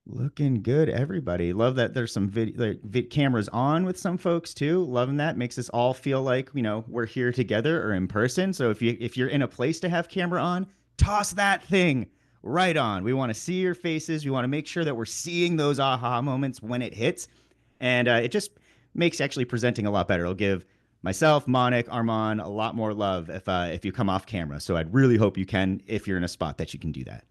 Looking good, everybody. Love that there's some cameras on with some folks too. Loving that. Makes us all feel like, we're here together or in person. So if you're in a place to have camera on, toss that thing right on. We want to see your faces. We want to make sure that we're seeing those aha moments when it hits. And it just makes actually presenting a lot better. It'll give myself, Monik, Armand a lot more love if you come off camera. So I'd really hope you can, if you're in a spot that you can do that.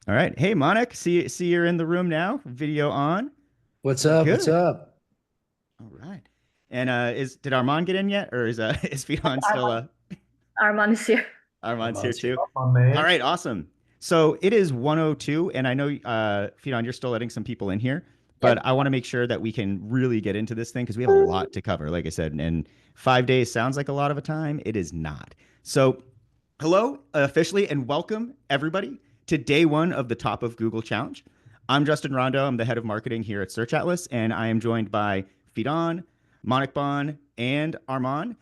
All right. Hey, Monik, see you're in the room now. Video on. What's up? What's Good. up? All right. And is did Armand get in yet, or is is Fion still Armand, Armand is here. Armand's here too? My All man. right, awesome. So it is 1:02, and I know Fion, you're still letting some people in here, but Yep. I want to make sure that we can really get into this thing because we have a lot to cover. Like I said, and 5 days sounds like a lot of a time. It is not. So hello, officially, and welcome everybody to day one of the Top of Google Challenge. I'm Justin Rondo. I'm the head of marketing here at Search Atlas, and I am joined by Fidan, Monikbon, and Armand.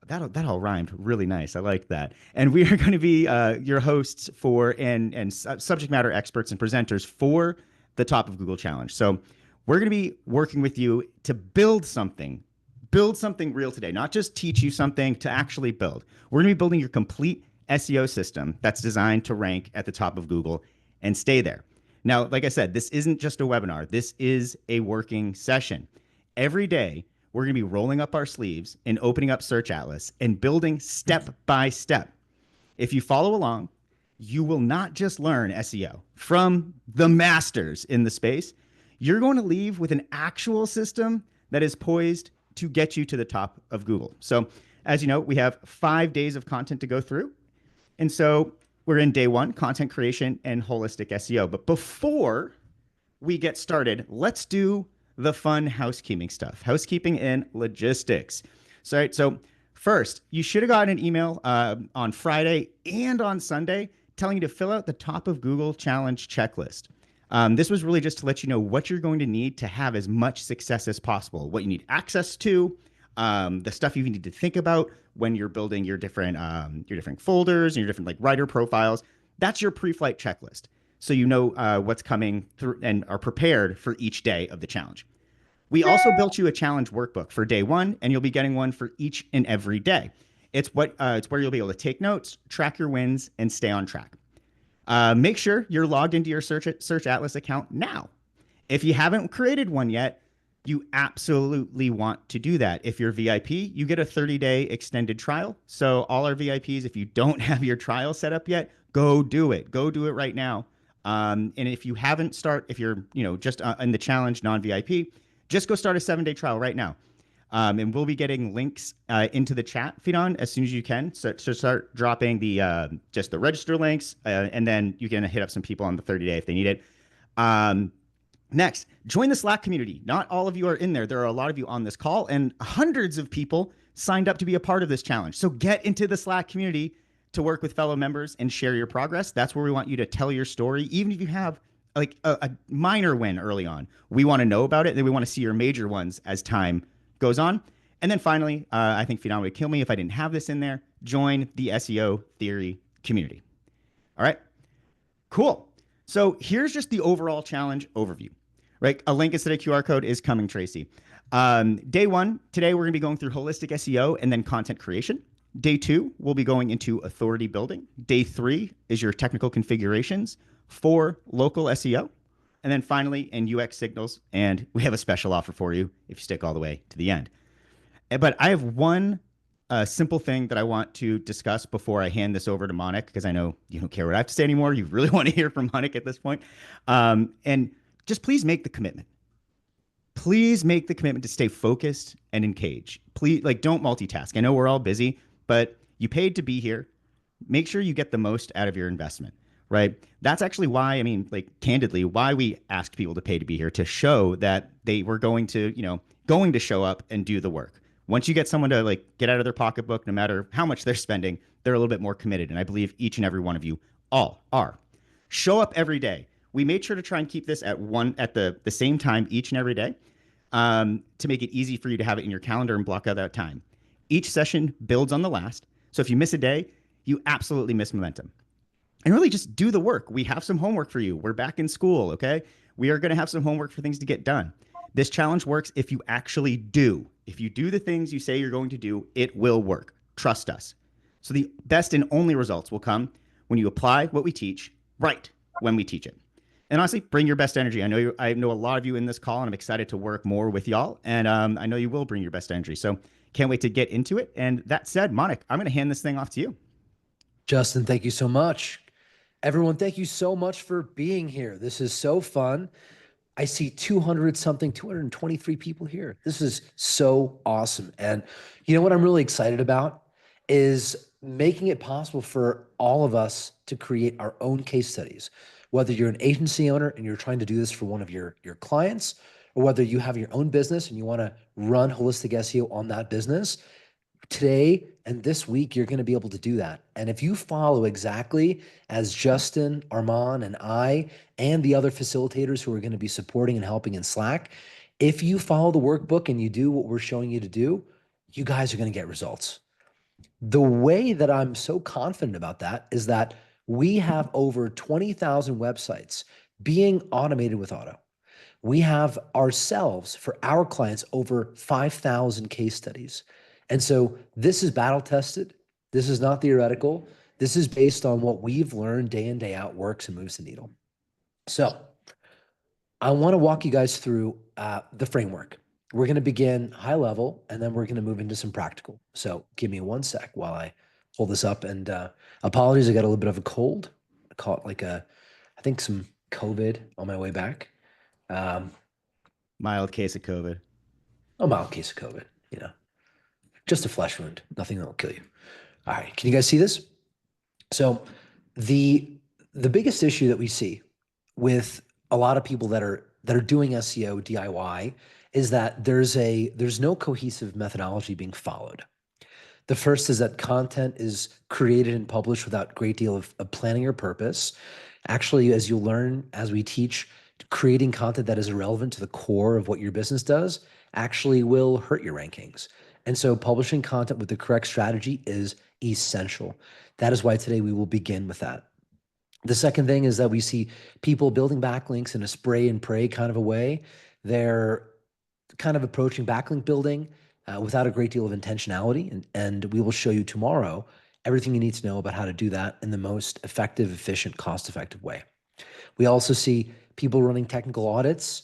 That all rhymed really nice. I like that. And we are going to be your hosts for and subject matter experts and presenters for the Top of Google Challenge. So we're going to be working with you to build something real today, not just teach you something, to actually build. We're going to be building your complete SEO system that's designed to rank at the top of Google and stay there. Now, like I said, this isn't just a webinar. This is a working session. Every day, we're going to be rolling up our sleeves and opening up Search Atlas and building step by step. If you follow along, you will not just learn SEO from the masters in the space. You're going to leave with an actual system that is poised to get you to the top of Google. So, as you know, we have 5 days of content to go through. And so we're in day one, content creation and holistic SEO. But before we get started, let's do the fun housekeeping stuff, housekeeping and logistics. So, right, so first, you should have gotten an email on Friday and on Sunday telling you to fill out the top of Google challenge checklist. This was really just to let you know what you're going to need to have as much success as possible, what you need access to, the stuff you need to think about when you're building your different folders and your different like writer profiles. That's your pre-flight checklist, so you know what's coming through and are prepared for each day of the challenge. We also built you a challenge workbook for day one, and you'll be getting one for each and every day. It's where you'll be able to take notes, track your wins, and stay on track. Make sure you're logged into your Search Atlas account now. If you haven't created one yet, you absolutely want to do that. If you're VIP, you get a 30-day extended trial. So all our VIPs, if you don't have your trial set up yet, go do it. Go do it right now. And if you haven't if you're just in the challenge non-VIP, just go start a 7-day trial right now. And we'll be getting links into the chat, Fidan, as soon as you can. So start dropping just the register links, and then you can hit up some people on the 30-day if they need it. Next, join the Slack community. Not all of you are in there. There are a lot of you on this call, and hundreds of people signed up to be a part of this challenge. So get into the Slack community to work with fellow members and share your progress. That's where we want you to tell your story, even if you have like a minor win early on. We want to know about it, and then we want to see your major ones as time goes on. And then finally, I think Fidan would kill me if I didn't have this in there. Join the SEO theory community. All right, cool. So here's just the overall challenge overview, right? A link instead of QR code is coming, Tracy. Day one, today we're going to be going through holistic SEO and then content creation. Day two, we'll be going into authority building. Day three is your technical configurations for local SEO. And then finally, in UX signals. And we have a special offer for you if you stick all the way to the end. But I have one simple thing that I want to discuss before I hand this over to Monik, because I know you don't care what I have to say anymore. You really want to hear from Monik at this point. And just please make the commitment. Please make the commitment to stay focused and engaged. Please, like, don't multitask. I know we're all busy, but you paid to be here. Make sure you get the most out of your investment, right? That's actually why, I mean, like, candidly, why we asked people to pay to be here, to show that they were going to show up and do the work. Once you get someone to like get out of their pocketbook, no matter how much they're spending, they're a little bit more committed. And I believe each and every one of you all are. Show up every day. We made sure to try and keep this at the same time each and every day, to make it easy for you to have it in your calendar and block out that time. Each session builds on the last. So if you miss a day, you absolutely miss momentum. and really just do the work. We have some homework for you. We're back in school, okay? We are going to have some homework for things to get done. This challenge works if you actually do. If you do the things you say you're going to do, it will work. Trust us. So the best and only results will come when you apply what we teach right when we teach it. And honestly, bring your best energy. I know a lot of you in this call, and I'm excited to work more with y'all. And I know you will bring your best energy. So can't wait to get into it. And that said, Monik, I'm going to hand this thing off to you. Justin, thank you so much. Everyone, thank you so much for being here. This is so fun. I see 200 something, 223 people here. This is so awesome. And you know what I'm really excited about is making it possible for all of us to create our own case studies. Whether you're an agency owner and you're trying to do this for one of your clients, or whether you have your own business and you want to run holistic SEO on that business, today and this week, you're going to be able to do that. And if you follow exactly as Justin, Armand, and I, and the other facilitators who are going to be supporting and helping in Slack, if you follow the workbook and you do what we're showing you to do, you guys are going to get results. The way that I'm so confident about that is that we have over 20,000 websites being automated with auto. We have ourselves, for our clients, over 5,000 case studies. And so this is battle tested. This is not theoretical. This is based on what we've learned day in, day out works and moves the needle. So I want to walk you guys through the framework. We're going to begin high level, and then we're going to move into some practical. So give me one sec while I hold this up. And apologies, I got a little bit of a cold. I caught I think some COVID on my way back. Mild case of COVID. A mild case of COVID, just a flesh wound, nothing that will kill you. All right, can you guys see this? So the biggest issue that we see with a lot of people that are doing SEO DIY is that there's no cohesive methodology being followed. The first is that content is created and published without a great deal of planning or purpose. Actually, as you'll learn as we teach, creating content that is irrelevant to the core of what your business does actually will hurt your rankings. And so publishing content with the correct strategy is essential. That is why today we will begin with that. The second thing is that we see people building backlinks in a spray and pray kind of a way. They're kind of approaching backlink building without a great deal of intentionality. And we will show you tomorrow everything you need to know about how to do that in the most effective, efficient, cost-effective way. We also see people running technical audits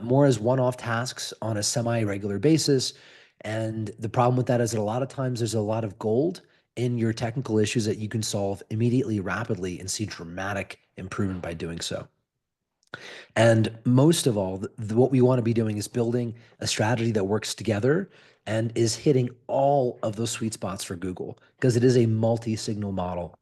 more as one-off tasks on a semi-regular basis. And the problem with that is that a lot of times there's a lot of gold in your technical issues that you can solve immediately, rapidly, and see dramatic improvement by doing so. And most of all, what we want to be doing is building a strategy that works together and is hitting all of those sweet spots for Google, because it is a multi-signal model.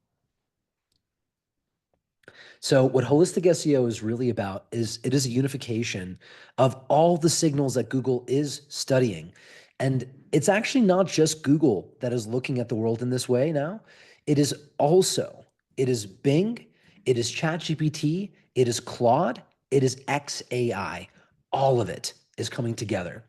So what holistic SEO is really about is it is a unification of all the signals that Google is studying. And it's actually not just Google that is looking at the world in this way now. It is Bing, it is ChatGPT, it is Claude, it is XAI. All of it is coming together.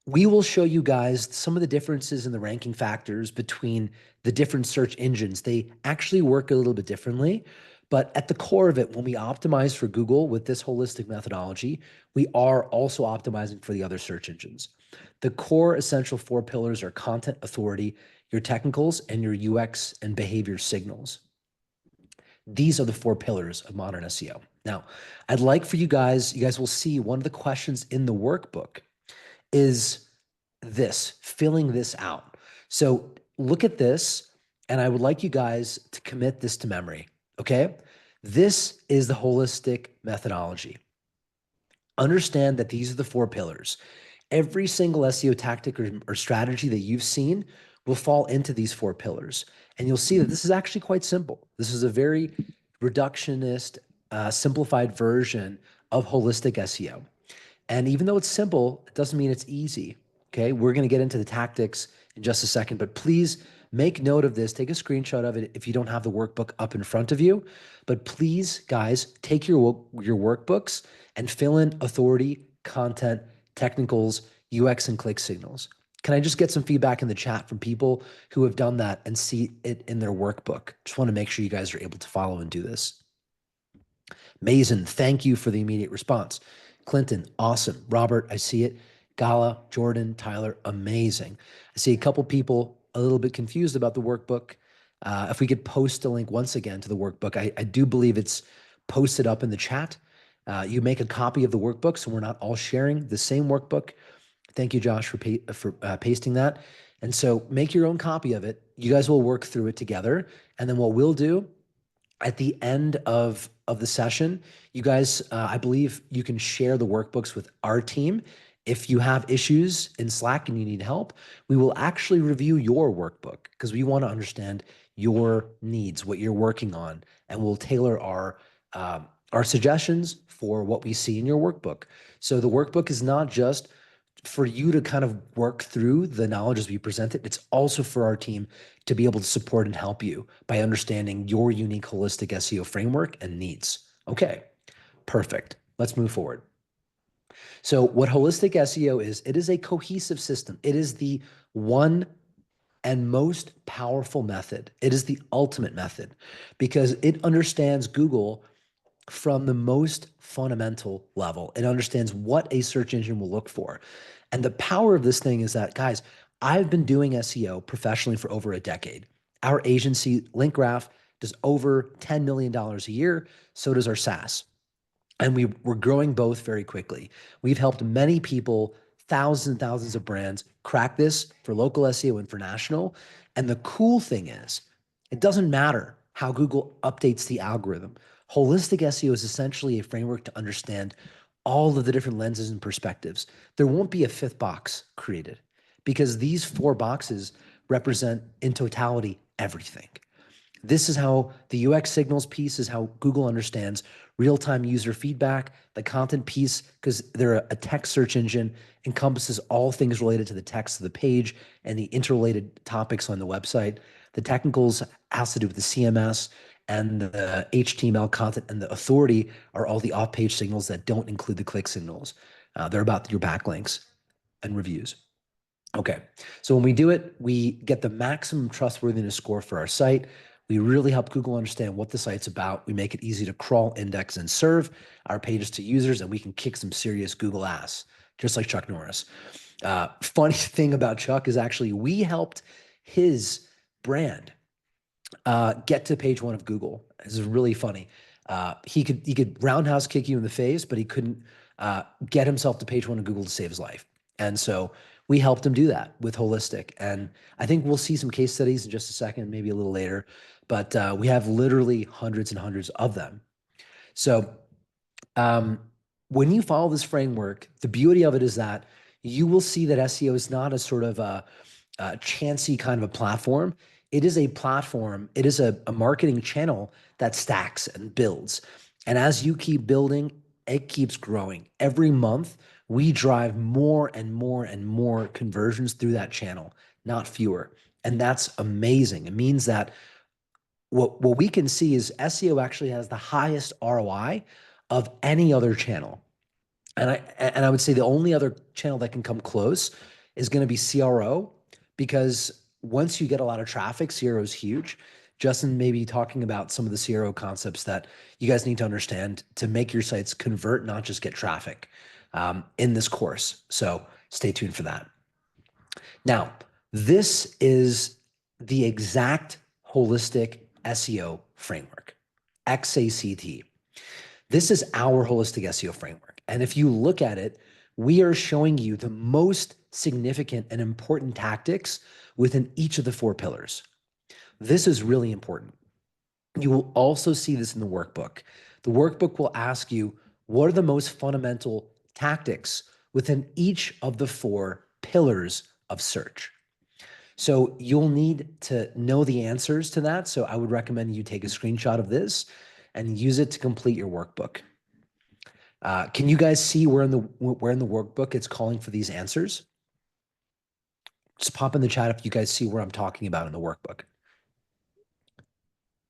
We will show you guys some of the differences in the ranking factors between the different search engines. They actually work a little bit differently, but at the core of it, when we optimize for Google with this holistic methodology, we are also optimizing for the other search engines. The core essential 4 pillars are content authority, your technicals, and your UX and behavior signals. These are the 4 pillars of modern SEO. Now, I'd like for you guys will see one of the questions in the workbook is this, filling this out. So look at this, and I would like you guys to commit this to memory, okay? This is the holistic methodology. Understand that these are the 4 pillars. Every single SEO tactic or strategy that you've seen will fall into these 4 pillars. And you'll see that this is actually quite simple. This is a very reductionist, simplified version of holistic SEO. And even though it's simple, it doesn't mean it's easy. Okay, we're going to get into the tactics in just a second, but please make note of this. Take a screenshot of it if you don't have the workbook up in front of you. But please, guys, take your workbooks and fill in authority, content, technicals, UX, and click signals. Can I just get some feedback in the chat from people who have done that and see it in their workbook? Just want to make sure you guys are able to follow and do this. Mason, thank you for the immediate response. Clinton, awesome. Robert, I see it. Gala, Jordan, Tyler, amazing. I see a couple people a little bit confused about the workbook. If we could post a link once again to the workbook, I do believe it's posted up in the chat. You make a copy of the workbook so we're not all sharing the same workbook. Thank you, Josh, for pasting that. And so make your own copy of it. You guys will work through it together. And then what we'll do at the end of the session, you guys, I believe you can share the workbooks with our team. If you have issues in Slack and you need help, we will actually review your workbook because we want to understand your needs, what you're working on, and we'll tailor our suggestions for what we see in your workbook. So the workbook is not just for you to kind of work through the knowledge as we present it. It's also for our team to be able to support and help you by understanding your unique holistic SEO framework and needs. Okay, perfect. Let's move forward. So what holistic SEO is, it is a cohesive system. It is the one and most powerful method. It is the ultimate method because it understands Google from the most fundamental level. It understands what a search engine will look for. And the power of this thing is that, guys, I've been doing SEO professionally for over a decade. Our agency, LinkGraph, does over $10 million a year. So does our SaaS. And we're growing both very quickly. We've helped many people, thousands and thousands of brands crack this for local SEO and for national. And the cool thing is, it doesn't matter how Google updates the algorithm. Holistic SEO is essentially a framework to understand all of the different lenses and perspectives. There won't be a fifth box created because these four boxes represent in totality everything. This is how the UX signals piece is how Google understands real-time user feedback. The content piece, because they're a text search engine, encompasses all things related to the text of the page and the interrelated topics on the website. The technicals has to do with the CMS, and the HTML content and the authority are all the off-page signals that don't include the click signals. They're about your backlinks and reviews. Okay, so when we do it, we get the maximum trustworthiness score for our site. We really help Google understand what the site's about. We make it easy to crawl, index, and serve our pages to users, and we can kick some serious Google ass, just like Chuck Norris. Funny thing about Chuck is actually we helped his brand get to page one of Google. This is really funny. He could roundhouse kick you in the face, but he couldn't get himself to page one of Google to save his life. And so we helped him do that with Holistic. And I think we'll see some case studies in just a second, maybe a little later, but we have literally hundreds and hundreds of them. So when you follow this framework, the beauty of it is that you will see that SEO is not a sort of a chancy kind of a platform. It is a platform. It is a marketing channel that stacks and builds. And as you keep building, it keeps growing. Every month, we drive more and more and more conversions through that channel, not fewer. And that's amazing. It means that what we can see is SEO actually has the highest ROI of any other channel. And I would say the only other channel that can come close is going to be CRO, because once you get a lot of traffic, CRO is huge. Justin may be talking about some of the CRO concepts that you guys need to understand to make your sites convert, not just get traffic in this course. So stay tuned for that. Now, this is the exact holistic SEO framework, XACT. This is our holistic SEO framework. And if you look at it, we are showing you the most significant and important tactics within each of the four pillars. This is really important. You will also see this in the workbook. The workbook will ask you, what are the most fundamental tactics within each of the four pillars of search? So you'll need to know the answers to that. So I would recommend you take a screenshot of this and use it to complete your workbook. Can you guys see where in the workbook it's calling for these answers? Just pop in the chat if you guys see where I'm talking about in the workbook.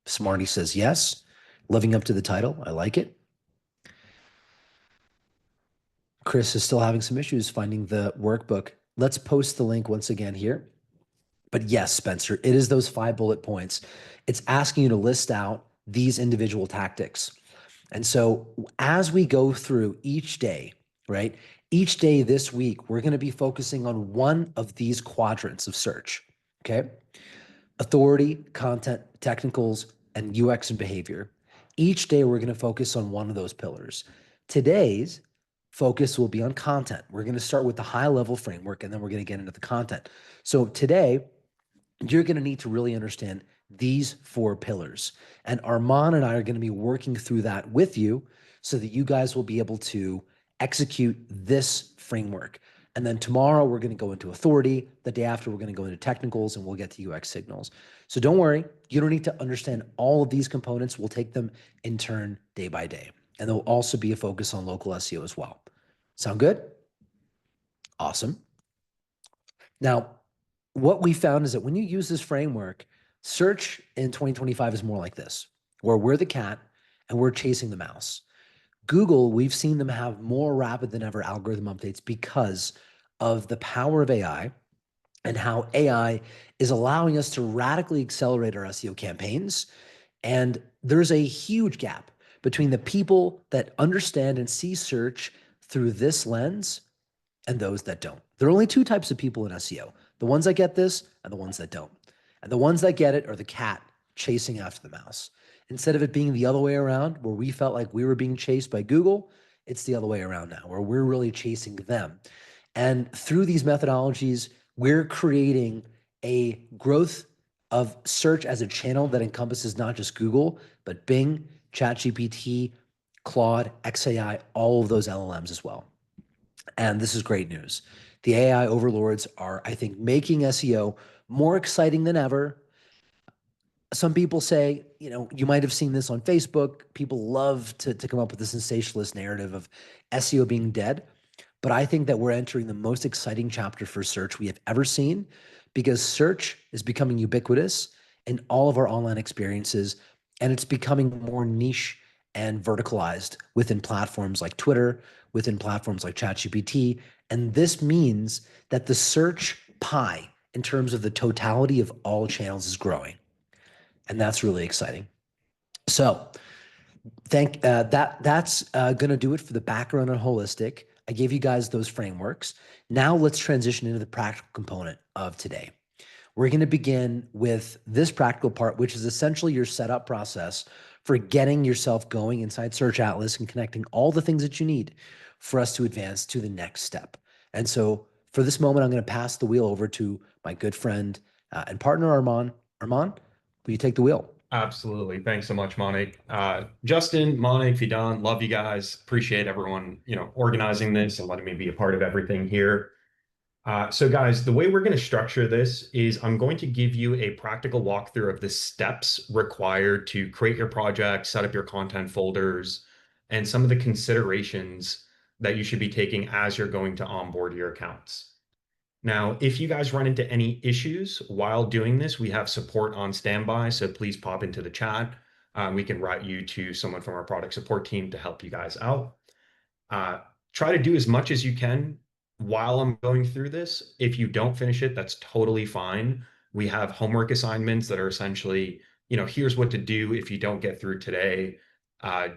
Smarty says yes. Living up to the title. I like it. Chris is still having some issues finding the workbook. Let's post the link once again here. But yes, Spencer, it is those 5 bullet points. It's asking you to list out these individual tactics. And so as we go through each day, right? Each day this week, we're going to be focusing on one of these quadrants of search. Okay. Authority, content, technicals, and UX and behavior. Each day, we're going to focus on one of those pillars. Today's focus will be on content. We're going to start with the high level framework, and then we're going to get into the content. So today, you're going to need to really understand these 4 pillars. And Armand and I are going to be working through that with you so that you guys will be able to execute this framework. And then tomorrow we're going to go into authority. The day after, we're going to go into technicals and we'll get to UX signals. So don't worry, you don't need to understand all of these components. We'll take them in turn day by day. And there'll also be a focus on local SEO as well. Sound good? Awesome. Now, what we found is that when you use this framework, search in 2025 is more like this, where we're the cat and we're chasing the mouse. Google, we've seen them have more rapid than ever algorithm updates because of the power of AI and how AI is allowing us to radically accelerate our SEO campaigns. And there's a huge gap between the people that understand and see search through this lens and those that don't. There are only 2 types of people in SEO, the ones that get this and the ones that don't. And the ones that get it are the cat chasing after the mouse. Instead of it being the other way around, where we felt like we were being chased by Google, it's the other way around now, where we're really chasing them. And through these methodologies, we're creating a growth of search as a channel that encompasses not just Google, but Bing, ChatGPT, Claude, XAI, all of those LLMs as well. And this is great news. The AI overlords are, I think, making SEO more exciting than ever. Some people say, you might have seen this on Facebook. People love to come up with the sensationalist narrative of SEO being dead. But I think that we're entering the most exciting chapter for search we have ever seen because search is becoming ubiquitous in all of our online experiences, and it's becoming more niche and verticalized within platforms like Twitter, within platforms like ChatGPT. And this means that the search pie in terms of the totality of all channels is growing. And that's really exciting. So that's going to do it for the background on holistic. I gave you guys those frameworks. Now let's transition into the practical component of today. We're going to begin with this practical part, which is essentially your setup process for getting yourself going inside Search Atlas and connecting all the things that you need for us to advance to the next step. And so for this moment, I'm going to pass the wheel over to my good friend and partner, Armand. Armand, will you take the wheel? Absolutely. Thanks so much, Monik. Justin, Monik, Fidan, love you guys. Appreciate everyone, organizing this and letting me be a part of everything here. So guys, the way we're going to structure this is I'm going to give you a practical walkthrough of the steps required to create your project, set up your content folders, and some of the considerations that you should be taking as you're going to onboard your accounts. Now, if you guys run into any issues while doing this, we have support on standby, so please pop into the chat. We can route you to someone from our product support team to help you guys out. Try to do as much as you can while I'm going through this. If you don't finish it, that's totally fine. We have homework assignments that are essentially, here's what to do if you don't get through today.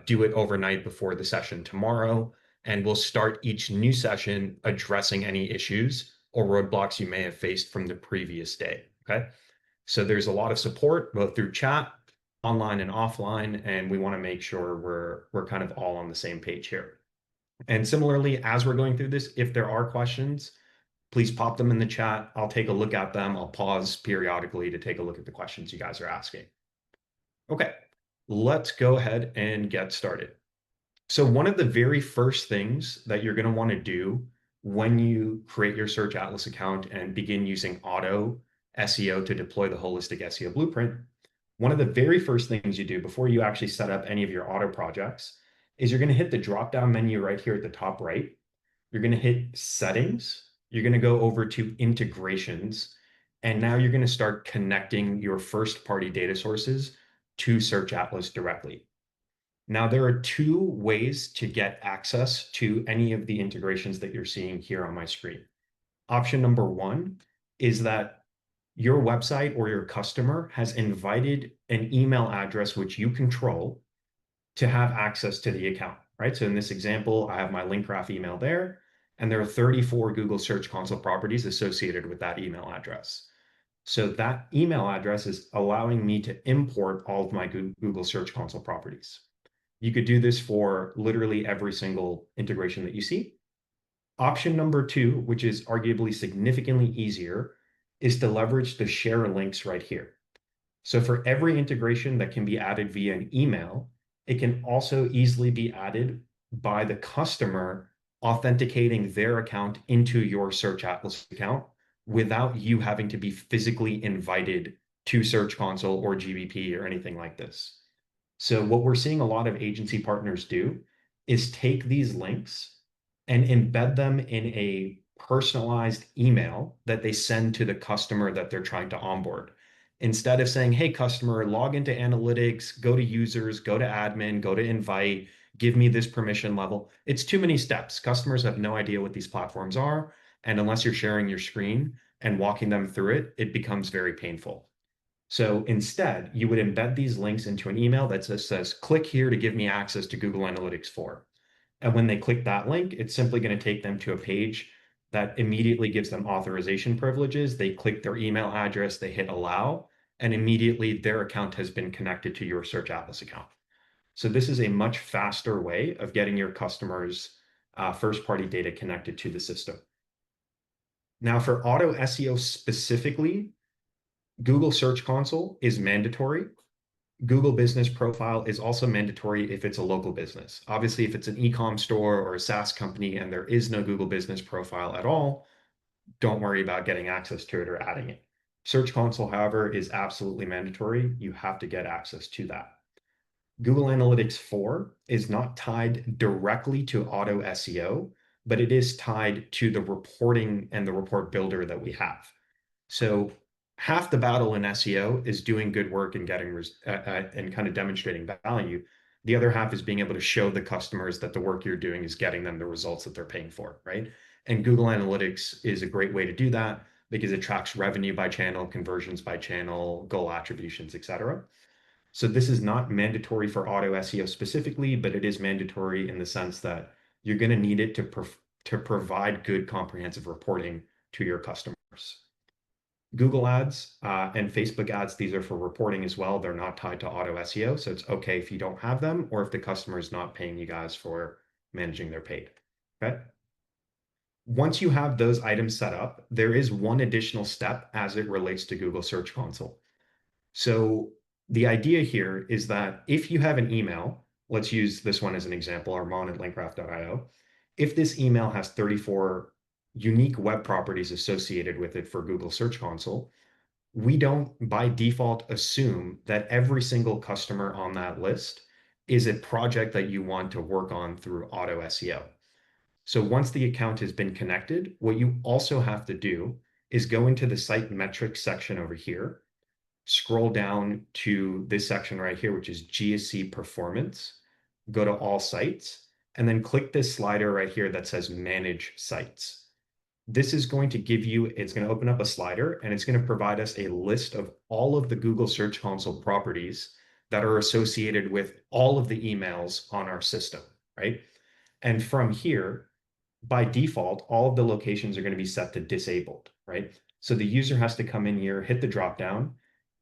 Do it overnight before the session tomorrow, and we'll start each new session addressing any issues or roadblocks you may have faced from the previous day, okay? So there's a lot of support, both through chat, online and offline, and we wanna make sure we're kind of all on the same page here. And similarly, as we're going through this, if there are questions, please pop them in the chat. I'll take a look at them. I'll pause periodically to take a look at the questions you guys are asking. Okay, let's go ahead and get started. So one of the very first things that you're gonna wanna do when you create your Search Atlas account and begin using auto SEO to deploy the holistic SEO blueprint, one of the very first things you do before you actually set up any of your auto projects is you're going to hit the drop-down menu right here at the top right. You're going to hit settings. You're going to go over to integrations. And now you're going to start connecting your first-party data sources to Search Atlas directly. Now, there are 2 ways to get access to any of the integrations that you're seeing here on my screen. Option number one is that your website or your customer has invited an email address which you control to have access to the account, right? So in this example, I have my link graph email there, and there are 34 Google Search Console properties associated with that email address. So that email address is allowing me to import all of my Google Search Console properties. You could do this for literally every single integration that you see. Option number two, which is arguably significantly easier, is to leverage the share links right here. So for every integration that can be added via an email, it can also easily be added by the customer authenticating their account into your Search Atlas account without you having to be physically invited to Search Console or GBP or anything like this. So what we're seeing a lot of agency partners do is take these links and embed them in a personalized email that they send to the customer that they're trying to onboard. Instead of saying, hey, customer, log into analytics, go to users, go to admin, go to invite, give me this permission level. It's too many steps. Customers have no idea what these platforms are. And unless you're sharing your screen and walking them through it, it becomes very painful. So instead, you would embed these links into an email that says, click here to give me access to Google Analytics 4. And when they click that link, it's simply going to take them to a page that immediately gives them authorization privileges. They click their email address, they hit allow, and immediately their account has been connected to your Search Atlas account. So this is a much faster way of getting your customers' first-party data connected to the system. Now, for auto SEO specifically, Google Search Console is mandatory. Google Business Profile is also mandatory if it's a local business. Obviously, if it's an e-com store or a SaaS company and there is no Google Business Profile at all, don't worry about getting access to it or adding it. Search Console, however, is absolutely mandatory. You have to get access to that. Google Analytics 4 is not tied directly to auto SEO, but it is tied to the reporting and the report builder that we have. So half the battle in SEO is doing good work and getting and kind of demonstrating value. The other half is being able to show the customers that the work you're doing is getting them the results that they're paying for, right? And Google Analytics is a great way to do that because it tracks revenue by channel, conversions by channel, goal attributions, etc. So this is not mandatory for auto SEO specifically, but it is mandatory in the sense that you're going to need it to provide good comprehensive reporting to your customers. Google ads and Facebook ads, these are for reporting as well. They're not tied to auto SEO. So it's okay if you don't have them or if the customer is not paying you guys for managing their paid. Okay. Once you have those items set up, there is one additional step as it relates to Google Search Console. So the idea here is that if you have an email, let's use this one as an example, armand@linkgraph.io. If this email has 34 unique web properties associated with it for Google Search Console, we don't by default assume that every single customer on that list is a project that you want to work on through auto SEO. So once the account has been connected, what you also have to do is go into the site metrics section over here, scroll down to this section right here, which is GSC performance, go to all sites, and then click this slider right here that says manage sites. This is going to give you, it's going to open up a slider and it's going to provide us a list of all of the Google Search Console properties that are associated with all of the emails on our system, right? And from here, by default, all of the locations are going to be set to disabled, right? So the user has to come in here, hit the dropdown,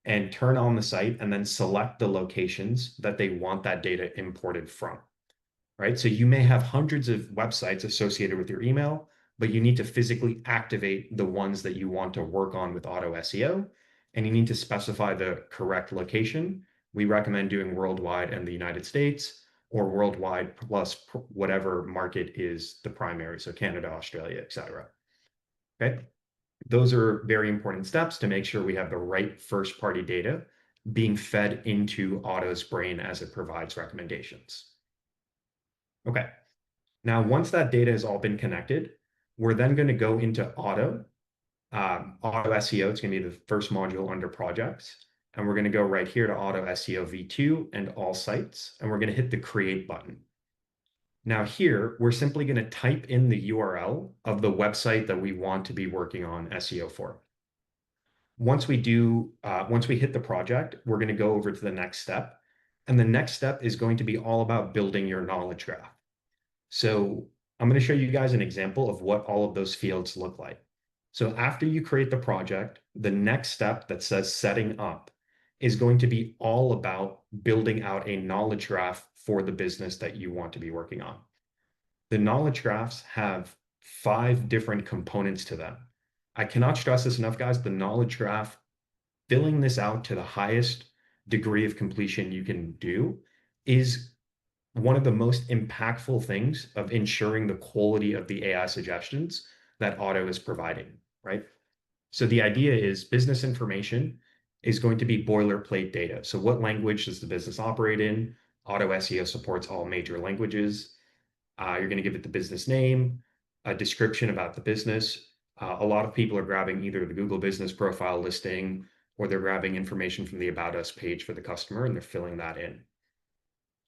and turn on the site and then select the locations that they want that data imported from, right? So you may have hundreds of websites associated with your email, but you need to physically activate the ones that you want to work on with auto SEO, and you need to specify the correct location. We recommend doing worldwide and the United States, or worldwide plus whatever market is the primary, so Canada, Australia, etc. Okay. Those are very important steps to make sure we have the right first-party data being fed into Auto's brain as it provides recommendations. Okay, now once that data has all been connected, we're then going to go into Auto SEO. It's going to be the first module under projects. And we're going to go right here to Auto SEO V2 and all sites. And we're going to hit the create button. Now here, we're simply going to type in the URL of the website that we want to be working on SEO for. Once we hit the project, we're going to go over to the next step. And the next step is going to be all about building your knowledge graph. So I'm going to show you guys an example of what all of those fields look like. So after you create the project, the next step that says setting up is going to be all about building out a knowledge graph for the business that you want to be working on. The knowledge graphs have 5 different components to them. I cannot stress this enough, guys. The knowledge graph, filling this out to the highest degree of completion you can do, is one of the most impactful things of ensuring the quality of the AI suggestions that Auto is providing, right? So the idea is business information is going to be boilerplate data. So what language does the business operate in? Auto SEO supports all major languages. You're going to give it the business name, a description about the business. A lot of people are grabbing either the Google Business Profile listing or they're grabbing information from the About Us page for the customer and they're filling that in.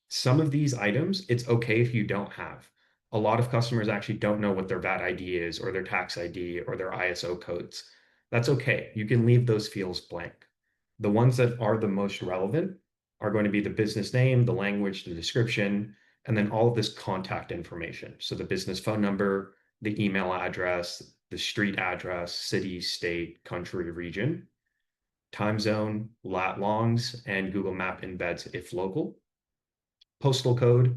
Some of these items, it's okay if you don't have. A lot of customers actually don't know what their VAT ID is or their tax ID or their ISO codes. That's okay. You can leave those fields blank. The ones that are the most relevant are going to be the business name, the language, the description, and then all of this contact information. So the business phone number, the email address, the street address, city, state, country, region, time zone, lat longs, and Google Map embeds if local, postal code,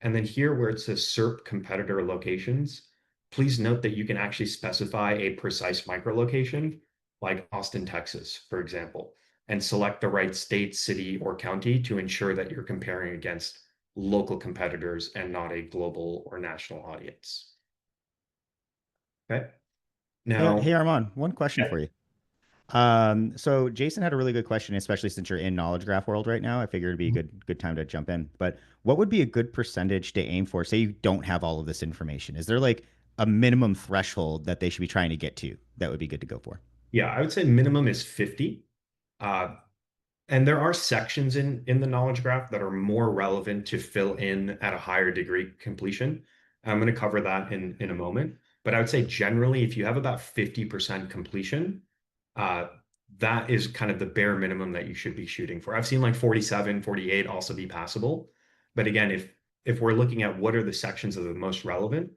and then here where it says SERP competitor locations, please note that you can actually specify a precise microlocation, like Austin, Texas, for example, and select the right state, city, or county to ensure that you're comparing against local competitors and not a global or national audience. Okay. Now, Hey, Armand, one question yeah, for you. So Jason had a really good question, especially since you're in knowledge graph world right now. I figured it'd be a good time to jump in. But what would be a good percentage to aim for? Say you don't have all of this information. Is there like a minimum threshold that they should be trying to get to that would be good to go for? yeah, I would say minimum is 50. Uh, And there are sections in the knowledge graph that are more relevant to fill in at a higher degree completion. I'm going to cover that in a moment. But I would say generally, if you have about 50% completion, uh, that is kind of the bare minimum that you should be shooting for. I've seen like 47, 48 also be passable. But again, if we're looking at what are the sections that are the most relevant,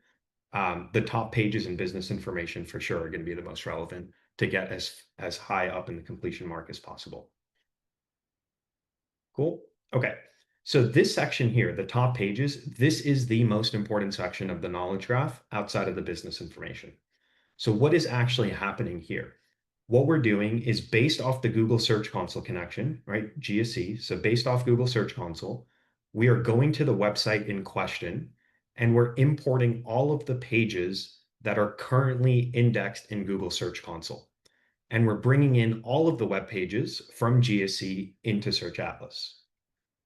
the top pages in business information for sure are going to be the most relevant to get as high up in the completion mark as possible. Cool. Okay. So this section here, the top pages, this is the most important section of the knowledge graph outside of the business information. So what is actually happening here? What we're doing is based off the Google Search Console connection, right? GSC. So based off Google Search Console, we are going to the website in question and we're importing all of the pages that are currently indexed in Google Search Console. And we're bringing in all of the web pages from GSC into Search Atlas.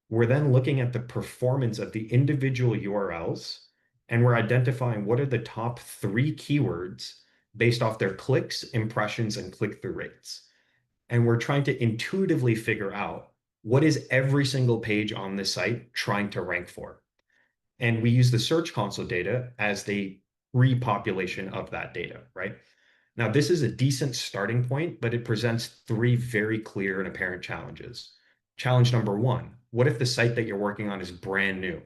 We're then looking at the performance of the individual URLs, and we're identifying what are the top 3 keywords based off their clicks, impressions, and click-through rates. And we're trying to intuitively figure out what is every single page on this site trying to rank for. And we use the Search Console data as the repopulation of that data, right? Now, this is a decent starting point, but it presents 3 very clear and apparent challenges. Challenge number 1, what if the site that you're working on is brand new?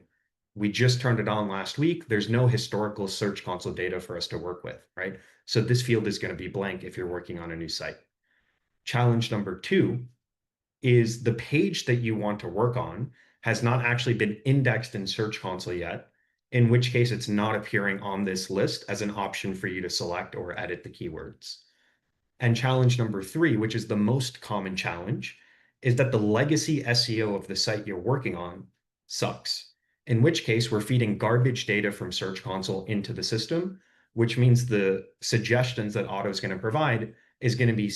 We just turned it on last week. There's no historical Search Console data for us to work with, right? So this field is going to be blank if you're working on a new site. Challenge number 2 is the page that you want to work on has not actually been indexed in Search Console yet, in which case it's not appearing on this list as an option for you to select or edit the keywords. And challenge number 3, which is the most common challenge, is that the legacy SEO of the site you're working on sucks. In which case, we're feeding garbage data from Search Console into the system, which means the suggestions that Auto is going to provide is going to be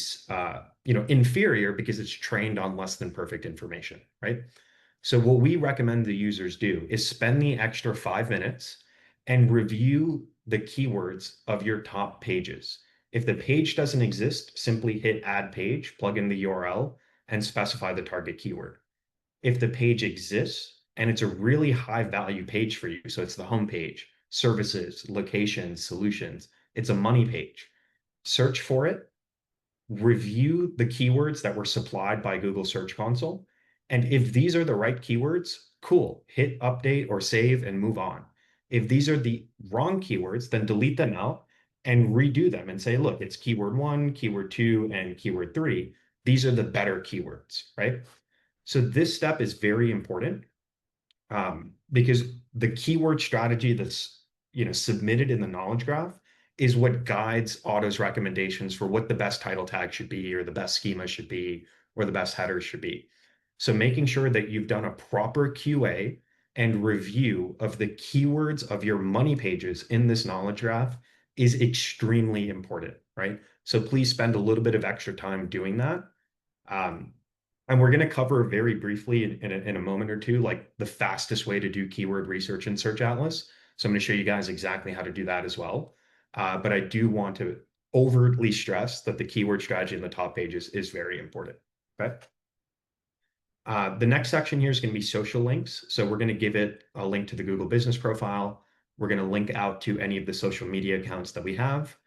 inferior because it's trained on less than perfect information, right? So what we recommend the users do is spend the extra 5 minutes and review the keywords of your top pages. If the page doesn't exist, simply hit add page, plug in the URL, and specify the target keyword. If the page exists, and it's a really high value page for you. So it's the home page, services, locations, solutions. It's a money page. Search for it, review the keywords that were supplied by Google Search Console. And if these are the right keywords, cool, hit update or save and move on. If these are the wrong keywords, then delete them out and redo them and say, look, it's keyword 1, keyword 2, and keyword 3. These are the better keywords, right? So this step is very important, because the keyword strategy that's submitted in the knowledge graph is what guides Auto's recommendations for what the best title tag should be, or the best schema should be, or the best headers should be. So making sure that you've done a proper QA and review of the keywords of your money pages in this knowledge graph is extremely important, right? So please spend a little bit of extra time doing that. And we're going to cover very briefly in a moment or two, like the fastest way to do keyword research in Search Atlas. So I'm going to show you guys exactly how to do that as well. But I do want to overtly stress that the keyword strategy in the top pages is very important. Okay. The next section here is going to be social links. So we're going to give it a link to the Google business profile. We're going to link out to any of the social media accounts that we have.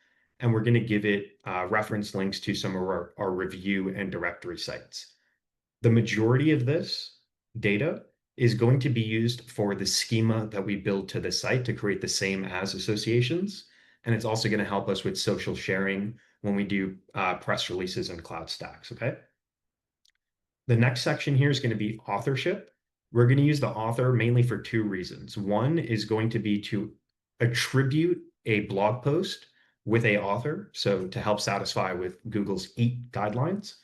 And we're going to give it reference links to some of our review and directory sites. The majority of this data is going to be used for the schema that we build to the site to create the same as associations. And it's also going to help us with social sharing when we do press releases and cloud stacks, okay? The next section here is going to be authorship. We're going to use the author mainly for two reasons. One is going to be to attribute a blog post with a author, so to help satisfy with Google's EAT guidelines.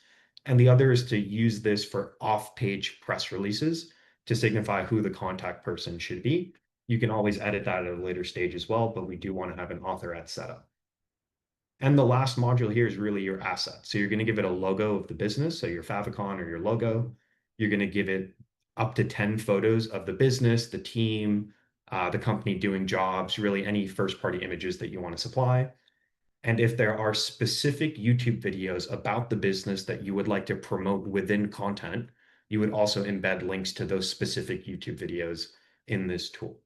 And the other is to use this for off-page press releases to signify who the contact person should be. You can always edit that at a later stage as well, but we do want to have an author at setup. And the last module here is really your asset. So you're going to give it a logo of the business, so your favicon or your logo. You're going to give it up to 10 photos of the business, the team, the company doing jobs, really any first-party images that you want to supply. And if there are specific YouTube videos about the business that you would like to promote within content, you would also embed links to those specific YouTube videos in this tool,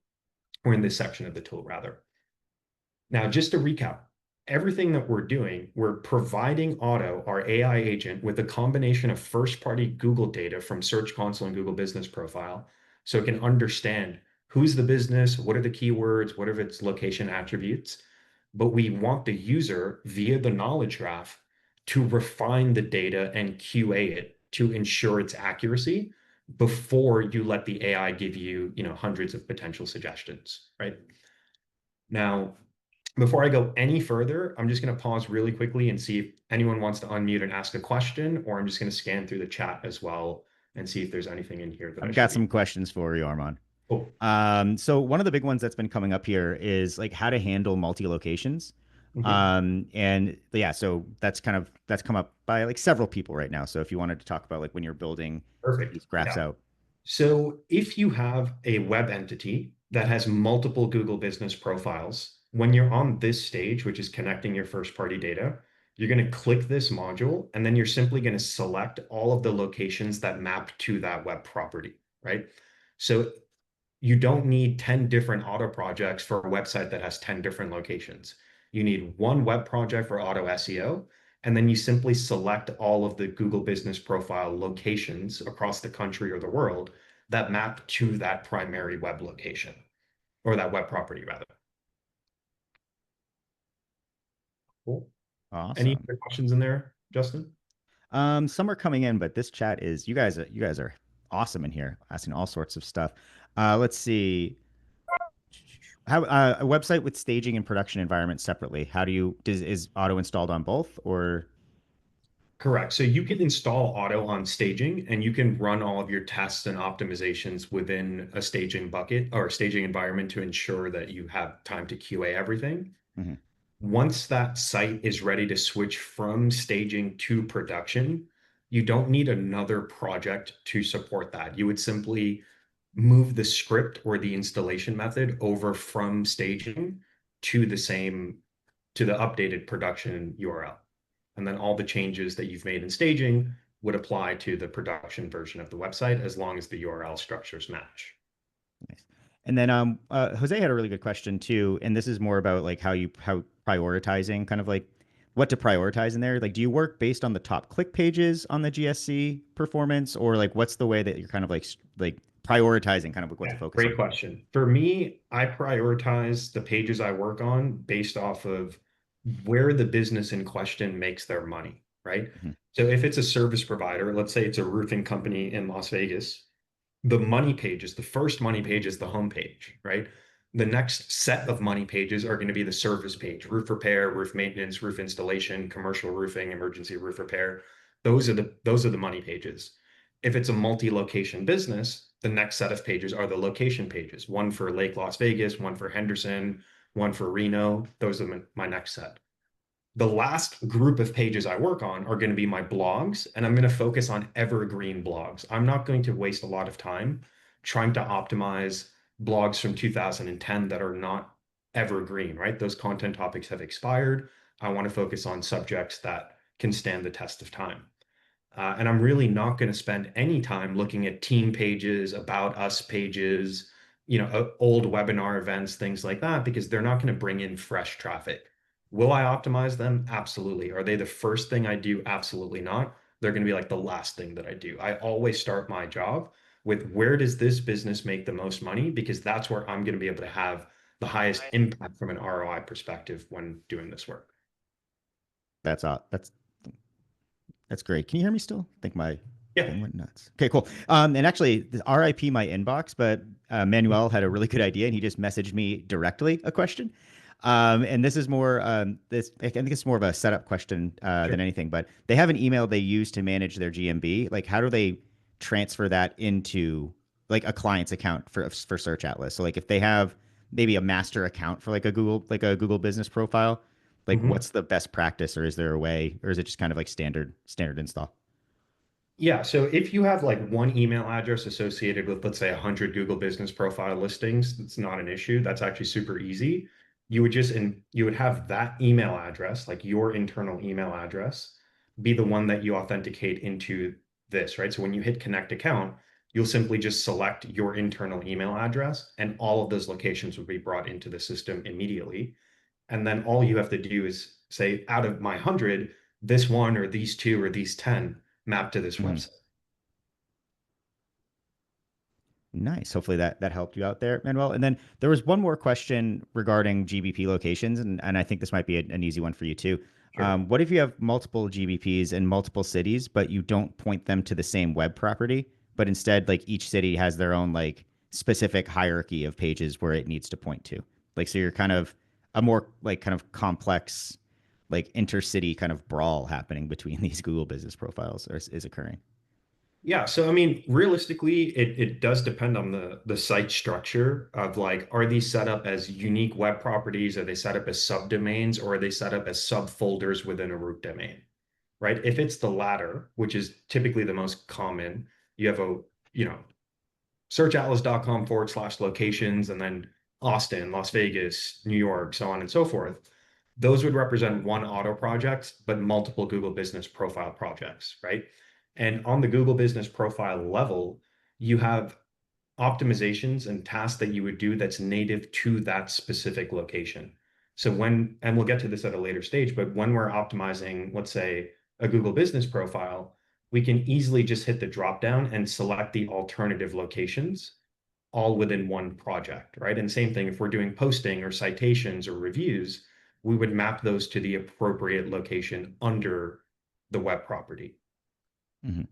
or in this section of the tool, rather. Now, just to recap, everything that we're doing, we're providing Auto, our AI agent, with a combination of first-party Google data from Search Console and Google Business Profile, so it can understand who's the business, what are the keywords, what are its location attributes. But we want the user via the knowledge graph to refine the data and QA it to ensure its accuracy before you let the AI give you, hundreds of potential suggestions, right? Now, before I go any further, I'm just going to pause really quickly and see if anyone wants to unmute and ask a question, or I'm just going to scan through the chat as well and see if there's anything in here that I've got some questions for you, Armand. Oh. So one of the big ones that's been coming up here is like how to handle multi-locations. And yeah, so that's come up by like several people right now. So if you wanted to talk about like when you're building these graphs out. So if you have a web entity that has multiple Google business profiles, when you're on this stage, which is connecting your first party data, you're going to click this module, and then you're simply going to select all of the locations that map to that web property, right? So you don't need 10 different auto projects for a website that has 10 different locations. You need one web project for auto SEO, and then you simply select all of the Google Business Profile locations across the country or the world that map to that primary web location, or that web property rather. Cool. Awesome. Any other questions in there, Justin? Some are coming in, but this chat is you guys are awesome in here, asking all sorts of stuff. Let's see. How a website with staging and production environments separately. How do you is Auto installed on both, or? Correct. So you can install Auto on staging, and you can run all of your tests and optimizations within a staging bucket or a staging environment to ensure that you have time to QA everything. Once that site is ready to switch from staging to production, you don't need another project to support that. You would simply move the script or the installation method over from staging to the updated production URL. And then all the changes that you've made in staging would apply to the production version of the website as long as the URL structures match. Nice. And then Jose had a really good question too, and this is more about like how prioritizing kind of like what to prioritize in there. Like, do you work based on the top click pages on the GSC performance, or like what's the way that you're kind of like prioritizing kind of like what to Yeah, focus great on? question. For me, I prioritize the pages I work on based off of where the business in question makes their money, right? Mhm. So if it's a service provider, let's say it's a roofing company in Las Vegas, the money pages, the first money page is the home page, right? The next set of money pages are going to be the service page, roof repair, roof maintenance, roof installation, commercial roofing, emergency roof repair. Those are the money pages. If it's a multi-location business, the next set of pages are the location pages, one for Lake Las Vegas, one for Henderson, one for Reno. Those are my next set. The last group of pages I work on are going to be my blogs, and I'm going to focus on evergreen blogs. I'm not going to waste a lot of time trying to optimize blogs from 2010 that are not evergreen, right? Those content topics have expired. I want to focus on subjects that can stand the test of time. And I'm really not going to spend any time looking at team pages, about us pages, old webinar events, things like that, because they're not going to bring in fresh traffic. Will I optimize them? Absolutely. Are they the first thing I do? Absolutely not. They're going to be like the last thing that I do. I always start my job with where does this business make the most money? Because that's where I'm going to be able to have the highest impact from an ROI perspective when doing this work. That's that's great. Can you hear me still? I think my Yeah. thing went nuts. Okay, cool. And actually, RIP my inbox, but Manuel had a really good idea, and he just messaged me directly a question. And this is more this. I think it's more of a setup question Sure. than anything. But they have an email they use to manage their GMB. Like, how do they transfer that into like a client's account for Search Atlas? So, like, if they have maybe a master account for like a Google Business profile, like Mhm. what's the best practice, or is there a way, or is it just kind of like standard install? Yeah, so if you have like one email address associated with, let's say, 100 Google Business Profile listings, it's not an issue. That's actually super easy. You would have that email address, like your internal email address, be the one that you authenticate into this, right? So when you hit connect account, you'll simply just select your internal email address, and all of those locations will be brought into the system immediately. And then all you have to do is say, out of my 100, this one or these two or these 10 map to this Mhm. website. Nice. Hopefully that helped you out there, Manuel. And then there was one more question regarding GBP locations, and I think this might be an easy one for you too. Sure. What if you have multiple GBPs in multiple cities, but you don't point them to the same web property, but instead like each city has their own like specific hierarchy of pages where it needs to point to? Like so you're kind of a more like kind of complex like intercity kind of brawl happening between these Google business profiles is occurring. Yeah, so I mean, realistically, it does depend on the site structure of like, are these set up as unique web properties? Are they set up as subdomains, or are they set up as subfolders within a root domain? Right? If it's the latter, which is typically the most common, you have you know, searchatlas.com/locations, and then Austin, Las Vegas, New York, so on and so forth. Those would represent one auto project, but multiple Google Business Profile projects, right? And on the Google Business Profile level, you have optimizations and tasks that you would do that's native to that specific location. So and we'll get to this at a later stage, but when we're optimizing, let's say, a Google Business Profile, we can easily just hit the drop down and select the alternative locations all within one project, right? And same thing, if we're doing posting or citations or reviews, we would map those to the appropriate location under the web property. Mhm.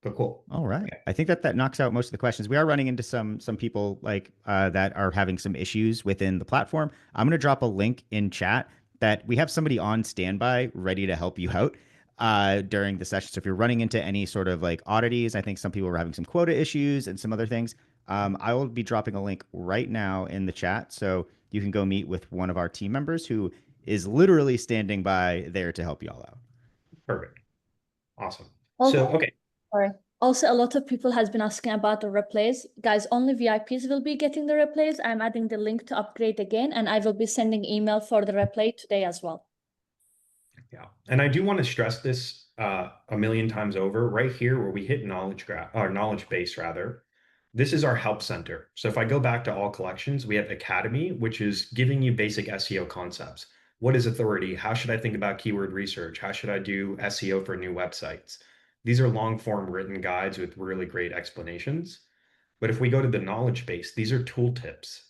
But cool. All right. Okay. I think that knocks out most of the questions. We are running into some people like that are having some issues within the platform. I'm going to drop a link in chat that we have somebody on standby ready to help you out during the session. So if you're running into any sort of like oddities, I think some people were having some quota issues and some other things. I will be dropping a link right now in the chat so you can go meet with one of our team members who is literally standing by there to help you all out. Perfect. Awesome. So, Also, okay. sorry. Also, a lot of people has been asking about the replays. Guys, only VIPs will be getting the replays. I'm adding the link to upgrade again, and I will be sending email for the replay today as well. Yeah. And I do want to stress this a million times over right here where we hit knowledge graph or knowledge base rather. This is our help center. So if I go back to all collections, we have Academy, which is giving you basic SEO concepts. What is authority? How should I think about keyword research? How should I do SEO for new websites? These are long form written guides with really great explanations. But if we go to the knowledge base, these are tooltips.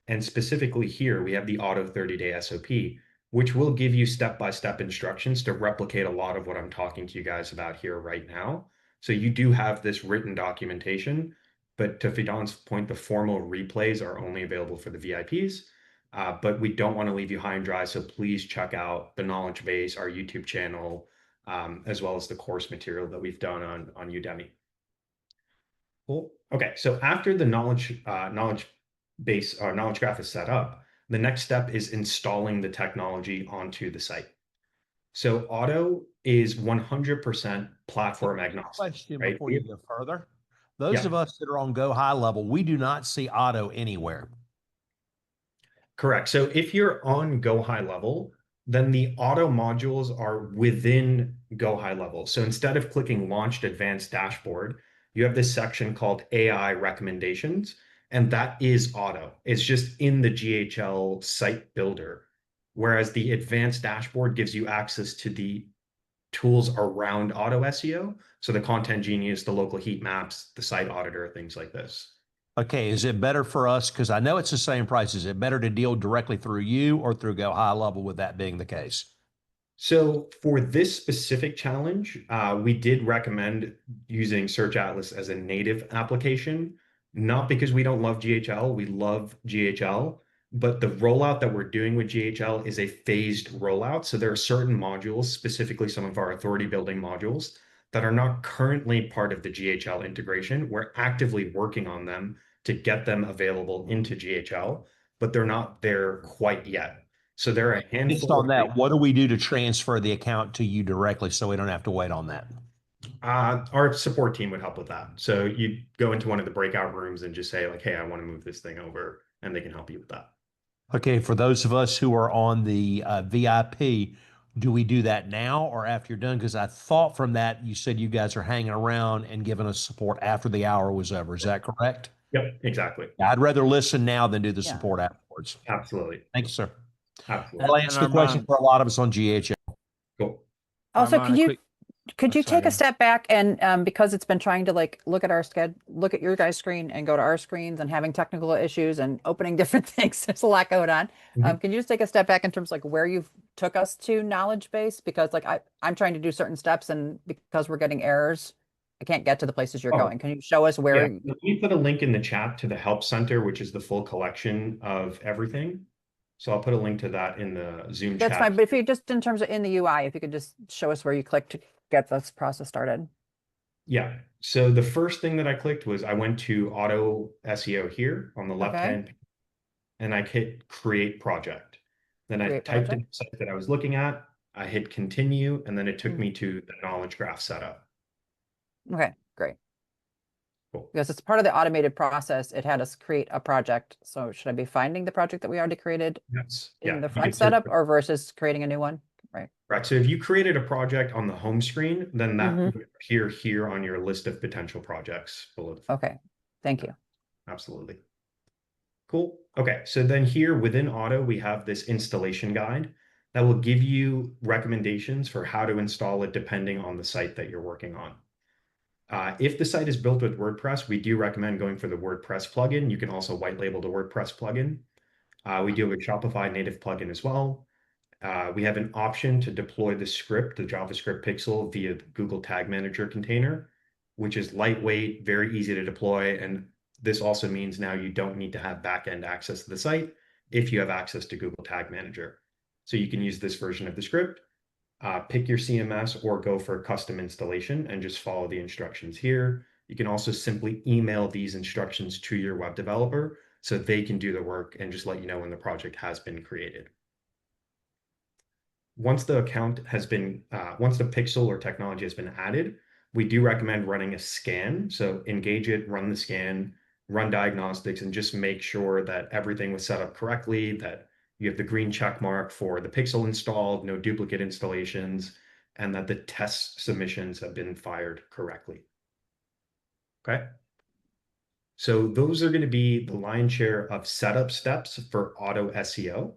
And specifically here, we have the auto 30-day SOP, which will give you step-by-step instructions to replicate a lot of what I'm talking to you guys about here right now. So you do have this written documentation, but to Fidan's point, the formal replays are only available for the VIPs. But we don't want to leave you high and dry. So please check out the knowledge base, our YouTube channel, as well as the course material that we've done on Udemy. Cool. Okay, so after the knowledge base or knowledge graph is set up, the next step is installing the technology onto the site. So Auto is 100% platform agnostic, Question right? before you go further. Those Yeah. of us that are on Go High level, we do not see auto anywhere. Correct. So if you're on Go High level, then the auto modules are within Go High level. So instead of clicking Launched Advanced Dashboard, you have this section called AI Recommendations, and that is auto. It's just in the GHL site builder. Whereas the Advanced Dashboard gives you access to the tools around auto SEO. So the Content Genius, the local heat maps, the site auditor, things like this. Okay, is it better for us? Because I know it's the same price. Is it better to deal directly through you or through Go High level with that being the case? So for this specific challenge, we did recommend using Search Atlas as a native application, not because we don't love GHL, we love GHL, but the rollout that we're doing with GHL is a phased rollout. So there are certain modules, specifically some of our authority building modules, that are not currently part of the GHL integration. We're actively working on them to get them available into GHL, but they're not there quite yet. So there are a handful. Just on that, what do we do to transfer the account to you directly so we don't have to wait on that? Our support team would help with that. So you go into one of the breakout rooms and just say like, hey, I want to move this thing over, and they can help you with that. Okay, for those of us who are on the VIP, do we do that now or after you're done? Because I thought from that you said you guys are hanging around and giving us support after the hour was over. Is that correct? Yep, exactly. I'd rather listen now than do the support afterwards. Absolutely. Thank you, sir. Absolutely. That'll answer the question for a lot of us on GHL. Cool. Also, Armand, could you take a sorry. step back and because it's been trying to like look at our look at your guys' screen and go to our screens and having technical issues and opening different things. There's a lot going on. Can you just take a step back in terms of like where you took us to knowledge base? Because like I'm trying to do certain steps and because we're getting errors, I can't get to the places you're going. Can you show us where? Yeah. Let me put a link in the chat to the help center, which is the full collection of everything. So I'll put a link to that in the Zoom chat. That's fine. But if you just in terms of in the UI, if you could just show us where you click to get this process started. Yeah. So the first thing that I clicked was I went to Auto SEO here on the left hand, and I hit Create Project. Then I typed in the site that I was looking at. I hit Continue, and then it took me to the knowledge graph setup. Okay, great. Cool. Because it's part of the automated process, it had us create a project. So should I be finding the project that we already created Yes. in the front setup or versus creating a new one? Right. So if you created a project on the home screen, then that would appear here on your list of potential projects below. Okay. Thank you. Absolutely. Cool. Okay. So then here within Auto, we have this installation guide that will give you recommendations for how to install it depending on the site that you're working on. If the site is built with WordPress, we do recommend going for the WordPress plugin. You can also white label the WordPress plugin. We do have a Shopify native plugin as well. We have an option to deploy the script, the JavaScript pixel via the Google Tag Manager container, which is lightweight, very easy to deploy. And this also means now you don't need to have backend access to the site if you have access to Google Tag Manager. So you can use this version of the script, pick your CMS or go for custom installation and just follow the instructions here. You can also simply email these instructions to your web developer so they can do the work and just let you know when the project has been created. Once the account has been, once the pixel or technology has been added, we do recommend running a scan. So engage it, run the scan, run diagnostics, and just make sure that everything was set up correctly, that you have the green check mark for the pixel installed, no duplicate installations, and that the test submissions have been fired correctly. Okay. So those are going to be the lion's share of setup steps for auto SEO.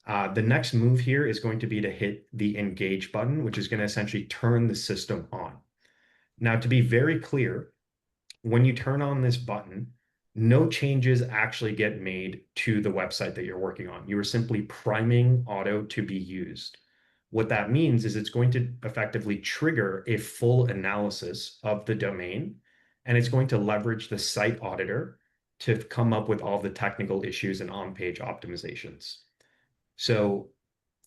The next move here is going to be to hit the engage button, which is going to essentially turn the system on. Now, to be very clear, when you turn on this button, no changes actually get made to the website that you're working on. You are simply priming auto to be used. What that means is it's going to effectively trigger a full analysis of the domain, and it's going to leverage the site auditor to come up with all the technical issues and on-page optimizations. So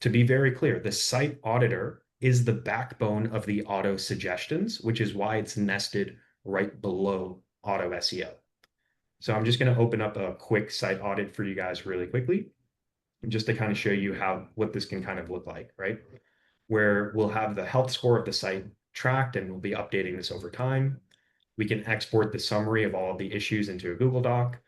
to be very clear, the site auditor is the backbone of the auto suggestions, which is why it's nested right below auto SEO. So I'm just going to open up a quick site audit for you guys really quickly, just to kind of show you what this can kind of look like, right? Where we'll have the health score of the site tracked, and we'll be updating this over time. We can export the summary of all of the issues into a Google Doc,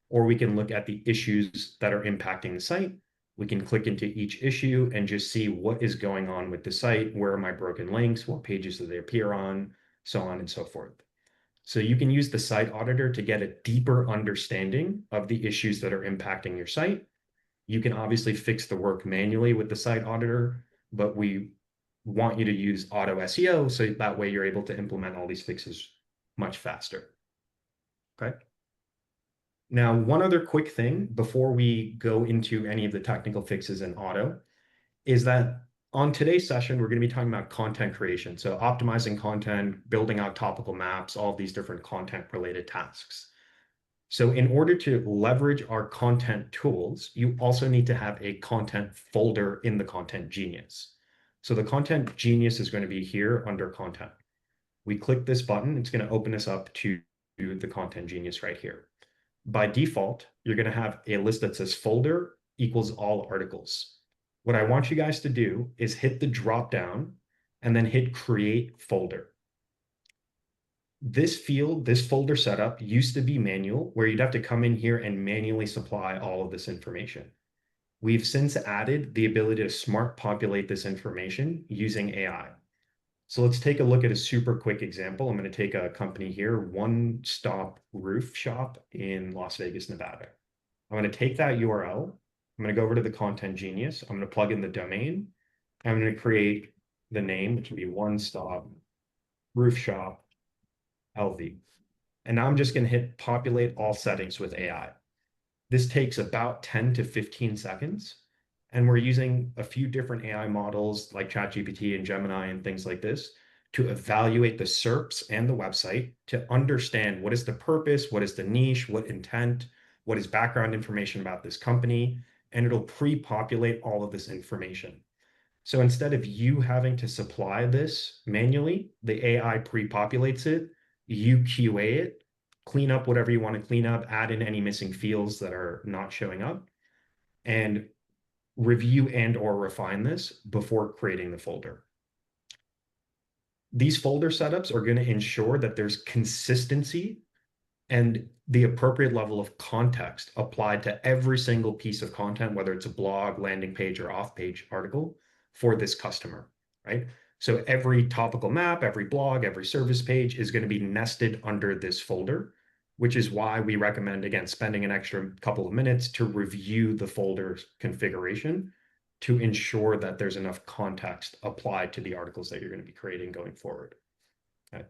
or we can look at the issues that are impacting the site. We can click into each issue and just see what is going on with the site. Where are my broken links? What pages do they appear on? So on and so forth. So you can use the site auditor to get a deeper understanding of the issues that are impacting your site. You can obviously fix the work manually with the site auditor, but we want you to use auto SEO so that way you're able to implement all these fixes much faster. Okay. Now, one other quick thing before we go into any of the technical fixes in auto is that on today's session, we're going to be talking about content creation. So optimizing content, building out topical maps, all of these different content related tasks. So in order to leverage our content tools, you also need to have a content folder in the Content Genius. So the Content Genius is going to be here under content. We click this button, it's going to open us up to the Content Genius right here. By default, you're going to have a list that says folder equals all articles. What I want you guys to do is hit the drop down and then hit create folder. This field, this folder setup used to be manual, where you'd have to come in here and manually supply all of this information. We've since added the ability to smart populate this information using AI. So let's take a look at a super quick example. I'm going to take a company here, One Stop Roof Shop in Las Vegas, Nevada. I'm going to take that URL. I'm going to go over to the Content Genius. I'm going to plug in the domain. I'm going to create the name, which would be One Stop Roof Shop LV. And now I'm just going to hit populate all settings with AI. This takes about 10 to 15 seconds. And we're using a few different AI models like ChatGPT and Gemini and things like this to evaluate the SERPs and the website to understand what is the purpose, what is the niche, what intent, what is background information about this company, and it'll pre-populate all of this information. So instead of you having to supply this manually, the AI pre-populates it, you QA it, clean up whatever you want to clean up, add in any missing fields that are not showing up, and review and or refine this before creating the folder. These folder setups are going to ensure that there's consistency and the appropriate level of context applied to every single piece of content, whether it's a blog, landing page, or off-page article for this customer, right? So every topical map, every blog, every service page is going to be nested under this folder, which is why we recommend, again, spending an extra couple of minutes to review the folder configuration to ensure that there's enough context applied to the articles that you're going to be creating going forward. Okay.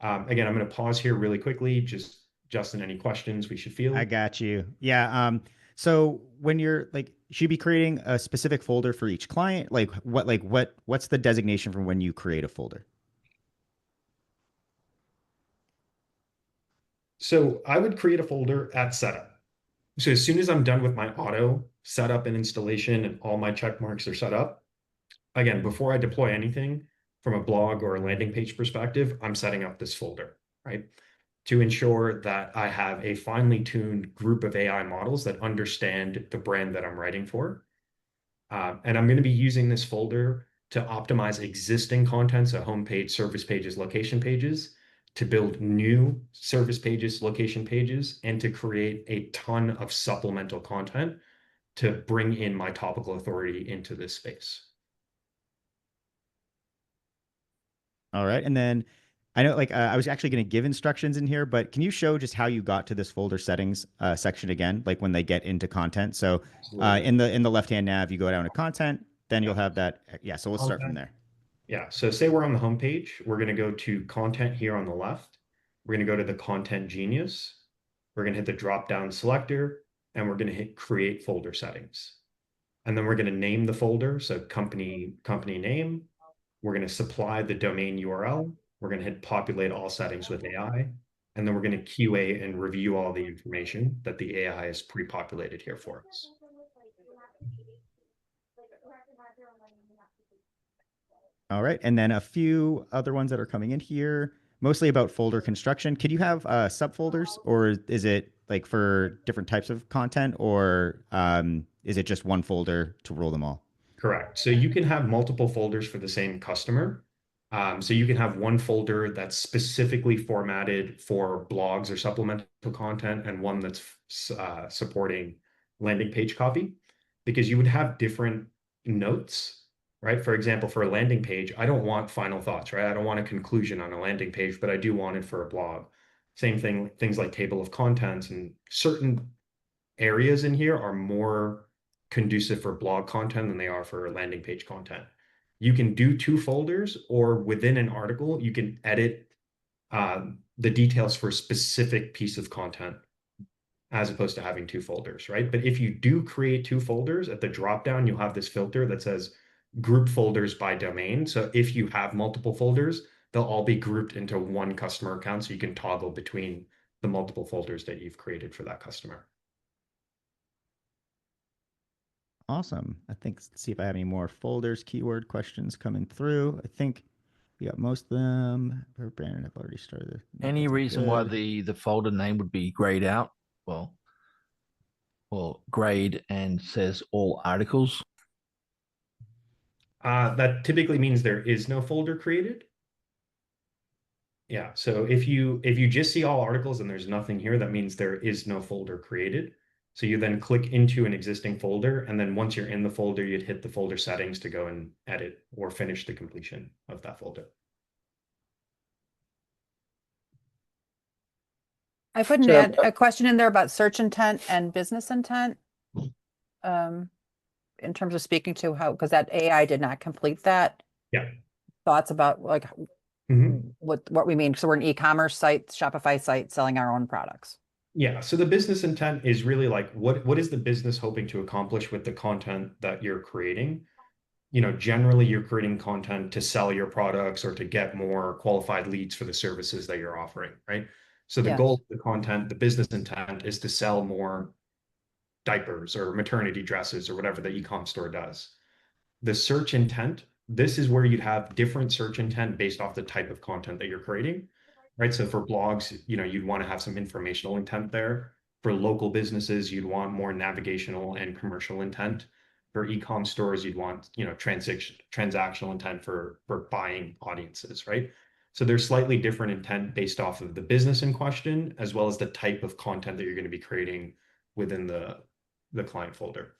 Again, I'm going to pause here really quickly. Just Justin, any questions we should field? I got you. Yeah. So when you're like, should you be creating a specific folder for each client? What's the designation from when you create a folder? So I would create a folder at setup. So as soon as I'm done with my auto setup and installation and all my check marks are set up, again, before I deploy anything from a blog or a landing page perspective, I'm setting up this folder, right? To ensure that I have a finely tuned group of AI models that understand the brand that I'm writing for. And I'm going to be using this folder to optimize existing content, so homepage, service pages, location pages, to build new service pages, location pages, and to create a ton of supplemental content to bring in my topical authority into this space. All right. And then I know like I was actually going to give instructions in here, but can you show just how you got to this folder settings section again, like when they get into content? So Absolutely. in the left-hand nav, you go down to content, then you'll have that. Yeah. So we'll start from there. Yeah, so say we're on the home page, we're going to go to content here on the left. We're going to go to the content genius. We're going to hit the drop down selector and we're going to hit create folder settings. And then we're going to name the folder. So company name. We're going to supply the domain URL. We're going to hit populate all settings with AI. And then we're going to QA and review all the information that the AI has pre-populated here for us. All right. And then a few other ones that are coming in here, mostly about folder construction. Could you have subfolders, or is it like for different types of content, or is it just one folder to rule them all? Correct. So you can have multiple folders for the same customer. So you can have one folder that's specifically formatted for blogs or supplemental content, and one that's supporting landing page copy, because you would have different notes, right? For example, for a landing page, I don't want final thoughts, right? I don't want a conclusion on a landing page, but I do want it for a blog. Same thing, things like table of contents and certain areas in here are more conducive for blog content than they are for landing page content. You can do two folders, or within an article, you can edit the details for a specific piece of content as opposed to having two folders, right? But if you do create two folders, at the dropdown, you'll have this filter that says group folders by domain. So if you have multiple folders, they'll all be grouped into one customer account, so you can toggle between the multiple folders that you've created for that customer. Awesome. I think, let's see if I have any more folders, keyword questions coming through. I think we got most of them. Brandon, I've already started. Any reason why good. the folder name would be grayed out? Well, grayed and says all articles. That typically means there is no folder created. Yeah, so if you just see all articles and there's nothing here, that means there is no folder created. So you then click into an existing folder, and then once you're in the folder, you'd hit the folder settings to go and edit or finish the completion of that folder. I put a question in there about search intent and business intent. In terms of speaking to how, because that AI did not complete that. Yeah. Thoughts about like what we mean. So we're an e-commerce site, Shopify site, selling our own products. Yeah. So the business intent is really like, what is the business hoping to accomplish with the content that you're creating? You know, generally you're creating content to sell your products or to get more qualified leads for the services that you're offering, right? So the goal of the content, the business intent, is to sell more diapers or maternity dresses or whatever the e-com store does. The search intent, this is where you'd have different search intent based off the type of content that you're creating, right? So for blogs, you know, you'd want to have some informational intent there. For local businesses, you'd want more navigational and commercial intent. For e-com stores, you'd want, you know, transactional intent for buying audiences, right? So there's slightly different intent based off of the business in question, as well as the type of content that you're going to be creating within the client folder.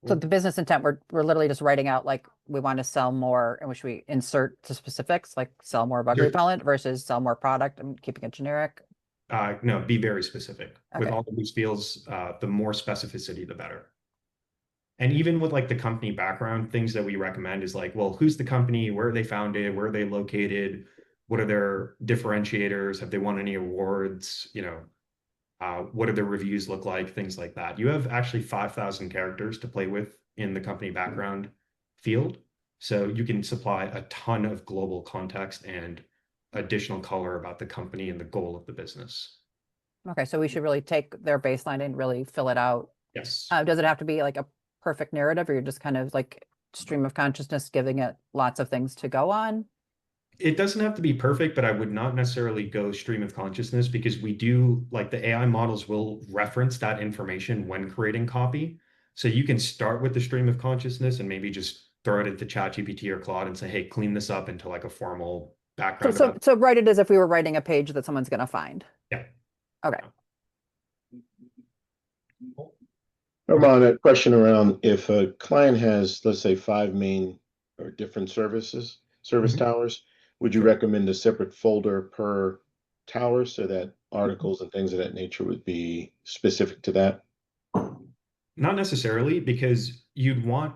So the business intent, we're literally just writing out like we want to sell more, in which we insert to specifics, like sell more bug repellent versus sell more product and keeping it generic. No, be very specific. Okay. With all of these fields, the more specificity, the better. And even with like the company background, things that we recommend is like, well, who's the company? Where are they founded? Where are they located? What are their differentiators? Have they won any awards? You know, what do their reviews look like? Things like that. You have actually 5,000 characters to play with in the company background field. So you can supply a ton of global context and additional color about the company and the goal of the business. Okay, so we should really take their baseline and really fill it out. Yes. Does it have to be like a perfect narrative, or you're just kind of like stream of consciousness, giving it lots of things to go on? It doesn't have to be perfect, but I would not necessarily go stream of consciousness, because we do, like, the AI models will reference that information when creating copy. So you can start with the stream of consciousness and maybe just throw it into ChatGPT or Claude and say, hey, clean this up into like a formal background. So write it as if we were writing a page that someone's going to find. Yeah. Okay. Armand, a question around if a client has, let's say, 5 main or different service towers, would you Sure. recommend a separate folder per tower so that articles and things of that nature would be specific to that? Not necessarily, because you'd want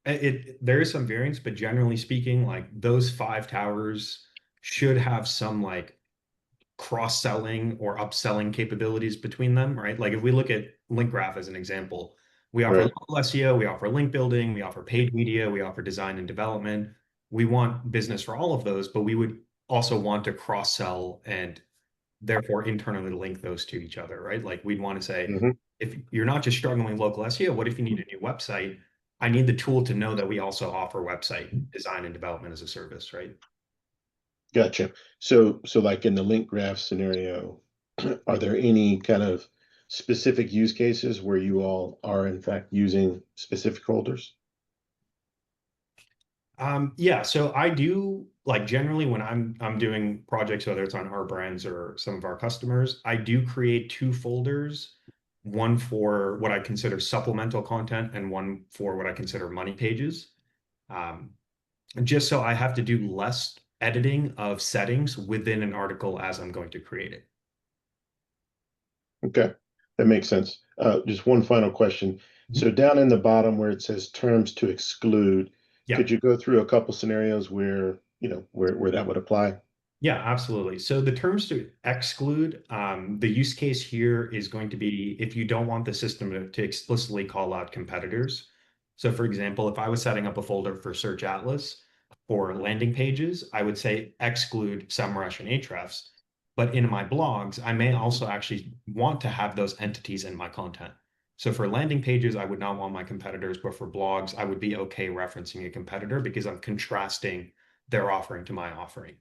there is some variance, but generally speaking, like those 5 towers should have some like cross-selling or upselling capabilities between them, right? Like if we look at link graph as an example, we offer Right. local SEO, we offer link building, we offer paid media, we offer design and development. We want business for all of those, but we would also want to cross-sell and therefore internally link those to each other, right? Like we'd want to say, Mm-hmm. if you're not just struggling with local SEO, what if you need a new website? I need the tool to know that we also offer website design and development as a service, right? Gotcha. So like in the link graph scenario, are there any kind of specific use cases where you all are in fact using specific holders? Yeah, so I do like generally when I'm doing projects, whether it's on our brands or some of our customers, I do create 2 folders, one for what I consider supplemental content and one for what I consider money pages. Um, just so I have to do less editing of settings within an article as I'm going to create it. Okay, that makes sense. Just one final question. Mhm. So down in the bottom where it says terms to exclude, Yeah. could you go through a couple scenarios where, where that would apply? Yeah, absolutely. So the terms to exclude, the use case here is going to be if you don't want the system to explicitly call out competitors. So for example, if I was setting up a folder for Search Atlas for landing pages, I would say exclude SEMrush and Ahrefs. But in my blogs, I may also actually want to have those entities in my content. So for landing pages, I would not want my competitors, but for blogs, I would be okay referencing a competitor because I'm contrasting their offering to my offering.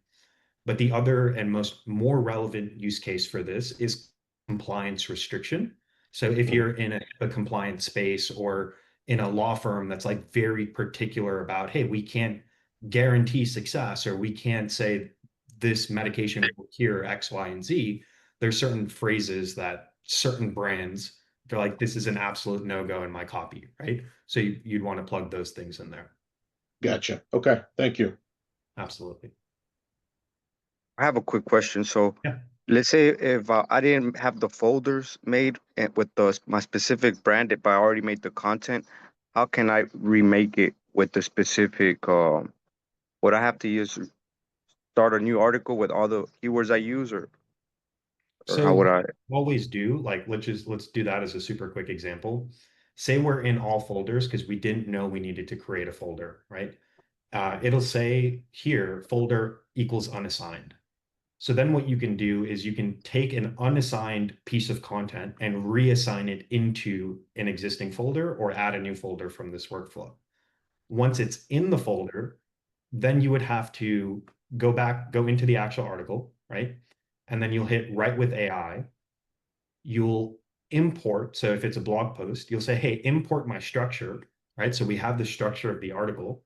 But the other and more relevant use case for this is compliance restriction. So if you're in a compliance space or in a law firm that's like very particular about, hey, we can't guarantee success or we can't say this medication will cure X, Y, and Z, there's certain phrases that certain brands, they're like, this is an absolute no-go in my copy, right? So you'd want to plug those things in there. Gotcha. Okay, thank you. Absolutely. I have a quick question. So Yeah. let's say if I didn't have the folders made with my specific brand, if I already made the content, how can I remake it with the specific, would I have to start a new article with all the keywords I use or how So would I? always do like let's do that as a super quick example. Say we're in all folders because we didn't know we needed to create a folder, right? It'll say here folder equals unassigned. So then what you can do is you can take an unassigned piece of content and reassign it into an existing folder or add a new folder from this workflow. Once it's in the folder, then you would have to go into the actual article, right? And then you'll hit write with AI. You'll import. So if it's a blog post, you'll say, hey, import my structure, right? So we have the structure of the article.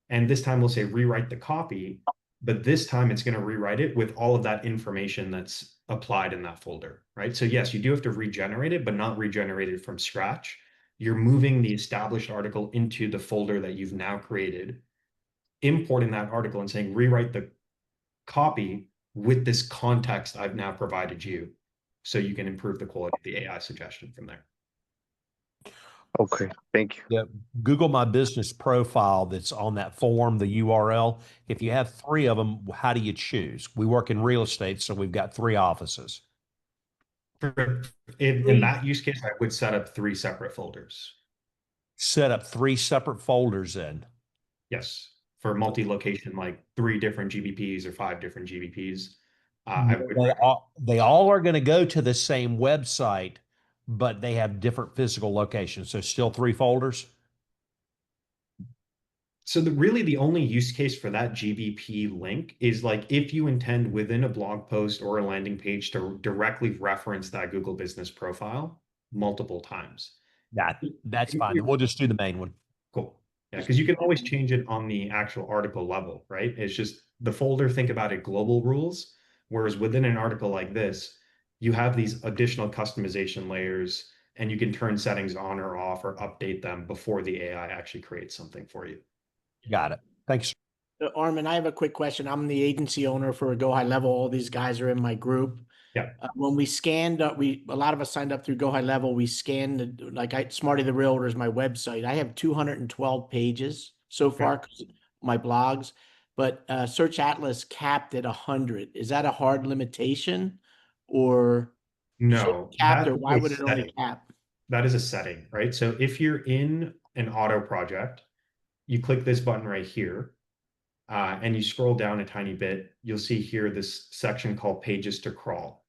And this time we'll say rewrite the copy, but this time it's going to rewrite it with all of that information that's applied in that folder, right? So yes, you do have to regenerate it, but not regenerate it from scratch. You're moving the established article into the folder that you've now created, importing that article and saying rewrite the copy with this context I've now provided you so you can improve the quality of the AI suggestion from there. Okay, thank you. Yeah, Google My Business profile that's on that form, the URL. If you have 3 of them, how do you choose? We work in real estate, so we've got 3 offices. In that use case, I would set up 3 separate folders. Set up 3 separate folders in. Yes, for multi-location, like 3 different GBPs or 5 different GBPs. They all are going to go to the same website, but they have different physical locations. So still 3 folders. So really the only use case for that GBP link is like if you intend within a blog post or a landing page to directly reference that Google Business profile multiple times. That's fine. Then we'll just do the main one. Cool. Yeah, because you can always change it on the actual article level, right? It's just the folder, think about it, global rules. Whereas within an article like this, you have these additional customization layers and you can turn settings on or off or update them before the AI actually creates something for you. Got it. Thanks. Armin, I have a quick question. I'm the agency owner for Go High Level. All these guys are in my group. Yeah. When we scanned, a lot of us signed up through Go High Level. We scanned, Smarty the Realtor is my website. I have 212 pages so far, 'cause my blogs, but Search Atlas capped at 100. Is that a hard limitation, or No, capped, or that's why a would it only setting. cap? That is a setting, right? So if you're in an auto project, you click this button right here, and you scroll down a tiny bit, you'll see here this section called Pages to Crawl.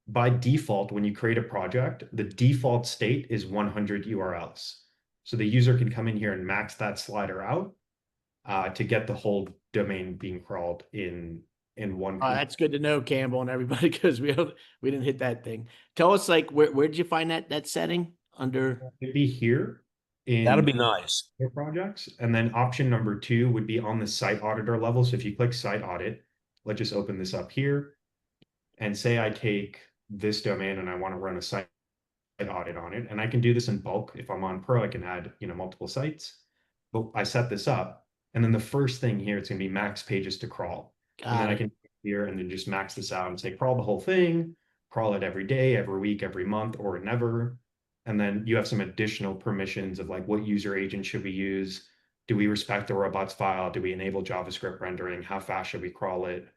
By default, when you create a project, the default state is 100 URLs. So the user can come in here and max that slider out to get the whole domain being crawled in one. That's good to know, Campbell and everybody, because we didn't hit that thing. Tell us, where'd you find that setting under? It'd be here in That'd be nice. your projects. And then option number 2 would be on the site auditor level. So if you click site audit, let's just open this up here and say I take this domain and I want to run a site audit on it. And I can do this in bulk. If I'm on Pro, I can add, multiple sites. But I set this up, and then the first thing here, it's going to be max pages to crawl. And then I can here and then just max this out and say crawl the whole thing, crawl it every day, every week, every month, or never. And then you have some additional permissions of like, what user agent should we use? Do we respect the robots file? Do we enable JavaScript rendering? How fast should we crawl it?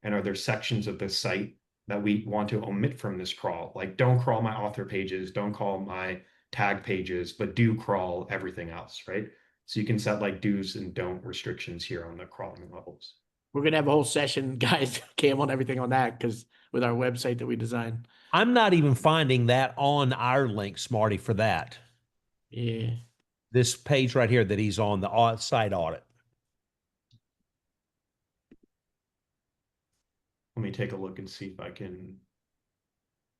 And are there sections of the site that we want to omit from this crawl? Like, don't crawl my author pages, don't crawl my tag pages, but do crawl everything else, right? So you can set like do's and don't restrictions here on the crawling levels. We're gonna have a whole session, guys, Cam, on everything on that, because with our website that we designed. I'm not even finding that on our link, Smarty, for that. Yeah. This page right here that he's on, the site audit. Let me take a look and see if I can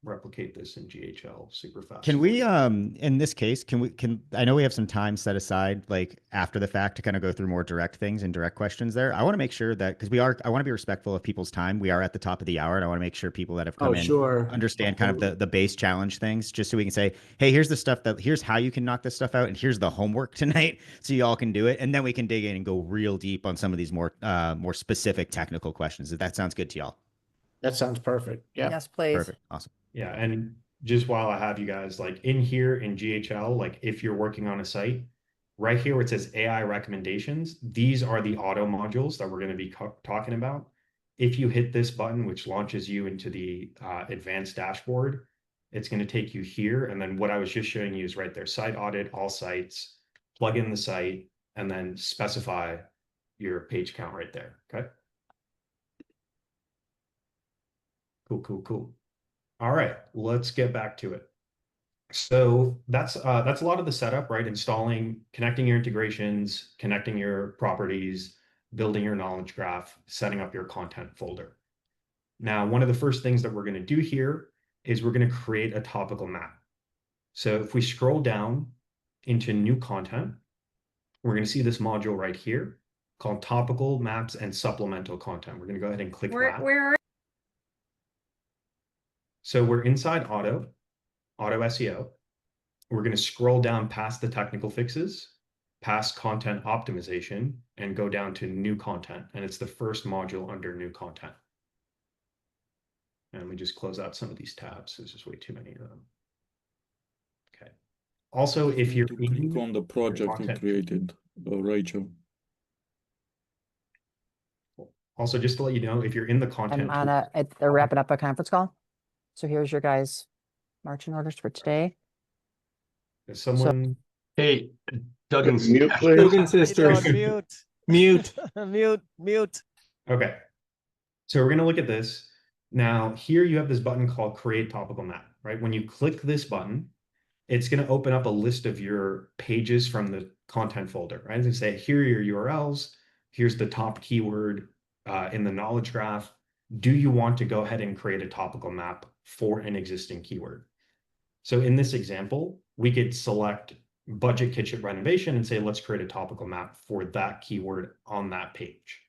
replicate this in GHL super fast. Can we, in this case, I know we have some time set aside, like after the fact, to kind of go through more direct things and direct questions there. I want to make sure that, because I want to be respectful of people's time. We are at the top of the hour, and I want to make sure people that have come in understand kind of the base challenge things, just so we can say, hey, here's the stuff here's how you can knock this stuff out, and here's the homework tonight, so you all can do it. And then we can dig in and go real deep on some of these more specific technical questions. If that sounds good to y'all. That sounds perfect. Yeah. Yes, please. Perfect. Awesome. Yeah, and just while I have you guys, like in here in GHL, like if you're working on a site, right here where it says AI recommendations, these are the auto modules that we're going to be talking about. If you hit this button, which launches you into the advanced dashboard, it's going to take you here. And then what I was just showing you is right there, site audit, all sites, plug in the site, and then specify your page count right there. Okay. Cool. All right, let's get back to it. So that's a lot of the setup, right? Installing, connecting your integrations, connecting your properties, building your knowledge graph, setting up your content folder. Now, one of the first things that we're going to do here is we're going to create a topical map. So if we scroll down into new content, we're going to see this module right here called topical maps and supplemental content. We're going to go ahead and click that. So we're inside auto SEO. We're going to scroll down past the technical fixes, past content optimization, and go down to new content. And it's the first module under new content. And we just close out some of these tabs. There's just way too many of them. Okay. Also, if you're click on the project you created, Rachel. Also, just to let you know, if you're in the content, they're wrapping up a conference call. So here's your guys' marching orders for today. Is someone? Hey, Duggan's mute, please. Duggan sisters. Mute. Mute. Okay. So we're going to look at this. Now, here you have this button called Create Topical Map, right? When you click this button, it's going to open up a list of your pages from the content folder, right? It's going to say, here are your URLs. Here's the top keyword in the knowledge graph. Do you want to go ahead and create a topical map for an existing keyword? So in this example, we could select budget kitchen renovation and say, let's create a topical map for that keyword on that page.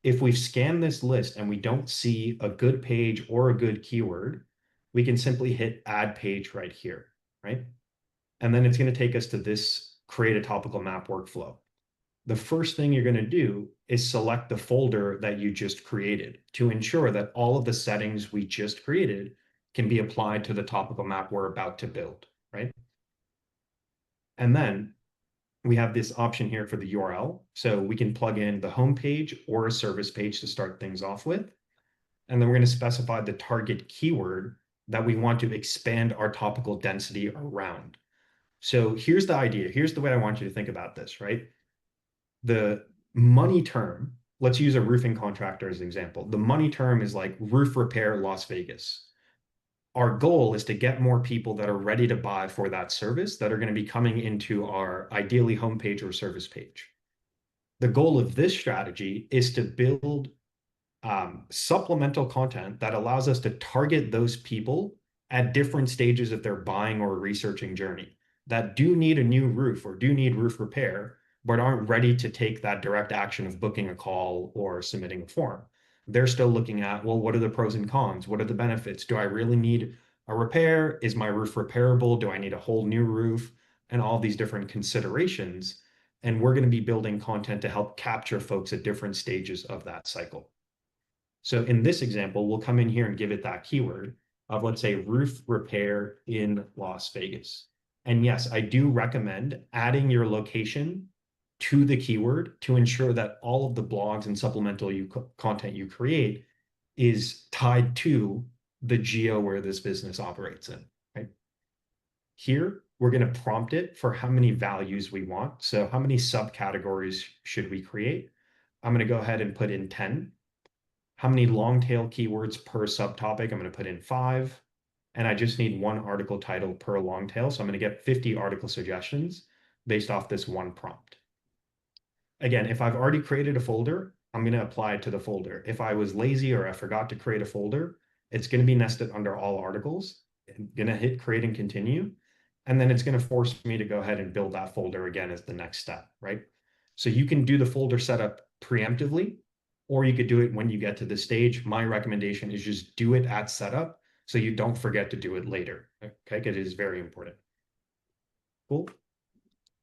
If we've scanned this list and we don't see a good page or a good keyword, we can simply hit add page right here, right? And then it's going to take us to this create a topical map workflow. The first thing you're going to do is select the folder that you just created to ensure that all of the settings we just created can be applied to the topical map we're about to build, right? And then we have this option here for the URL. So we can plug in the home page or a service page to start things off with. And then we're going to specify the target keyword that we want to expand our topical density around. So here's the idea. Here's the way I want you to think about this, right? The money term, let's use a roofing contractor as an example. The money term is like roof repair Las Vegas. Our goal is to get more people that are ready to buy for that service that are going to be coming into our ideally homepage or service page. The goal of this strategy is to build supplemental content that allows us to target those people at different stages of their buying or researching journey that do need a new roof or do need roof repair, but aren't ready to take that direct action of booking a call or submitting a form. They're still looking at, well, what are the pros and cons? What are the benefits? Do I really need a repair? Is my roof repairable? Do I need a whole new roof? And all these different considerations. And we're going to be building content to help capture folks at different stages of that cycle. So in this example, we'll come in here and give it that keyword of, let's say, roof repair in Las Vegas. And yes, I do recommend adding your location to the keyword to ensure that all of the blogs and supplemental content you create is tied to the geo where this business operates in, right? Here, we're going to prompt it for how many values we want. So how many subcategories should we create? I'm going to go ahead and put in 10. How many long tail keywords per subtopic? I'm going to put in 5. And I just need one article title per long tail. So I'm going to get 50 article suggestions based off this one prompt. Again, if I've already created a folder, I'm going to apply it to the folder. If I was lazy or I forgot to create a folder, it's going to be nested under all articles. I'm going to hit create and continue. And then it's going to force me to go ahead and build that folder again as the next step, right? So you can do the folder setup preemptively, or you could do it when you get to this stage. My recommendation is just do it at setup so you don't forget to do it later, okay? Because it is very important. Cool.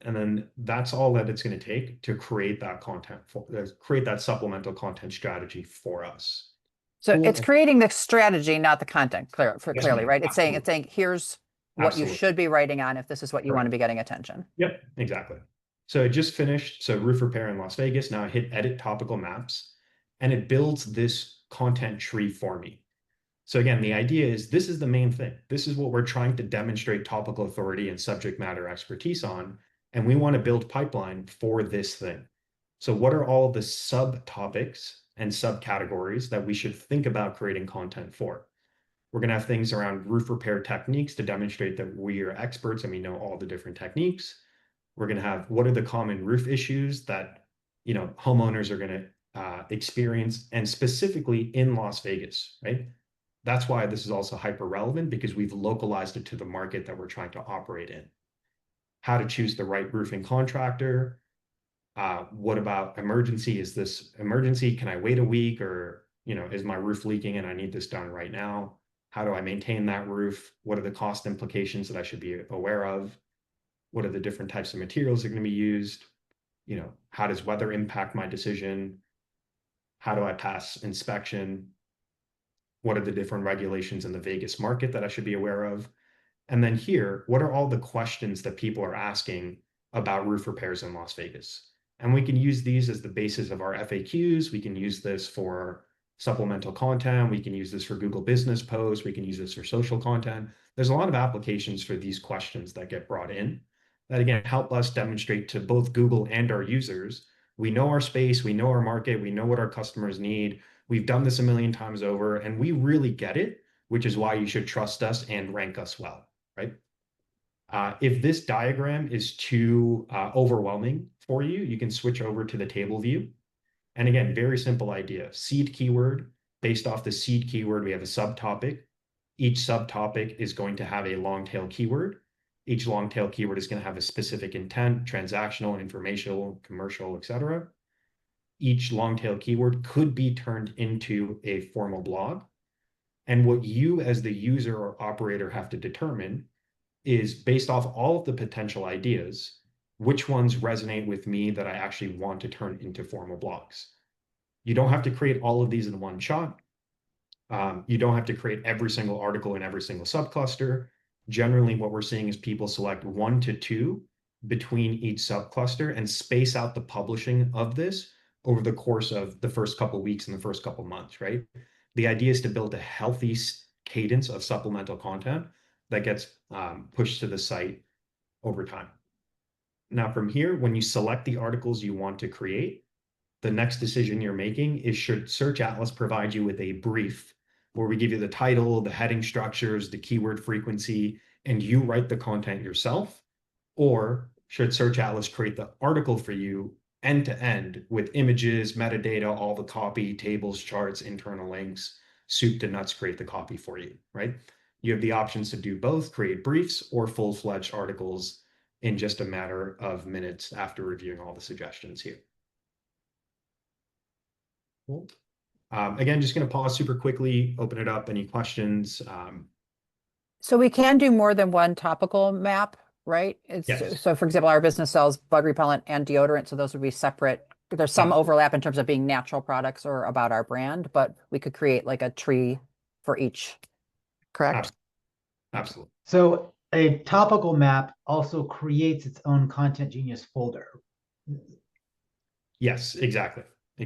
And then that's all that it's going to take to create that content, create that supplemental content strategy for us. So Cool. it's creating the strategy, not the content, clearly, right? It's saying here's what Absolutely. you should be writing on if this is what you want to be getting attention. Yep, exactly. So it just finished. So roof repair in Las Vegas. Now I hit edit topical maps and it builds this content tree for me. So again, the idea is this is the main thing. This is what we're trying to demonstrate topical authority and subject matter expertise on. And we want to build pipeline for this thing. So what are all the subtopics and subcategories that we should think about creating content for? We're going to have things around roof repair techniques to demonstrate that we are experts and we know all the different techniques. We're going to have what are the common roof issues that, you know, homeowners are going to experience, and specifically in Las Vegas, right? That's why this is also hyper relevant, because we've localized it to the market that we're trying to operate in. How to choose the right roofing contractor. What about emergency? Is this emergency? Can I wait a week? Or, you know, is my roof leaking and I need this done right now? How do I maintain that roof? What are the cost implications that I should be aware of? What are the different types of materials that are going to be used? You know, how does weather impact my decision? How do I pass inspection? What are the different regulations in the Vegas market that I should be aware of? And then here, what are all the questions that people are asking about roof repairs in Las Vegas? And we can use these as the basis of our FAQs. We can use this for supplemental content. We can use this for Google Business posts. We can use this for social content. There's a lot of applications for these questions that get brought in that, again, help us demonstrate to both Google and our users. We know our space, we know our market, we know what our customers need. We've done this a million times over, and we really get it, which is why you should trust us and rank us well, right? If this diagram is too overwhelming for you, you can switch over to the table view. And again, very simple idea. Seed keyword, based off the seed keyword, we have a subtopic. Each subtopic is going to have a long tail keyword. Each long tail keyword is going to have a specific intent, transactional, informational, commercial, etc. Each long tail keyword could be turned into a formal blog. And what you as the user or operator have to determine is based off all of the potential ideas, which ones resonate with me that I actually want to turn into formal blogs. You don't have to create all of these in one shot. You don't have to create every single article in every single subcluster. Generally, what we're seeing is people select 1 to 2 between each subcluster and space out the publishing of this over the course of the first couple of weeks and the first couple of months, right? The idea is to build a healthy cadence of supplemental content that gets pushed to the site over time. Now, from here, when you select the articles you want to create, the next decision you're making is, should Search Atlas provide you with a brief where we give you the title, the heading structures, the keyword frequency, and you write the content yourself? Or should Search Atlas create the article for you end to end with images, metadata, all the copy, tables, charts, internal links, soup to nuts, create the copy for you, right? You have the options to do both, create briefs or full-fledged articles in just a matter of minutes after reviewing all the suggestions here. Cool. Again, just going to pause super quickly, open it up. Any questions? So we can do more than one topical map, right? Yes. So for example, our business sells bug repellent and deodorant, so those would be separate. There's some overlap in terms of being natural products or about our brand, but we could create like a tree for each, correct? Absolutely. So a topical map also creates its own Content Genius folder. Yes, exactly.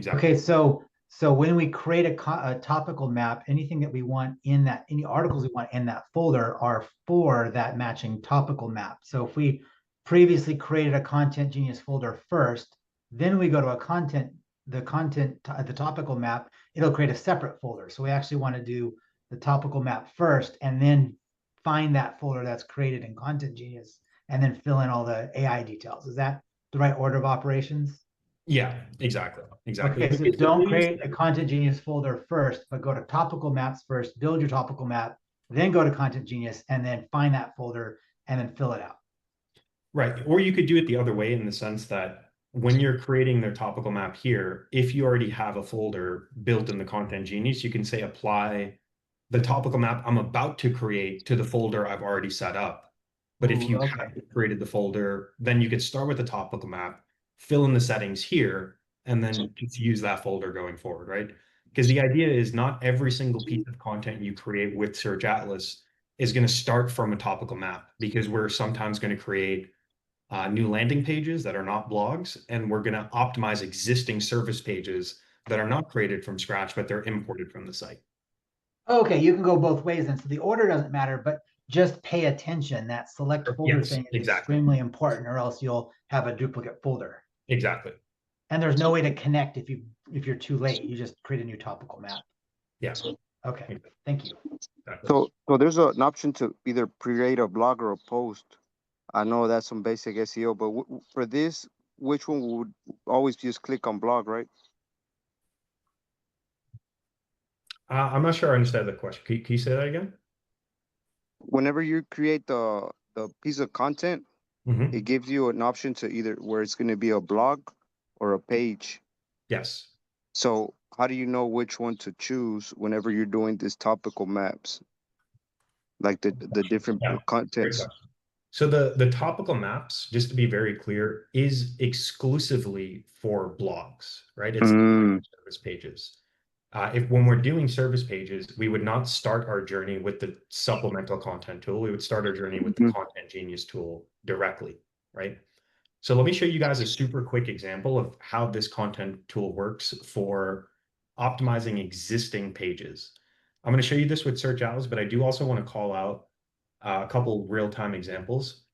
Okay, so when we create a topical map, anything that we want in that, any articles we want in that folder are for that matching topical map. So if we previously created a Content Genius folder first, then we go to the topical map, it'll create a separate folder. So we actually want to do the topical map first and then find that folder that's created in Content Genius and then fill in all the AI details. Is that the right order of operations? Yeah, exactly. Okay, so don't create a Content Genius folder first, but go to topical maps first, build your topical map, then go to Content Genius and then find that folder and then fill it out. Right. Or you could do it the other way in the sense that when you're creating their topical map here, if you already have a folder built in the Content Genius, you can say apply the topical map I'm about to create to the folder I've already set up. But if you haven't created the folder, then you could start with the topical map, fill in the settings here, and then just use that folder going forward, right? Because the idea is not every single piece of content you create with Search Atlas is going to start from a topical map, because we're sometimes going to create new landing pages that are not blogs, and we're going to optimize existing service pages that are not created from scratch, but they're imported from the site. Okay, you can go both ways then. So the order doesn't matter, but just pay attention. That select folder thing is extremely important, or else you'll have a duplicate folder. Exactly. And there's no way to connect if you're too late. You just create a new topical map. Yes. Okay. Thank you. Exactly. So there's an option to either create a blog or a post. I know that's some basic SEO, but for this, which one would always just click on blog, right? I'm not sure I understand the question. Can you say that again? Whenever you create the piece of content, it gives you an option to either where it's going to be a blog or a page. Yes. So how do you know which one to choose whenever you're doing these topical maps? Like the different contents. So the topical maps, just to be very clear, is exclusively for blogs, right? It's not service pages. If when we're doing service pages, we would not start our journey with the supplemental content tool. We would start our journey with the Content Genius tool directly, right? So let me show you guys a super quick example of how this content tool works for optimizing existing pages. I'm going to show you this with Search Atlas, but I do also want to call out a couple real-time examples.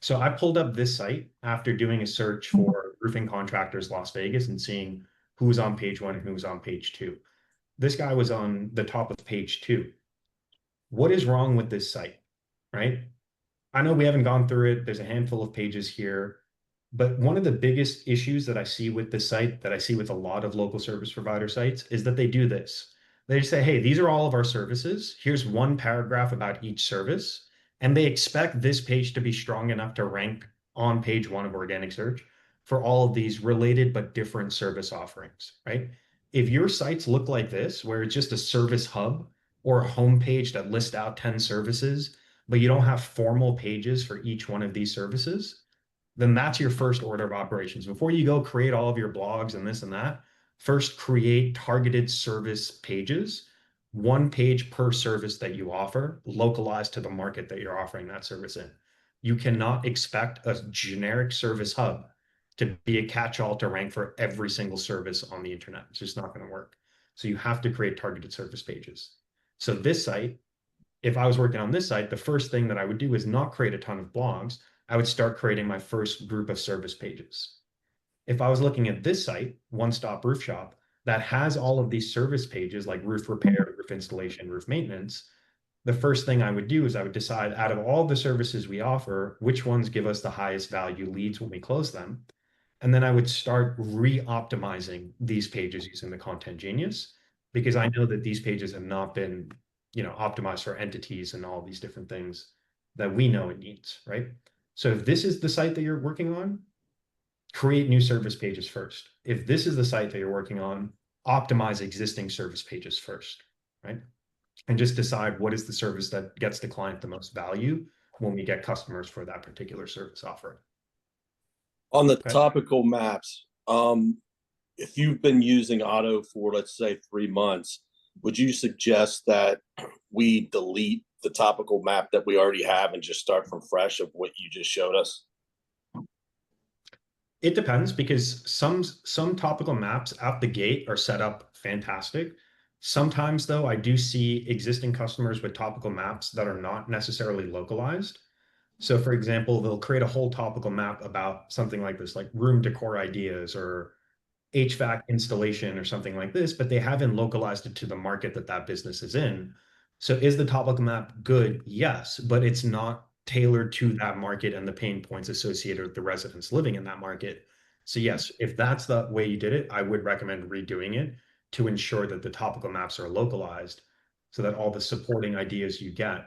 So I pulled up this site after doing a search for roofing contractors Las Vegas and seeing who's on page 1 and who's on page 2. This guy was on the top of page 2. What is wrong with this site, right? I know we haven't gone through it. There's a handful of pages here. But one of the biggest issues that I see with this site, that I see with a lot of local service provider sites, is that they do this. They say, hey, these are all of our services. Here's one paragraph about each service. And they expect this page to be strong enough to rank on page 1 of organic search for all of these related but different service offerings, right? If your sites look like this, where it's just a service hub or a homepage that lists out 10 services, but you don't have formal pages for each one of these services, then that's your first order of operations. Before you go create all of your blogs and this and that, first create targeted service pages, one page per service that you offer, localized to the market that you're offering that service in. You cannot expect a generic service hub to be a catch-all to rank for every single service on the internet. It's just not going to work. So you have to create targeted service pages. So this site, if I was working on this site, the first thing that I would do is not create a ton of blogs. I would start creating my first group of service pages. If I was looking at this site, One Stop Roof Shop, that has all of these service pages like roof repair, roof installation, roof maintenance, the first thing I would do is I would decide out of all the services we offer, which ones give us the highest value leads when we close them. And then I would start re-optimizing these pages using the Content Genius, because I know that these pages have not been, optimized for entities and all these different things that we know it needs, right? So if this is the site that you're working on, create new service pages first. If this is the site that you're working on, optimize existing service pages first, right? And just decide what is the service that gets the client the most value when we get customers for that particular service offering. On the Okay. topical maps, if you've been using Auto for, let's say, 3 months, would you suggest that we delete the topical map that we already have and just start from fresh of what you just showed us? It depends, because some topical maps out the gate are set up fantastic. Sometimes, though, I do see existing customers with topical maps that are not necessarily localized. So, for example, they'll create a whole topical map about something like this, like room decor ideas or HVAC installation or something like this, but they haven't localized it to the market that that business is in. So is the topical map good? Yes, but it's not tailored to that market and the pain points associated with the residents living in that market. So yes, if that's the way you did it, I would recommend redoing it to ensure that the topical maps are localized so that all the supporting ideas you get,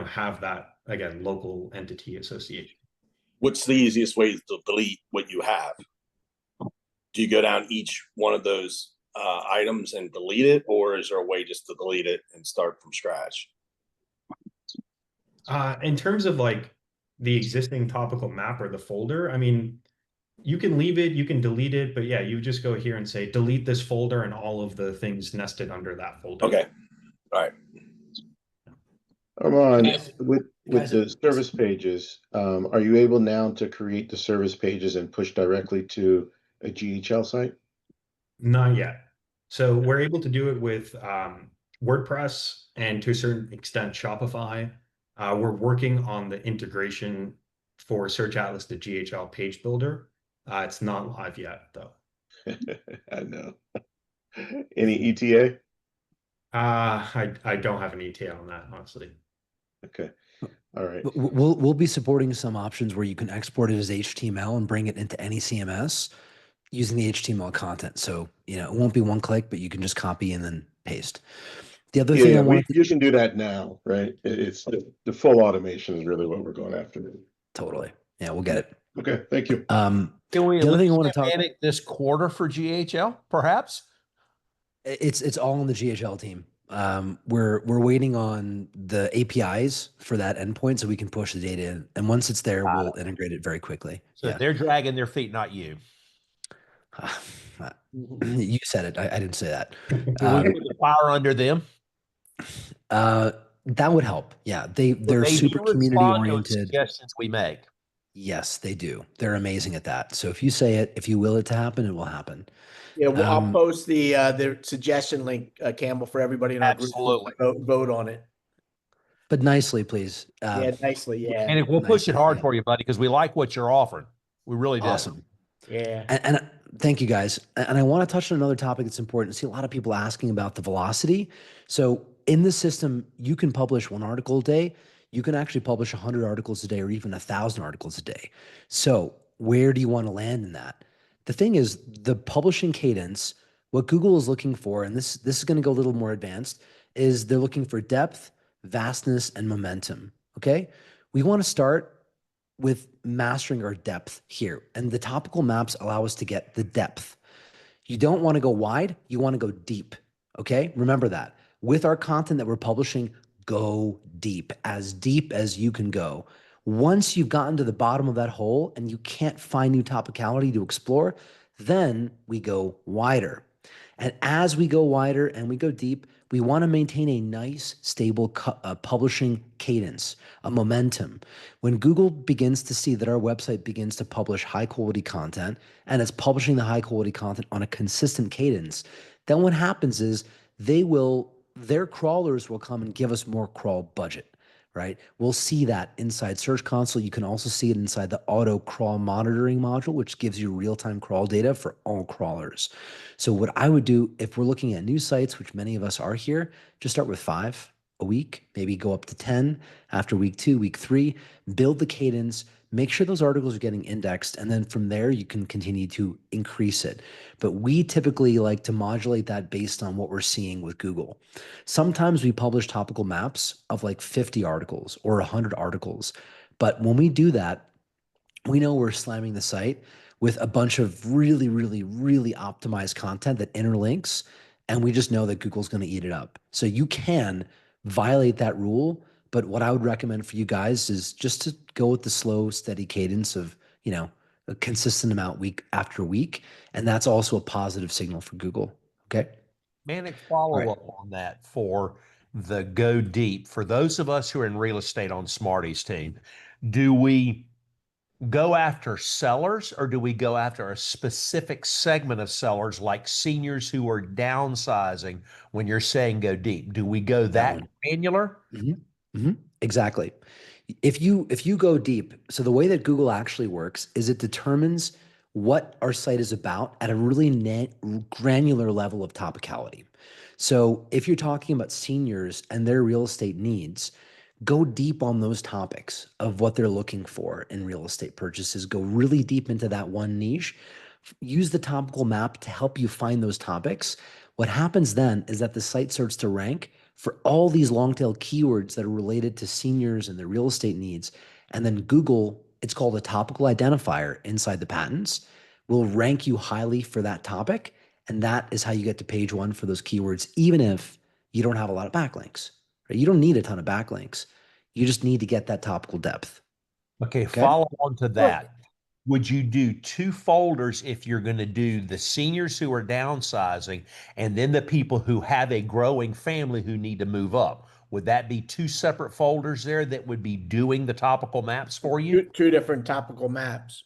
have that, again, local entity association. What's the easiest way to delete what you have? Do you go down each one of those items and delete it, or is there a way just to delete it and start from scratch? In terms of like the existing topical map or the folder, I mean, you can leave it, you can delete it, but yeah, you just go here and say delete this folder and all of the things nested under that folder. Okay. All right. Armand, with the service pages, are you able now to create the service pages and push directly to a GHL site? Not yet. So we're able to do it with WordPress and to a certain extent Shopify. We're working on the integration for Search Atlas to GHL Page Builder. It's not live yet, though. I know. Any ETA? I don't have an ETA on that, honestly. Okay. All right. We'll be supporting some options where you can export it as HTML and bring it into any CMS using the HTML content. So, it won't be one click, but you can just copy and then paste. The other thing I wanted you can do that now, right? It's the full automation is really what we're going after. Totally. Yeah, we'll get it. Okay, thank you. Can we the other thing I at want least to talk panic this quarter for GHL, perhaps? it's all on the GHL team. We're waiting on the APIs for that endpoint so we can push the data in. And once it's there, we'll integrate it very quickly. So they're dragging their feet, not you. You said it. I didn't say that. Can we put the fire under them? That would help. Yeah, they're super community oriented. Suggestions we make. Yes, they do. They're amazing at that. So if you say it, if you will it to happen, it will happen. Yeah, well, I'll post the suggestion link, Campbell, for everybody in our group to vote on it. But nicely, please. Yeah, nicely. Yeah. And we'll push it hard for you, buddy, because we like what you're offering. We really do. Awesome. Yeah. And thank you, guys. And I want to touch on another topic that's important. I see a lot of people asking about the velocity. So in the system, you can publish 1 article a day. You can actually publish 100 articles a day or even 1,000 articles a day. So where do you want to land in that? The thing is, the publishing cadence, what Google is looking for, and this is going to go a little more advanced, is they're looking for depth, vastness, and momentum. Okay? We want to start with mastering our depth here. And the topical maps allow us to get the depth. You don't want to go wide, you want to go deep. Okay? Remember that. With our content that we're publishing, go deep as you can go. Once you've gotten to the bottom of that hole and you can't find new topicality to explore, then we go wider. And as we go wider and we go deep, we want to maintain a nice, stable publishing cadence, a momentum. When Google begins to see that our website begins to publish high quality content and it's publishing the high quality content on a consistent cadence, then what happens is their crawlers will come and give us more crawl budget, right? We'll see that inside Search Console. You can also see it inside the auto crawl monitoring module, which gives you real-time crawl data for all crawlers. So what I would do if we're looking at new sites, which many of us are here, just start with 5 a week, maybe go up to 10 after week 2, week 3, build the cadence, make sure those articles are getting indexed, and then from there you can continue to increase it. But we typically like to modulate that based on what we're seeing with Google. Sometimes we publish topical maps of like 50 articles or 100 articles. But when we do that, we know we're slamming the site with a bunch of really, really, really optimized content that interlinks, and we just know that Google's going to eat it up. So you can violate that rule, but what I would recommend for you guys is just to go with the slow, steady cadence of, a consistent amount week after week, and that's also a positive signal for Google. Okay. Manic follow-up on that for the go deep. For those of us who are in real estate on Smarty's team, do we go after sellers or do we go after a specific segment of sellers like seniors who are downsizing when you're saying go deep? Do we go that granular? Exactly. If you go deep, so the way that Google actually works is it determines what our site is about at a really granular level of topicality. So if you're talking about seniors and their real estate needs, go deep on those topics of what they're looking for in real estate purchases. Go really deep into that one niche. Use the topical map to help you find those topics. What happens then is that the site starts to rank for all these long tail keywords that are related to seniors and their real estate needs. And then Google, it's called a topical identifier inside the patents, will rank you highly for that topic. And that is how you get to page 1 for those keywords, even if you don't have a lot of backlinks. Right? You don't need a ton of backlinks. You just need to get that topical depth. Okay, follow on to that. Would you do 2 folders if you're going to do the seniors who are downsizing and then the people who have a growing family who need to move up? Would that be 2 separate folders there that would be doing the topical maps for you? Two different topical maps.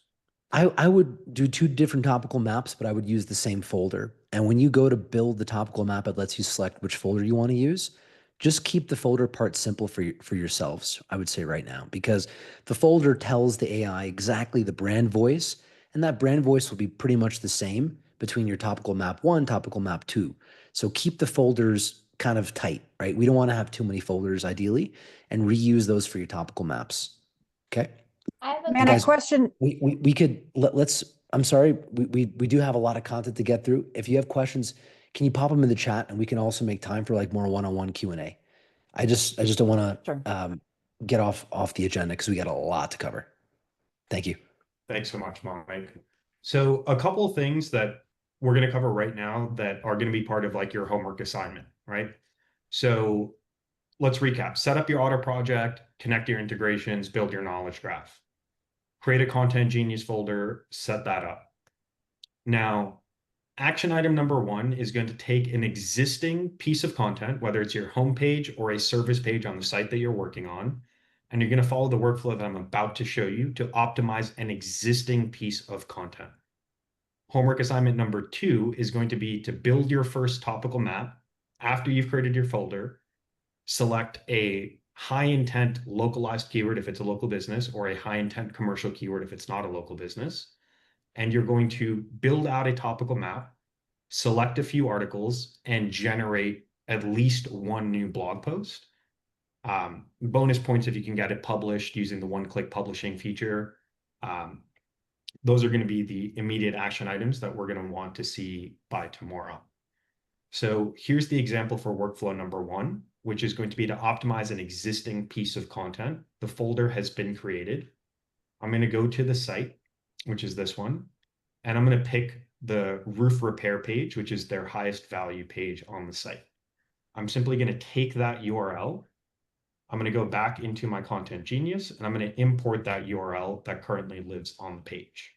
I would do 2 different topical maps, but I would use the same folder. And when you go to build the topical map, it lets you select which folder you want to use. Just keep the folder part simple for yourselves, I would say right now, because the folder tells the AI exactly the brand voice, and that brand voice will be pretty much the same between your topical map 1, topical map 2. So keep the folders kind of tight, right? We don't want to have too many folders ideally, and reuse those for your topical maps. Okay. Man, a question. We could let's. I'm sorry, we do have a lot of content to get through. If you have questions, can you pop them in the chat, and we can also make time for like more one-on-one Q&A. I just don't want to get off the agenda because we got a lot to cover. Thank you. Thanks so much, Mike. So a couple of things that we're going to cover right now that are going to be part of like your homework assignment, right? So let's recap. Set up your auto project, connect your integrations, build your knowledge graph. Create a Content Genius folder, set that up. Now, action item number 1 is going to take an existing piece of content, whether it's your homepage or a service page on the site that you're working on, and you're going to follow the workflow that I'm about to show you to optimize an existing piece of content. Homework assignment number 2 is going to be to build your first topical map after you've created your folder. Select a high intent localized keyword if it's a local business, or a high intent commercial keyword if it's not a local business. And you're going to build out a topical map, select a few articles, and generate at least 1 new blog post. Bonus points if you can get it published using the one-click publishing feature. Those are going to be the immediate action items that we're going to want to see by tomorrow. So here's the example for workflow number 1, which is going to be to optimize an existing piece of content. The folder has been created. I'm going to go to the site, which is this one, and I'm going to pick the roof repair page, which is their highest value page on the site. I'm simply going to take that URL I'm going to go back into my Content Genius and I'm going to import that URL that currently lives on the page.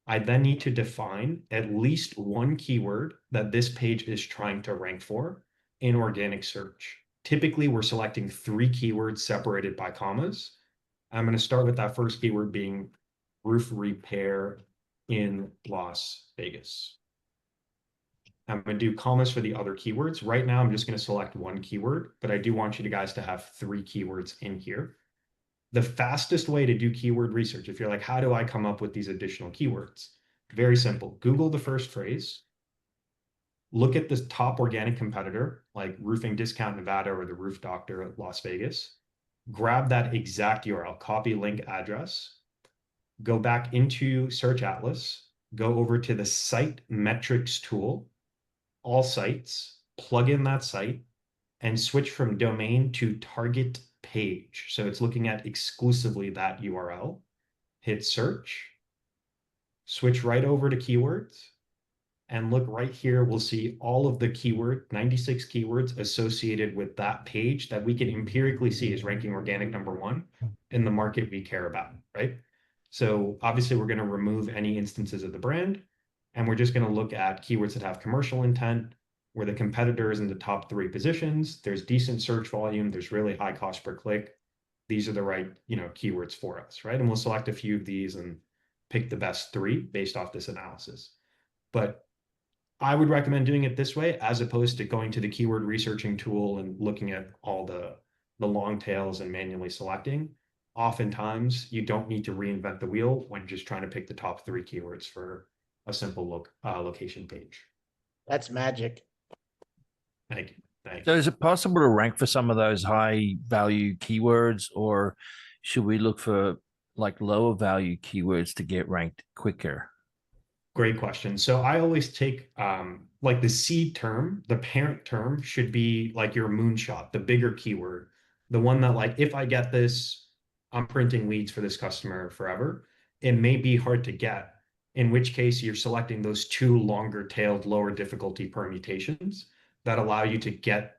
I then need to define at least one keyword that this page is trying to rank for in organic search. Typically, we're selecting 3 keywords separated by commas. I'm going to start with that first keyword being roof repair in Las Vegas. I'm going to do commas for the other keywords. Right now, I'm just going to select one keyword, but I do want you guys to have 3 keywords in here. The fastest way to do keyword research, if you're like, how do I come up with these additional keywords? Very simple. Google the first phrase. Look at the top organic competitor, like Roofing Discount Nevada or the Roof Doctor at Las Vegas. Grab that exact URL, copy link address, go back into Search Atlas, go over to the Site Metrics tool, all sites, plug in that site, and switch from domain to target page. So it's looking at exclusively that URL. Hit search, switch right over to keywords, and look right here, we'll see all of the 96 keywords associated with that page that we can empirically see is ranking organic #1 in the market we care about, right? So obviously we're going to remove any instances of the brand, and we're just going to look at keywords that have commercial intent, where the competitor is in the top 3 positions. There's decent search volume. There's really high cost per click. These are the right, keywords for us, right? And we'll select a few of these and pick the best 3 based off this analysis. But I would recommend doing it this way, as opposed to going to the keyword researching tool and looking at all the long tails and manually selecting. Oftentimes, you don't need to reinvent the wheel when just trying to pick the top 3 keywords for a simple location page. That's magic. Thank you. Thank you. So is it possible to rank for some of those high value keywords, or should we look for like lower value keywords to get ranked quicker? Great question. So I always take like the seed term, the parent term should be like your moonshot, the bigger keyword, the one that like, if I get this, I'm printing leads for this customer forever. It may be hard to get, in which case you're selecting those 2 longer tailed, lower difficulty permutations that allow you to get,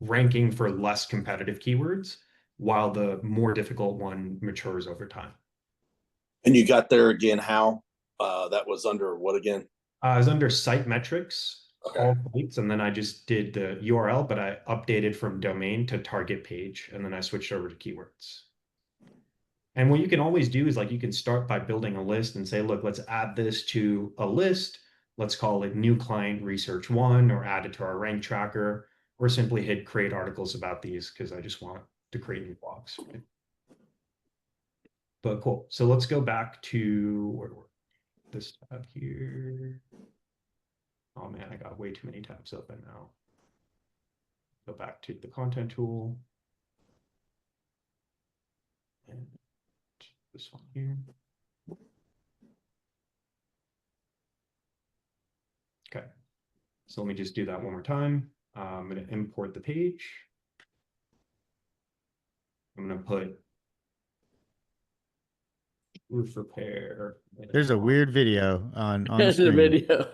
ranking for less competitive keywords while the more difficult one matures over time. And you got there again, how? That was under what again? I was under Site Metrics, Okay. all sites, and then I just did the URL, but I updated from domain to target page, and then I switched over to keywords. And what you can always do is like, you can start by building a list and say, look, let's add this to a list. Let's call it new client research 1, or add it to our rank tracker, or simply hit create articles about these because I just want to create new blogs. Right? But cool. So let's go back to this tab here. Oh man, I got way too many tabs open now. Go back to the content tool. And this one here. Okay. So let me just do that one more time. I'm going to import the page. I'm going to put roof repair. There's a weird video on the There's a screen. video.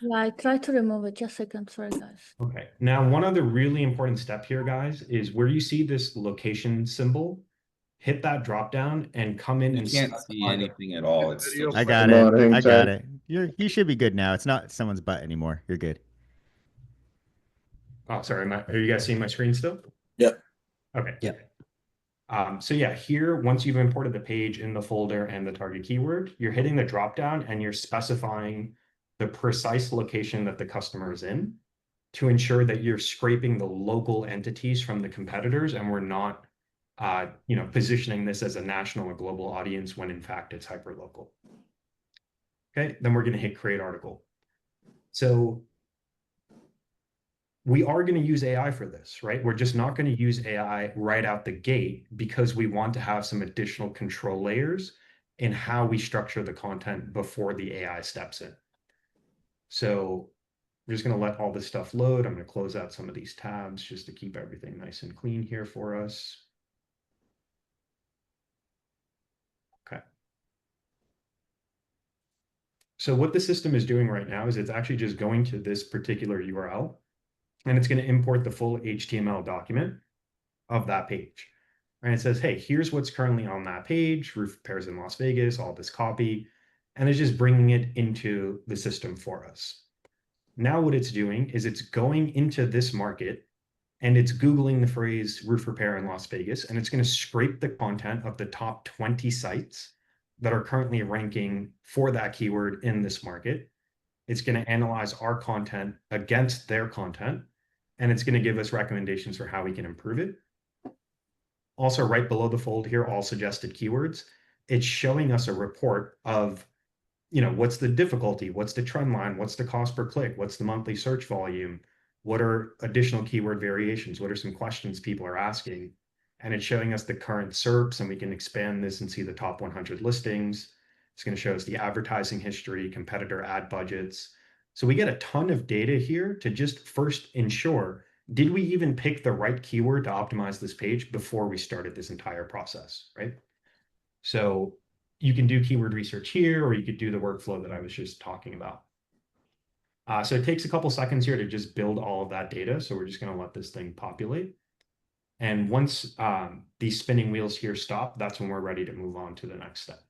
Yeah, I tried to remove it. Just a second. Sorry, guys. Okay. Now, one other really important step here, guys, is where you see this location symbol, hit that drop down and come in You and can't see anything at all. It's still I got it. I got it. You should be good now. It's not someone's butt anymore. You're good. Oh, sorry. Are you guys seeing my screen still? Yep. Okay. Yep. So yeah, here, once you've imported the page in the folder and the target keyword, you're hitting the drop down and you're specifying the precise location that the customer is in to ensure that you're scraping the local entities from the competitors, and we're not positioning this as a national or global audience when in fact it's hyper local. Okay, then we're going to hit create article. So we are going to use AI for this, right? We're just not going to use AI right out the gate because we want to have some additional control layers in how we structure the content before the AI steps in. So we're just going to let all this stuff load. I'm going to close out some of these tabs just to keep everything nice and clean here for us. Okay. So what the system is doing right now is it's actually just going to this particular URL and it's going to import the full HTML document of that page. And it says, hey, here's what's currently on that page, roof repairs in Las Vegas, all this copy, and it's just bringing it into the system for us. Now what it's doing is it's going into this market and it's Googling the phrase roof repair in Las Vegas, and it's going to scrape the content of the top 20 sites that are currently ranking for that keyword in this market. It's going to analyze our content against their content, and it's going to give us recommendations for how we can improve it. Also, right below the fold here, all suggested keywords, it's showing us a report of, what's the difficulty, what's the trend line, what's the cost per click, what's the monthly search volume, what are additional keyword variations, what are some questions people are asking, and it's showing us the current SERPs, and we can expand this and see the top 100 listings. It's going to show us the advertising history, competitor ad budgets. So we get a ton of data here to just first ensure, did we even pick the right keyword to optimize this page before we started this entire process, right? So you can do keyword research here, or you could do the workflow that I was just talking about. So it takes a couple seconds here to just build all of that data. So we're just going to let this thing populate. And once these spinning wheels here stop, that's when we're ready to move on to the next step.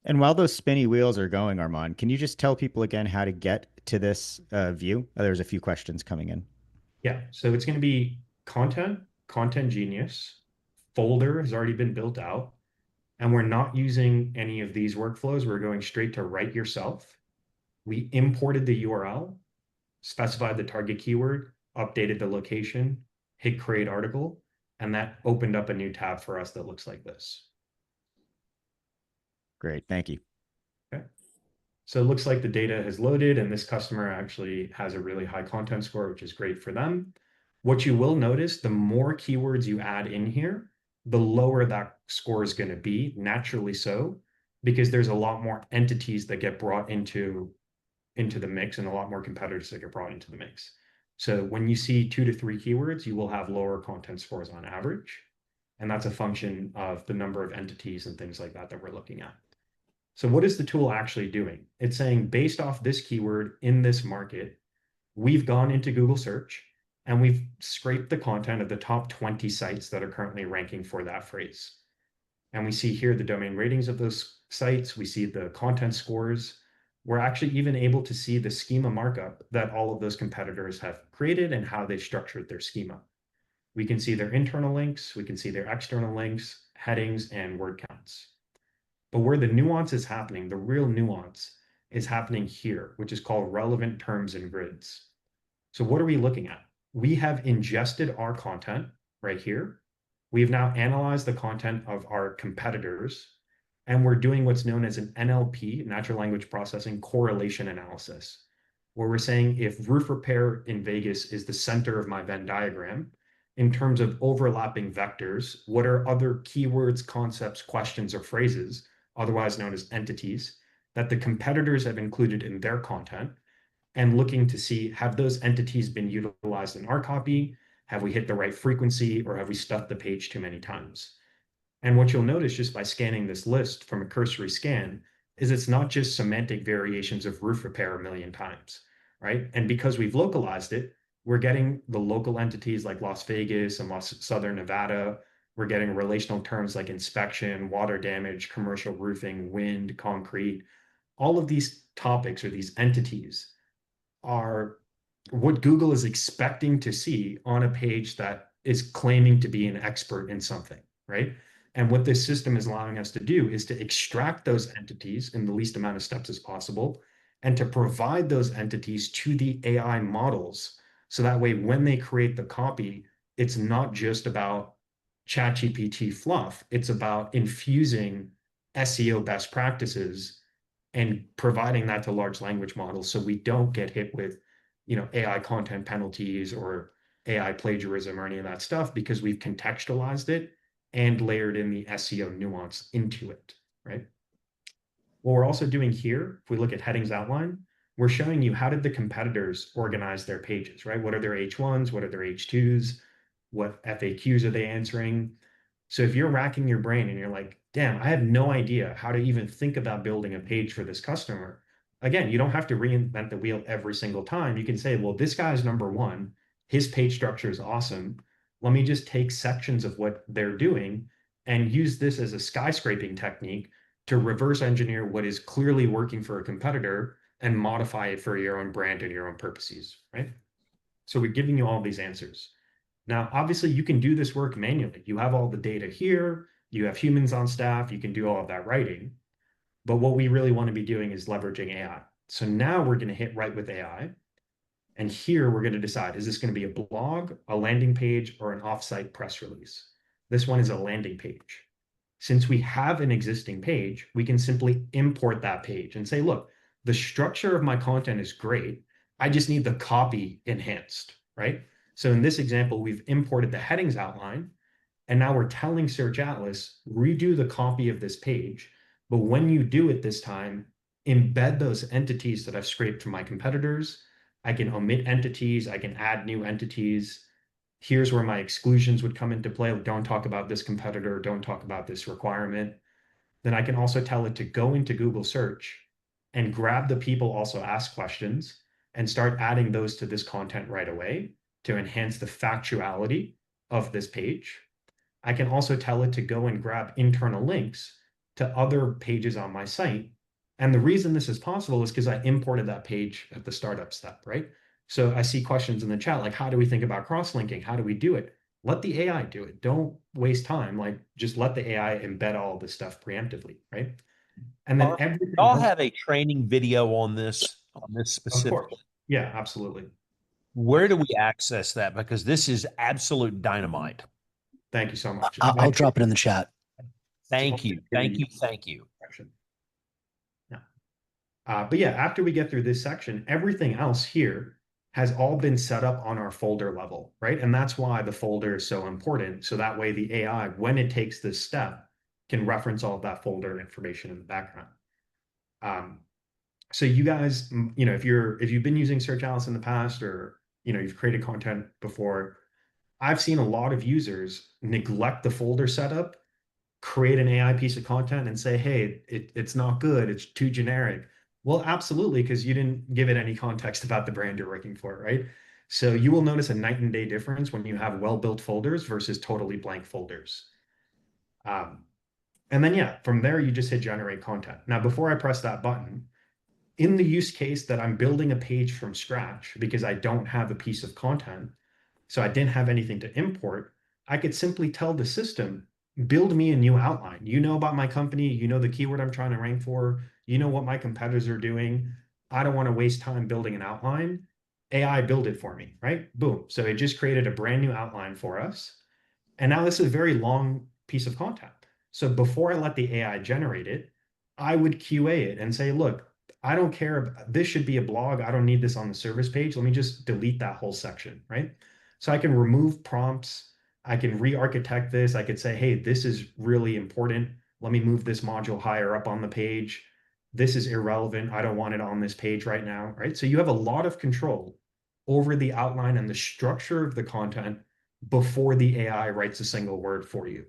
And while those spinny wheels are going, Armand, can you just tell people again how to get to this view? There's a few questions coming in. Yeah, so it's going to be content, Content Genius, folder has already been built out, and we're not using any of these workflows. We're going straight to write yourself. We imported the URL, specified the target keyword, updated the location, hit create article, and that opened up a new tab for us that looks like this. Great, thank you. Okay. So it looks like the data has loaded, and this customer actually has a really high content score, which is great for them. What you will notice, the more keywords you add in here, the lower that score is going to be, naturally so, because there's a lot more entities that get brought into the mix and a lot more competitors that get brought into the mix. So when you see 2 to 3 keywords, you will have lower content scores on average. And that's a function of the number of entities and things like that we're looking at. So what is the tool actually doing? It's saying, based off this keyword in this market, we've gone into Google search and we've scraped the content of the top 20 sites that are currently ranking for that phrase. And we see here the domain ratings of those sites. We see the content scores. We're actually even able to see the schema markup that all of those competitors have created and how they've structured their schema. We can see their internal links. We can see their external links, headings, and word counts. But where the nuance is happening, the real nuance is happening here, which is called relevant terms and grids. So what are we looking at? We have ingested our content right here. We've now analyzed the content of our competitors, and we're doing what's known as an NLP, natural language processing correlation analysis, where we're saying if roof repair in Vegas is the center of my Venn diagram, in terms of overlapping vectors, what are other keywords, concepts, questions, or phrases, otherwise known as entities, that the competitors have included in their content, and looking to see, have those entities been utilized in our copy? Have we hit the right frequency, or have we stuffed the page too many times? And what you'll notice just by scanning this list from a cursory scan is it's not just semantic variations of roof repair a million times, right? And because we've localized it, we're getting the local entities like Las Vegas and Southern Nevada. We're getting relational terms like inspection, water damage, commercial roofing, wind, concrete. All of these topics or these entities are what Google is expecting to see on a page that is claiming to be an expert in something, right? And what this system is allowing us to do is to extract those entities in the least amount of steps as possible, and to provide those entities to the AI models. So that way, when they create the copy, it's not just about ChatGPT fluff, it's about infusing SEO best practices and providing that to large language models, so we don't get hit with, AI content penalties or AI plagiarism or any of that stuff, because we've contextualized it and layered in the SEO nuance into it, right? What we're also doing here, if we look at headings outline, we're showing you how did the competitors organize their pages, right? What are their H1s? What are their H2s? What FAQs are they answering? So if you're racking your brain and you're like, damn, I have no idea how to even think about building a page for this customer. Again, you don't have to reinvent the wheel every single time. You can say, well, this guy's number 1, his page structure is awesome. Let me just take sections of what they're doing and use this as a skyscraping technique to reverse engineer what is clearly working for a competitor and modify it for your own brand and your own purposes, right? So we're giving you all these answers. Now, obviously, you can do this work manually. You have all the data here. You have humans on staff. You can do all of that writing. But what we really want to be doing is leveraging AI. So now we're going to hit write with AI. And here we're going to decide, is this going to be a blog, a landing page, or an offsite press release? This one is a landing page. Since we have an existing page, we can simply import that page and say, look, the structure of my content is great. I just need the copy enhanced, right? So in this example, we've imported the headings outline, and now we're telling Search Atlas, redo the copy of this page. But when you do it this time, embed those entities that I've scraped from my competitors. I can omit entities. I can add new entities. Here's where my exclusions would come into play. Don't talk about this competitor. Don't talk about this requirement. Then I can also tell it to go into Google search and grab the people also ask questions and start adding those to this content right away to enhance the factuality of this page. I can also tell it to go and grab internal links to other pages on my site. And the reason this is possible is because I imported that page at the startup step, right? So I see questions in the chat, like, how do we think about cross-linking? How do we do it? Let the AI do it. Don't waste time. Like, just let the AI embed all this stuff preemptively, right? And then everything y'all else, have a training video on this of specific. course. Yeah, absolutely. Where do we access that? Because this is absolute dynamite. Thank you so much. I'll drop it in the chat. Thank you. Thank you. Thank you. Yeah. But yeah, after we get through this section, everything else here has all been set up on our folder level, right? And that's why the folder is so important. So that way the AI, when it takes this step, can reference all of that folder information in the background. So you guys, if you've been using Search Atlas in the past, or you've created content before, I've seen a lot of users neglect the folder setup, create an AI piece of content and say, hey, it's not good, it's too generic. Well, absolutely, because you didn't give it any context about the brand you're working for, right? So you will notice a night and day difference when you have well-built folders versus totally blank folders. And then, yeah, from there, you just hit generate content. Now, before I press that button, in the use case that I'm building a page from scratch because I don't have a piece of content, so I didn't have anything to import, I could simply tell the system, build me a new outline. You know about my company, you know the keyword I'm trying to rank for, you know what my competitors are doing. I don't want to waste time building an outline. AI build it for me, right? Boom. So it just created a brand new outline for us. And now this is a very long piece of content. So before I let the AI generate it, I would QA it and say, look, I don't care. This should be a blog. I don't need this on the service page. Let me just delete that whole section, right? So I can remove prompts. I can re-architect this. I could say, hey, this is really important. Let me move this module higher up on the page. This is irrelevant. I don't want it on this page right now, right? So you have a lot of control over the outline and the structure of the content before the AI writes a single word for you.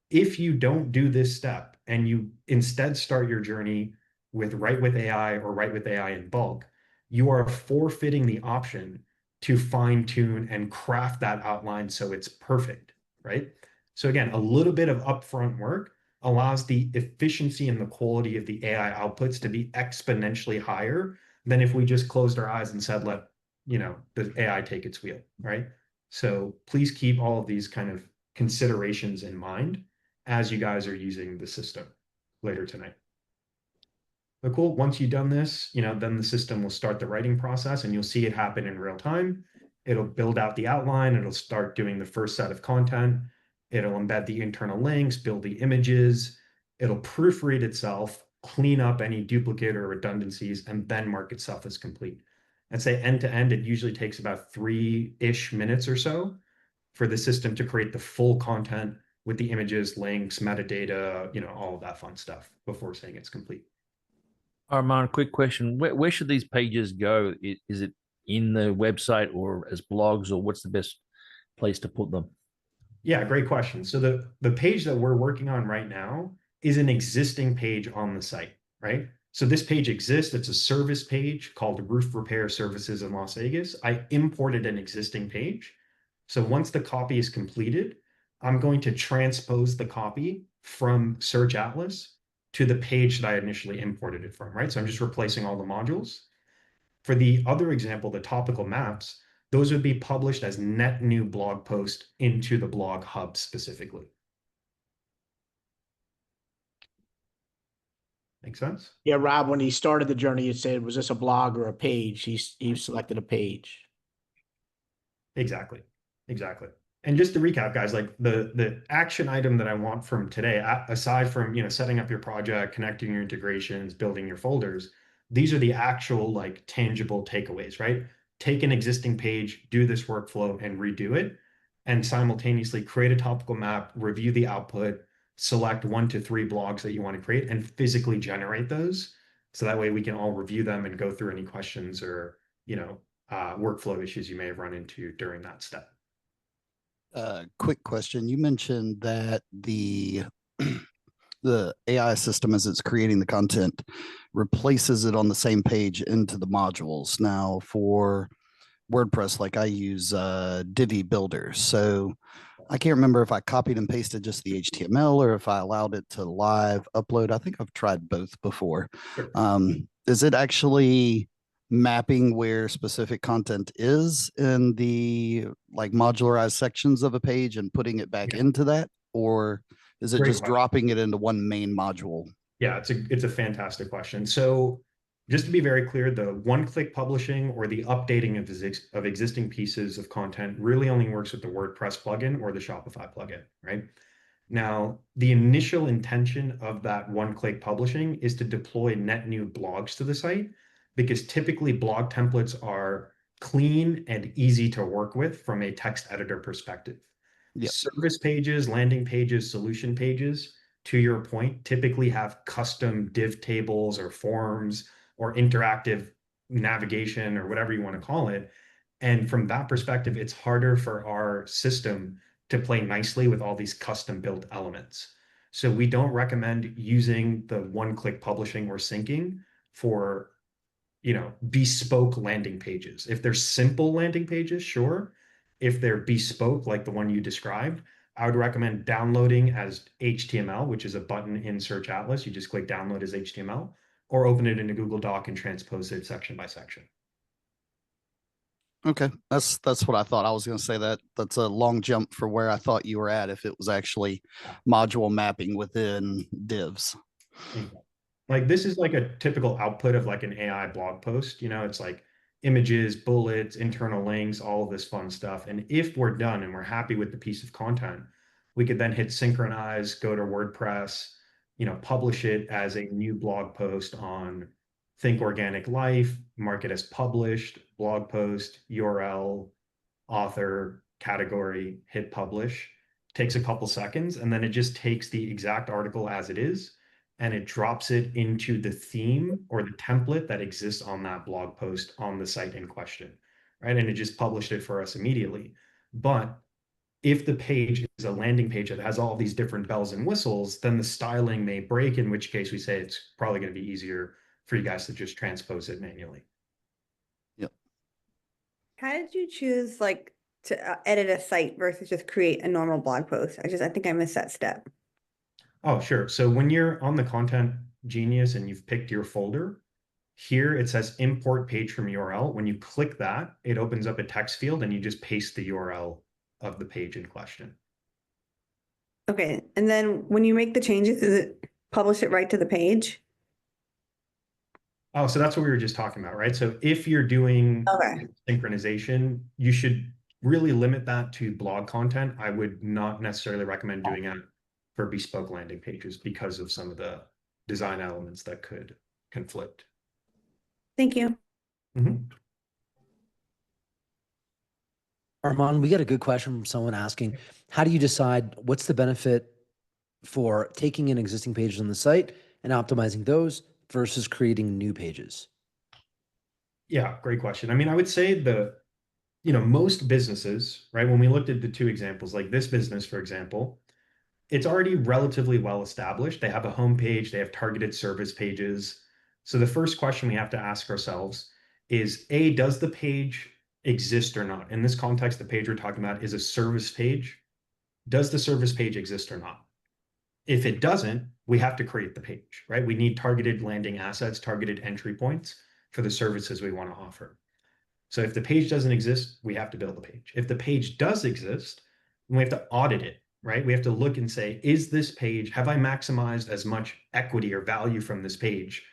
If you don't do this step and you instead start your journey with write with AI or write with AI in bulk, you are forfeiting the option to fine tune and craft that outline so it's perfect, right? So again, a little bit of upfront work allows the efficiency and the quality of the AI outputs to be exponentially higher than if we just closed our eyes and said, let the AI take its wheel, right? So please keep all of these kind of considerations in mind as you guys are using the system later tonight. But cool, once you've done this, then the system will start the writing process and you'll see it happen in real time. It'll build out the outline. It'll start doing the first set of content. It'll embed the internal links, build the images. It'll proofread itself, clean up any duplicate or redundancies, and then mark itself as complete. I'd say end to end, it usually takes about 3-ish minutes or so for the system to create the full content with the images, links, metadata, all of that fun stuff before saying it's complete. Armand, quick question. Where should these pages go? Is it in the website or as blogs, or what's the best place to put them? Yeah, great question. So the page that we're working on right now is an existing page on the site, right? So this page exists. It's a service page called Roof Repair Services in Las Vegas. I imported an existing page. So once the copy is completed, I'm going to transpose the copy from Search Atlas to the page that I initially imported it from, right? So I'm just replacing all the modules. For the other example, the topical maps, those would be published as net new blog post into the blog hub specifically. Make sense? Yeah, Rob, when he started the journey, you said, was this a blog or a page? He selected a page. Exactly. Exactly. And just to recap, guys, like the action item that I want from today, aside from, you know, setting up your project, connecting your integrations, building your folders, these are the actual like tangible takeaways, right? Take an existing page, do this workflow and redo it, and simultaneously create a topical map, review the output, select 1 to 3 blogs that you want to create and physically generate those. So that way we can all review them and go through any questions or, you know, workflow issues you may have run into during that step. Quick question. You mentioned that the the AI system, as it's creating the content, replaces it on the same page into the modules. Now, for WordPress, like I use Divi Builder, so I can't remember if I copied and pasted just the HTML or if I allowed it to live upload. I think I've tried both before. Sure. Is it actually mapping where specific content is in the like modularized sections of a page and putting it back into that? Or is it Great just question. dropping it into one main module? Yeah, it's a fantastic question. So just to be very clear, the one-click publishing or the updating of existing pieces of content really only works with the WordPress plugin or the Shopify plugin, right? Now, the initial intention of that one-click publishing is to deploy net new blogs to the site, because typically blog templates are clean and easy to work with from a text editor perspective. Yep. Service pages, landing pages, solution pages, to your point, typically have custom div tables or forms or interactive navigation or whatever you want to call it. And from that perspective, it's harder for our system to play nicely with all these custom built elements. So we don't recommend using the one-click publishing or syncing for, you know, bespoke landing pages. If they're simple landing pages, sure. If they're bespoke, like the one you described, I would recommend downloading as HTML, which is a button in Search Atlas. You just click download as HTML, or open it in a Google Doc and transpose it section by section. Okay, that's what I thought. I was going to say that that's a long jump for where I thought you were at if it was actually module mapping within divs. Like this is like a typical output of like an AI blog post. You know, it's like images, bullets, internal links, all of this fun stuff. And if we're done and we're happy with the piece of content, we could then hit synchronize, go to WordPress, you know, publish it as a new blog post on Think Organic Life, mark it as published, blog post, URL, author, category, hit publish. Takes a couple seconds, and then it just takes the exact article as it is, and it drops it into the theme or the template that exists on that blog post on the site in question, right? And it just published it for us immediately. But if the page is a landing page that has all these different bells and whistles, then the styling may break, in which case we say it's probably going to be easier for you guys to just transpose it manually. Yep. How did you choose like to edit a site versus just create a normal blog post? I think I missed that step. Oh, sure. So when you're on the Content Genius and you've picked your folder, here it says import page from URL. When you click that, it opens up a text field and you just paste the URL of the page in question. Okay. And then when you make the changes, is it publish it right to the page? Oh, so that's what we were just talking about, right? So if you're doing Okay. synchronization, you should really limit that to blog content. I would not necessarily recommend doing it for bespoke landing pages because of some of the design elements that could conflict. Thank you. Armand, we got a good question from someone asking, how do you decide what's the benefit for taking in existing pages on the site and optimizing those versus creating new pages? Yeah, great question. I mean, I would say most businesses, right? When we looked at the two examples, like this business, for example, it's already relatively well established. They have a homepage, they have targeted service pages. So the first question we have to ask ourselves is, A, does the page exist or not? In this context, the page we're talking about is a service page. Does the service page exist or not? If it doesn't, we have to create the page, right? We need targeted landing assets, targeted entry points for the services we want to offer. So if the page doesn't exist, we have to build a page. If the page does exist, we have to audit it, right? We have to look and say, is this page, have I maximized as much equity or value from this page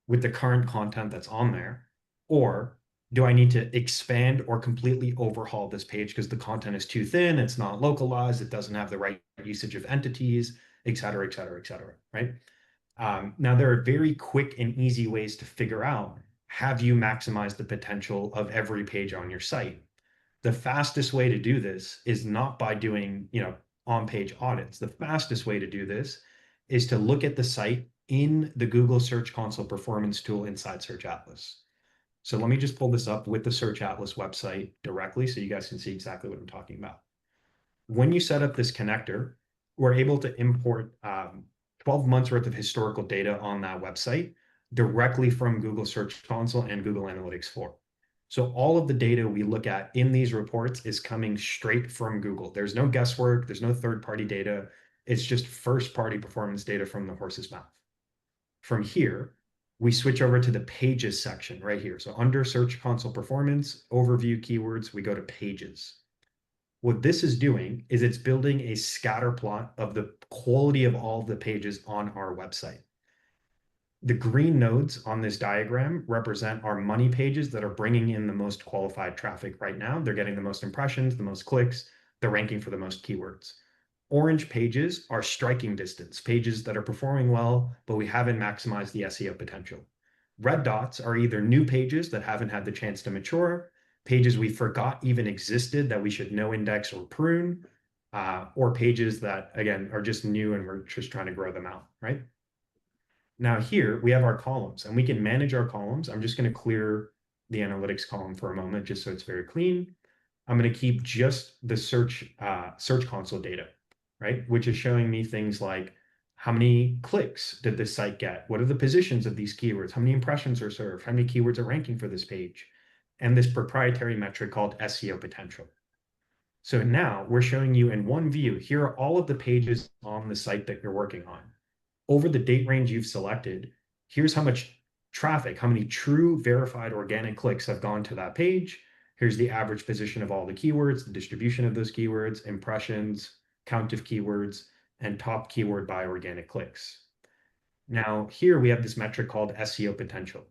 with the current content that's on there? Or do I need to expand or completely overhaul this page because the content is too thin, it's not localized, it doesn't have the right usage of entities, et cetera, et cetera, et cetera, right? Now, there are very quick and easy ways to figure out, have you maximized the potential of every page on your site? The fastest way to do this is not by doing, on-page audits. The fastest way to do this is to look at the site in the Google Search Console performance tool inside Search Atlas. So let me just pull this up with the Search Atlas website directly so you guys can see exactly what I'm talking about. When you set up this connector, we're able to import 12 months worth of historical data on that website directly from Google Search Console and Google Analytics 4. So all of the data we look at in these reports is coming straight from Google. There's no guesswork, there's no third-party data. It's just first-party performance data from the horse's mouth. From here, we switch over to the pages section right here. So under Search Console Performance, Overview Keywords, we go to Pages. What this is doing is it's building a scatter plot of the quality of all the pages on our website. The green nodes on this diagram represent our money pages that are bringing in the most qualified traffic right now. They're getting the most impressions, the most clicks, they're ranking for the most keywords. Orange pages are striking distance, pages that are performing well, but we haven't maximized the SEO potential. Red dots are either new pages that haven't had the chance to mature, pages we forgot even existed that we should no index or prune, or pages that, again, are just new and we're just trying to grow them out, right? Now here we have our columns and we can manage our columns. I'm just going to clear the analytics column for a moment just so it's very clean. I'm going to keep just the search console data, right? Which is showing me things like how many clicks did this site get? What are the positions of these keywords? How many impressions are served? How many keywords are ranking for this page? And this proprietary metric called SEO potential. So now we're showing you in one view, here are all of the pages on the site that you're working on. Over the date range you've selected, here's how much traffic, how many true verified organic clicks have gone to that page. Here's the average position of all the keywords, the distribution of those keywords, impressions, count of keywords, and top keyword by organic clicks. Now here we have this metric called SEO potential.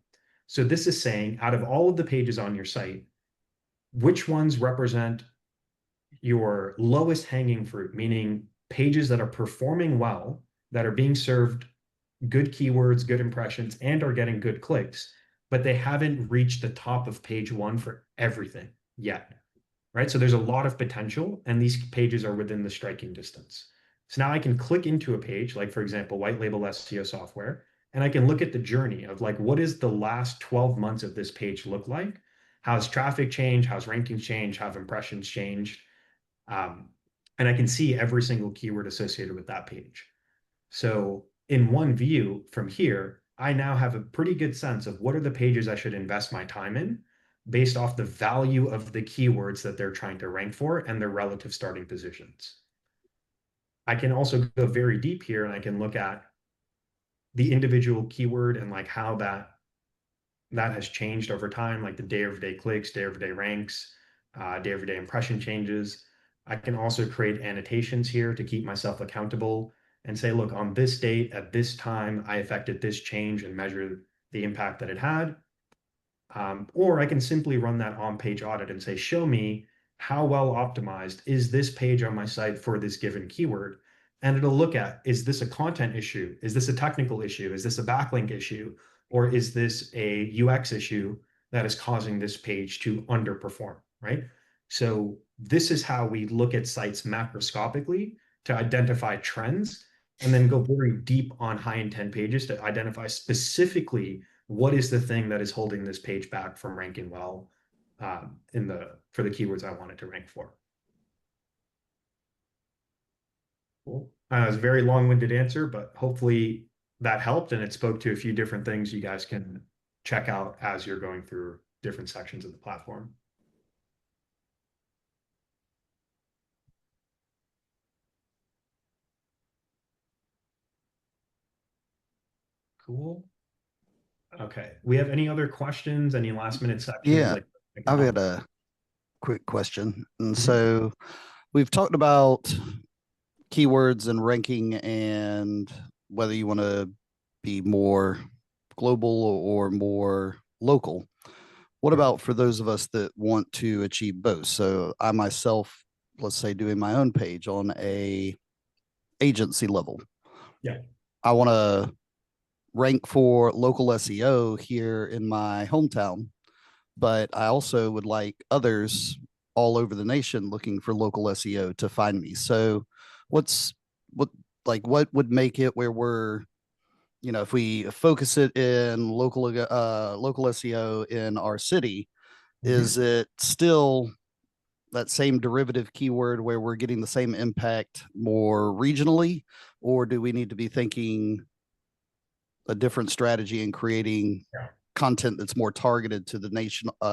So this is saying out of all of the pages on your site, which ones represent your lowest hanging fruit, meaning pages that are performing well, that are being served good keywords, good impressions, and are getting good clicks, but they haven't reached the top of page one for everything yet, right? So there's a lot of potential and these pages are within the striking distance. So now I can click into a page, like for example, white label SEO software, and I can look at the journey of like, what is the last 12 months of this page look like? How's traffic changed? How's rankings changed? How have impressions changed? And I can see every single keyword associated with that page. So in one view from here, I now have a pretty good sense of what are the pages I should invest my time in based off the value of the keywords that they're trying to rank for and their relative starting positions. I can also go very deep here and I can look at the individual keyword and like how that has changed over time, like the day-over-day clicks, day-over-day ranks, day-over-day impression changes. I can also create annotations here to keep myself accountable and say, look, on this date, at this time, I affected this change and measure the impact that it had. Or I can simply run that on-page audit and say, show me how well optimized is this page on my site for this given keyword. And it'll look at, is this a content issue? Is this a technical issue? Is this a backlink issue? Or is this a UX issue that is causing this page to underperform, right? So this is how we look at sites macroscopically to identify trends and then go very deep on high intent pages to identify specifically what is the thing that is holding this page back from ranking well for the keywords I want it to rank for. Cool. It was a very long-winded answer, but hopefully that helped and it spoke to a few different things you guys can check out as you're going through different sections of the platform. Cool. Okay. We have any other questions? Any last minute sections? Yeah, Like I've got a quick question. And Mhm. so we've talked about keywords and ranking and whether you want to be more global or more local. What about for those of us that want to achieve both? So I myself, let's say doing my own page on a agency level. Yeah. I want to rank for local SEO here in my hometown, but I also would like others all over the nation looking for local SEO to find me. So what what would make it where we're, you know, if we focus it in local SEO in our city, is it still that same derivative keyword where we're getting the same impact more regionally, or do we need to be thinking a different strategy and creating content that's more targeted to the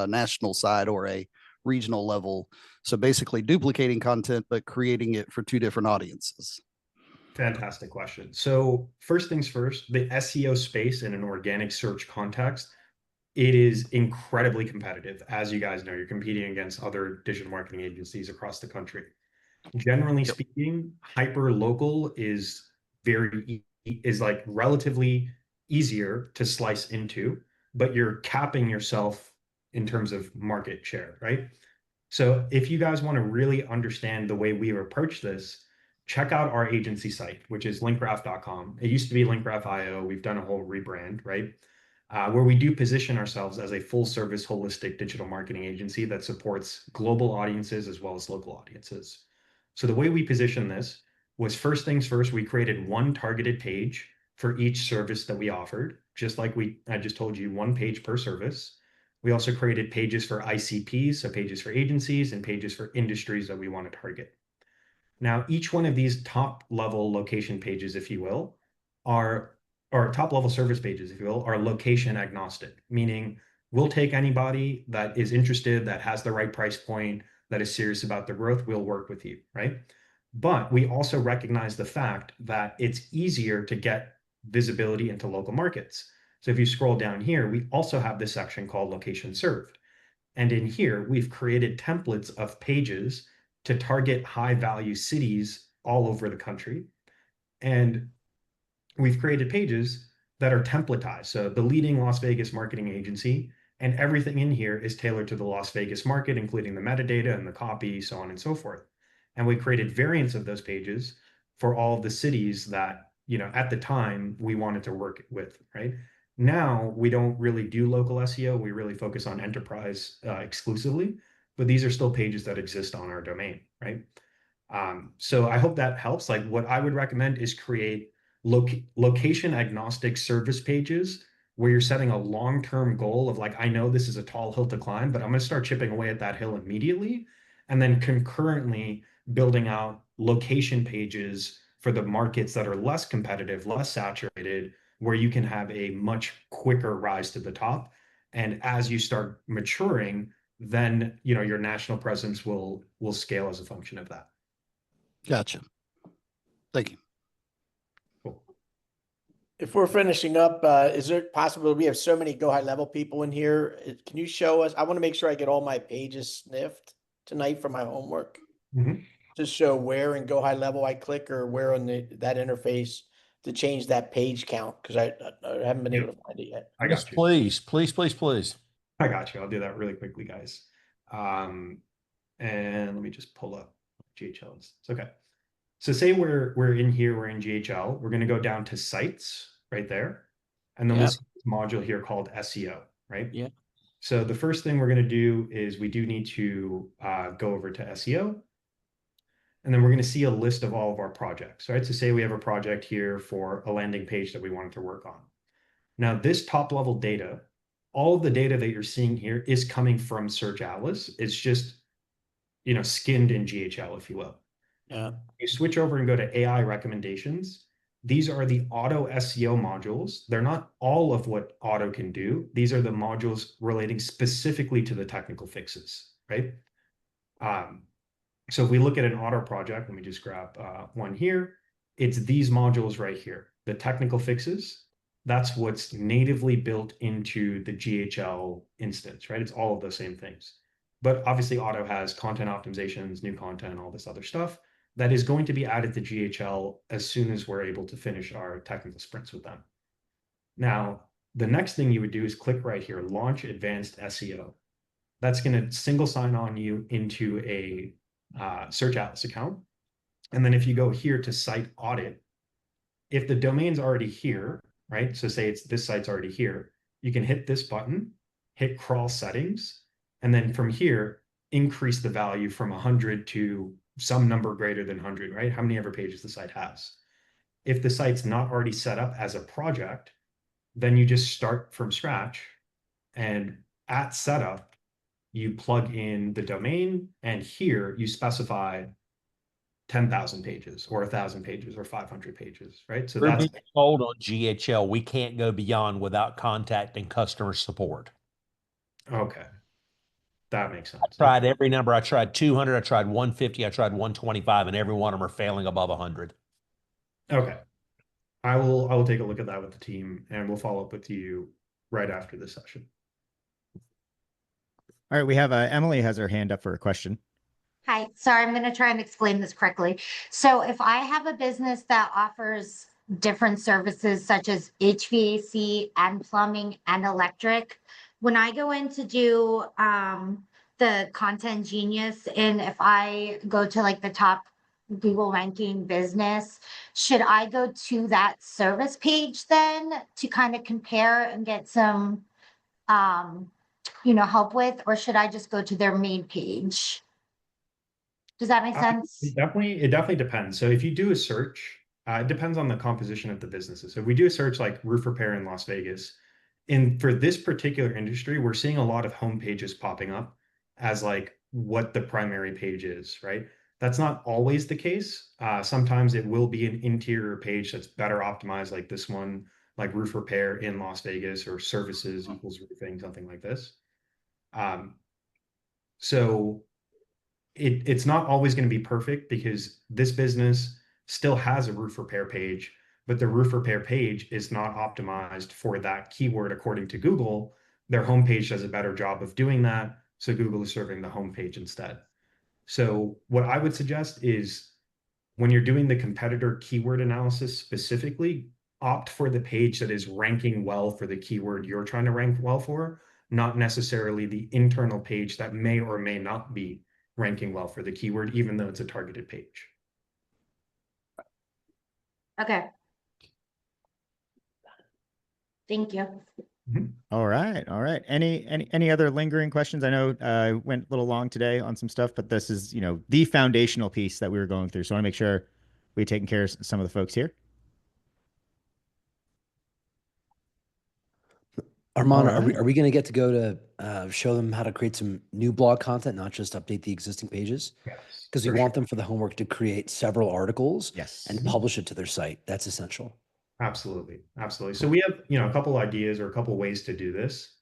national side or a regional level? So basically duplicating content, but creating it for two different audiences. Fantastic question. So first things first, the SEO space in an organic search context, it is incredibly competitive. As you guys know, you're competing against other digital marketing agencies across the country. Generally speaking, hyper local is is like relatively easier to slice into, but you're capping yourself in terms of market share, right? So if you guys want to really understand the way we've approached this, check out our agency site, which is linkgraph.com. It used to be linkgraph.io. We've done a whole rebrand, right? Where we do position ourselves as a full service, holistic digital marketing agency that supports global audiences as well as local audiences. So the way we position this was first things first, we created one targeted page for each service that we offered, just like I just told you, one page per service. We also created pages for ICPs, so pages for agencies and pages for industries that we want to target. Now, each one of these top level location pages, if you will, or top level service pages, if you will, are location agnostic, meaning we'll take anybody that is interested, that has the right price point, that is serious about their growth, we'll work with you, right? But we also recognize the fact that it's easier to get visibility into local markets. So if you scroll down here, we also have this section called location served. And in here, we've created templates of pages to target high value cities all over the country. And we've created pages that are templatized. So the leading Las Vegas marketing agency, and everything in here is tailored to the Las Vegas market, including the metadata and the copy, so on and so forth. And we created variants of those pages for all of the cities that, you know, at the time we wanted to work with, right? Now we don't really do local SEO. We really focus on enterprise exclusively, but these are still pages that exist on our domain, right? So I hope that helps. Like what I would recommend is create location agnostic service pages where you're setting a long-term goal of like, I know this is a tall hill to climb, but I'm going to start chipping away at that hill immediately. And then concurrently building out location pages for the markets that are less competitive, less saturated, where you can have a much quicker rise to the top. And as you start maturing, then, you know, your national presence will scale as a function of that. Gotcha. Thank you. If we're finishing up, is it possible we have so many Go High Level people in here? Can you show us? I want to make sure I get all my pages sniffed tonight for my homework. Just show where in Go High Level I click or where on that interface to change that page count, because I haven't been able to find it yet. I got you. Please, please, please, please. I got you. I'll do that really quickly, guys. And let me just pull up GHL instance. Okay. So say we're in here, we're in GHL. We're going to go down to sites right there. And then we'll see this module here called SEO, right? Yeah. So the first thing we're going to do is we do need to go over to SEO. And then we're going to see a list of all of our projects, right? So say we have a project here for a landing page that we wanted to work on. Now, this top level data, all of the data that you're seeing here is coming from Search Atlas. It's just, you know, skinned in GHL, if you will. Yeah. You switch over and go to AI recommendations. these are the auto SEO modules. They're not all of what auto can do. These are the modules relating specifically to the technical fixes, right? So if we look at an auto project, let me just grab one here. It's these modules right here, the technical fixes. That's what's natively built into the GHL instance, right? It's all of those same things. But obviously auto has content optimizations, new content, all this other stuff that is going to be added to GHL as soon as we're able to finish our technical sprints with them. Now, the next thing you would do is click right here, Launch Advanced SEO. That's going to single sign on you into a Search Atlas account. And then if you go here to Site Audit, if the domain's already here, right? So say this site's already here, you can hit this button, hit Crawl Settings, and then from here, increase the value from 100 to some number greater than 100, right? How many ever pages the site has. If the site's not already set up as a project, then you just start from scratch, and at setup, you plug in the domain, and here you specify 10,000 pages or 1,000 pages or 500 pages, right? So We're that's being told on GHL we can't go beyond without contacting customer support. okay. That makes sense. Tried every number. I tried 200, I tried 150, I tried 125, and every one of them are failing above 100. Okay. I will take a look at that with the team, and we'll follow up with you right after this session. All right, we have Emily has her hand up for a question. Hi, sorry, I'm going to try and explain this correctly. So if I have a business that offers different services such as HVAC and plumbing and electric, when I go in to do the Content Genius, and if I go to like the top Google ranking business, should I go to that service page then to kind of compare and get some help with, or should I just go to their main page? Does that make sense? It definitely depends. So if you do a search, it depends on the composition of the businesses. So if we do a search like roof repair in Las Vegas, and for this particular industry, we're seeing a lot of home pages popping up as like what the primary page is, right? That's not always the case. Sometimes it will be an interior page that's better optimized, like this one, like roof repair in Las Vegas, or services equals roofing, something like this. So it's not always going to be perfect, because this business still has a roof repair page, but the roof repair page is not optimized for that keyword according to Google. Their homepage does a better job of doing that, so Google is serving the homepage instead. So what I would suggest is, when you're doing the competitor keyword analysis specifically, opt for the page that is ranking well for the keyword you're trying to rank well for, not necessarily the internal page that may or may not be ranking well for the keyword, even though it's a targeted page. Okay. Thank you. All right. All right. Any other lingering questions? I know I went a little long today on some stuff, but this is, the foundational piece that we were going through. So I want to make sure we're taking care of some of the folks here. Armand, are we going to get to go to show them how to create some new blog content, not just update the existing pages? Yes. Because we want them for the homework to create several articles and Mhm. publish it to their site. That's essential. Absolutely. Absolutely. So we have, a couple ideas or a couple ways to do this.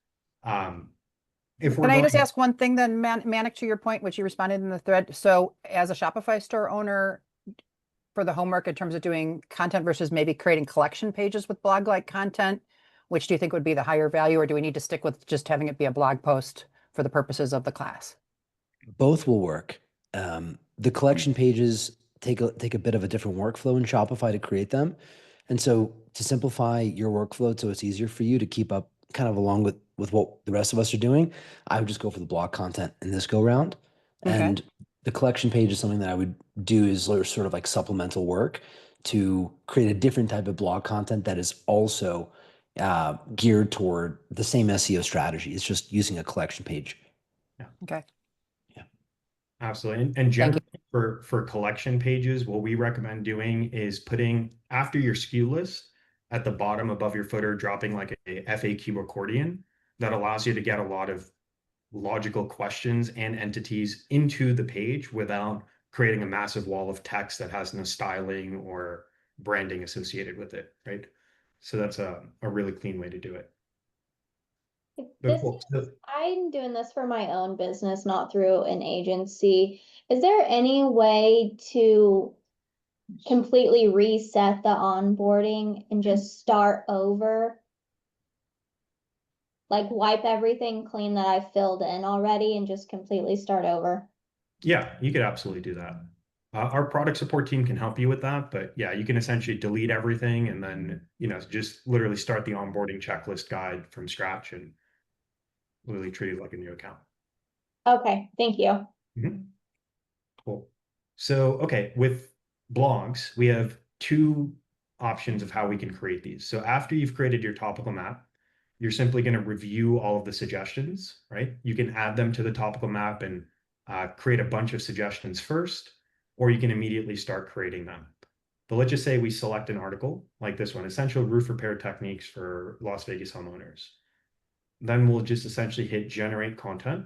If we're Can I just going- ask one thing then, Manic, to your point, which you responded in the thread? So as a Shopify store owner, for the homework in terms of doing content versus maybe creating collection pages with blog-like content, which do you think would be the higher value, or do we need to stick with just having it be a blog post for the purposes of the class? Both will work. The collection pages take a bit of a different workflow in Shopify to create them. And so to simplify your workflow so it's easier for you to keep up kind of along with what the rest of us are doing, I would just go for the blog content in this go round. Okay. And the collection page is something that I would do is sort of like supplemental work to create a different type of blog content that is also geared toward the same SEO strategy. It's just using a collection page. Okay. Absolutely. And generally for collection pages, what we recommend doing is putting, after your SKU list, at the bottom above your footer, dropping like a FAQ accordion that allows you to get a lot of logical questions and entities into the page without creating a massive wall of text that has no styling or branding associated with it, right? So that's a really clean way to do it. But cool. I'm doing this for my own business, not through an agency. Is there any way to completely reset the onboarding and just start over? Like wipe everything clean that I filled in already and just completely start over? Yeah, you could absolutely do that. Our product support team can help you with that, but yeah, you can essentially delete everything and then, just literally start the onboarding checklist guide from scratch and literally treat it like a new account. Okay, thank you. Cool. So, okay, with blogs, we have two options of how we can create these. So after you've created your topical map, you're simply going to review all of the suggestions, right? You can add them to the topical map and create a bunch of suggestions first, or you can immediately start creating them. But let's just say we select an article like this one, Essential Roof Repair Techniques for Las Vegas Homeowners. Then we'll just essentially hit Generate Content.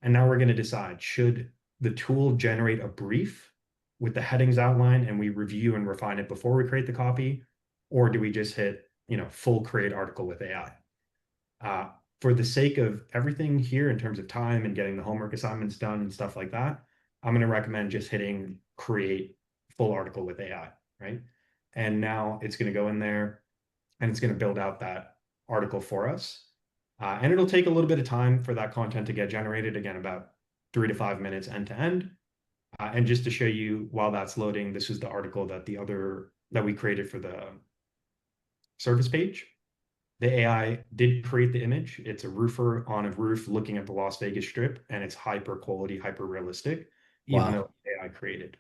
And now we're going to decide, should the tool generate a brief with the headings outlined and we review and refine it before we create the copy? Or do we just hit, full create article with AI? For the sake of everything here in terms of time and getting the homework assignments done and stuff like that, I'm going to recommend just hitting create full article with AI, right? And now it's going to go in there and it's going to build out that article for us. And it'll take a little bit of time for that content to get generated, again, about 3 to 5 minutes end to end. And just to show you while that's loading, this is the article that we created for the service page. The AI did create the image. It's a roofer on a roof looking at the Las Vegas Strip, and it's hyper quality, hyper realistic, even though AI created.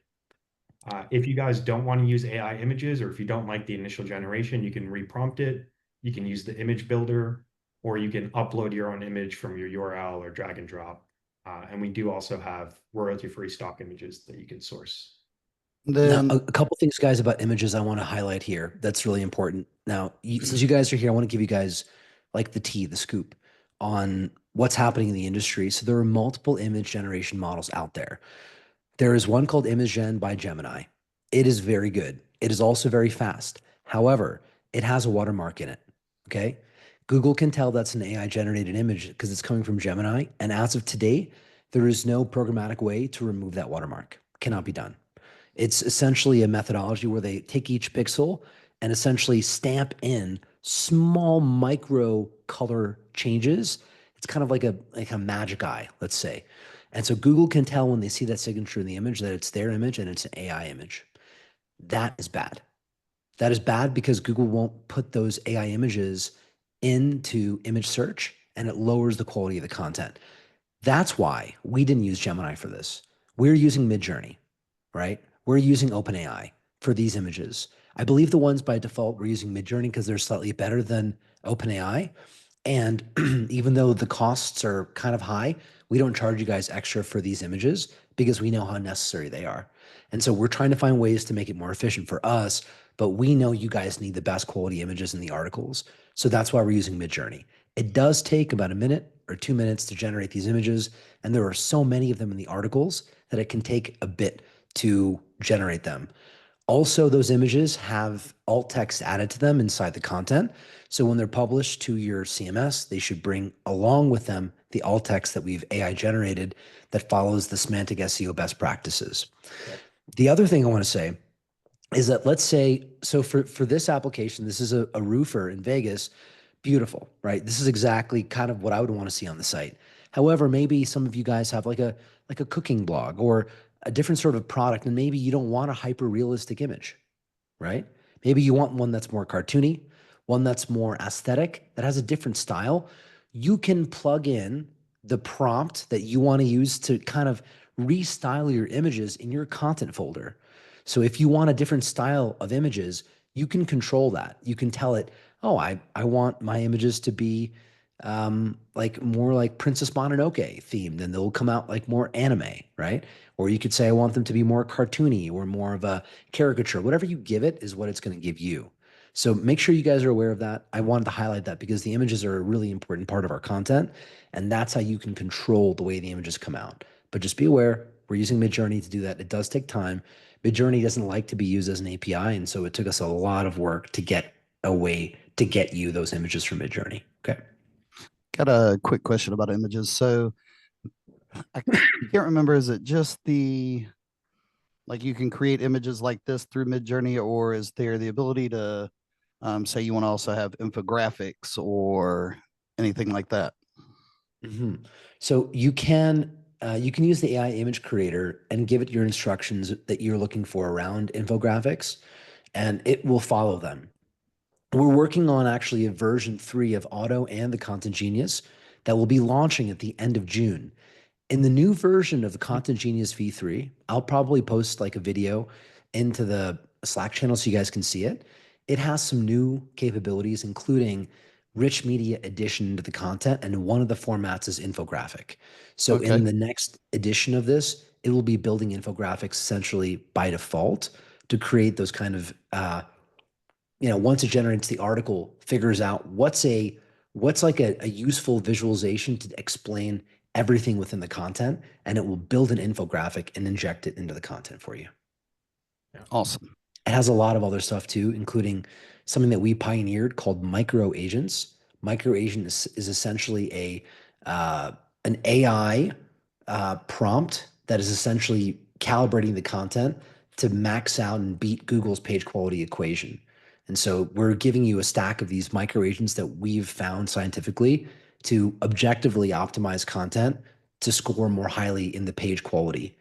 If you guys don't want to use AI images, or if you don't like the initial generation, you can reprompt it. You can use the image builder, or you can upload your own image from your URL or drag and drop. And we do also have royalty-free stock images that you can source. Now, a couple things, guys, about images I want to highlight here. That's really important. Now, since you guys are here, I want to give you guys like the tea, the scoop on what's happening in the industry. So there are multiple image generation models out there. There is one called ImageGen by Gemini. It is very good. It is also very fast. However, it has a watermark in it. Okay. Google can tell that's an AI generated image because it's coming from Gemini. And as of today, there is no programmatic way to remove that watermark. Cannot be done. It's essentially a methodology where they take each pixel and essentially stamp in small micro color changes. It's kind of like a magic eye, let's say. And so Google can tell when they see that signature in the image that it's their image and it's an AI image. That is bad. That is bad because Google won't put those AI images into image search and it lowers the quality of the content. That's why we didn't use Gemini for this. We're using Midjourney, right? We're using OpenAI for these images. I believe the ones by default we're using Midjourney because they're slightly better than OpenAI. And even though the costs are kind of high, we don't charge you guys extra for these images because we know how necessary they are. And so we're trying to find ways to make it more efficient for us, but we know you guys need the best quality images in the articles. So that's why we're using Midjourney. It does take about a minute or 2 minutes to generate these images. And there are so many of them in the articles that it can take a bit to generate them. Also, those images have alt text added to them inside the content. So when they're published to your CMS, they should bring along with them the alt text that we've AI generated that follows the semantic SEO best practices. The other thing I want to say is that let's say, so for this application, this is a roofer in Vegas, beautiful, right? This is exactly kind of what I would want to see on the site. However, maybe some of you guys have like a cooking blog or a different sort of product, and maybe you don't want a hyper realistic image, right? Maybe you want one that's more cartoony, one that's more aesthetic, that has a different style. You can plug in the prompt that you want to use to kind of restyle your images in your content folder. So if you want a different style of images, you can control that. You can tell it, oh, I want my images to be like more like Princess Mononoke themed, and they'll come out like more anime, right? Or you could say, I want them to be more cartoony or more of a caricature. Whatever you give it is what it's going to give you. So make sure you guys are aware of that. I wanted to highlight that because the images are a really important part of our content, and that's how you can control the way the images come out. But just be aware, we're using Midjourney to do that. It does take time Midjourney doesn't like to be used as an API, and so it took us a lot of work to get a way to get you those images from Midjourney. Okay. Got a quick question about images. So I can't remember, is it just like you can create images like this through Midjourney, or is there the ability to say you want to also have infographics or anything like that? So you can use the AI image creator and give it your instructions that you're looking for around infographics, and it will follow them. We're working on actually a version 3 of Auto and the Content Genius that will be launching at the end of June. In the new version of the Content Genius V3, I'll probably post like a video into the Slack channel so you guys can see it. It has some new capabilities, including rich media addition to the content, and one of the formats is infographic. So Okay. in the next edition of this, it will be building infographics essentially by default to create those kind of once it generates the article, figures out what's like a useful visualization to explain everything within the content, and it will build an infographic and inject it into the content for you. Awesome. It has a lot of other stuff too, including something that we pioneered called micro agents. Micro agent is essentially an AI prompt that is essentially calibrating the content to max out and beat Google's page quality equation. And so we're giving you a stack of these micro agents that we've found scientifically to objectively optimize content to score more highly in the page quality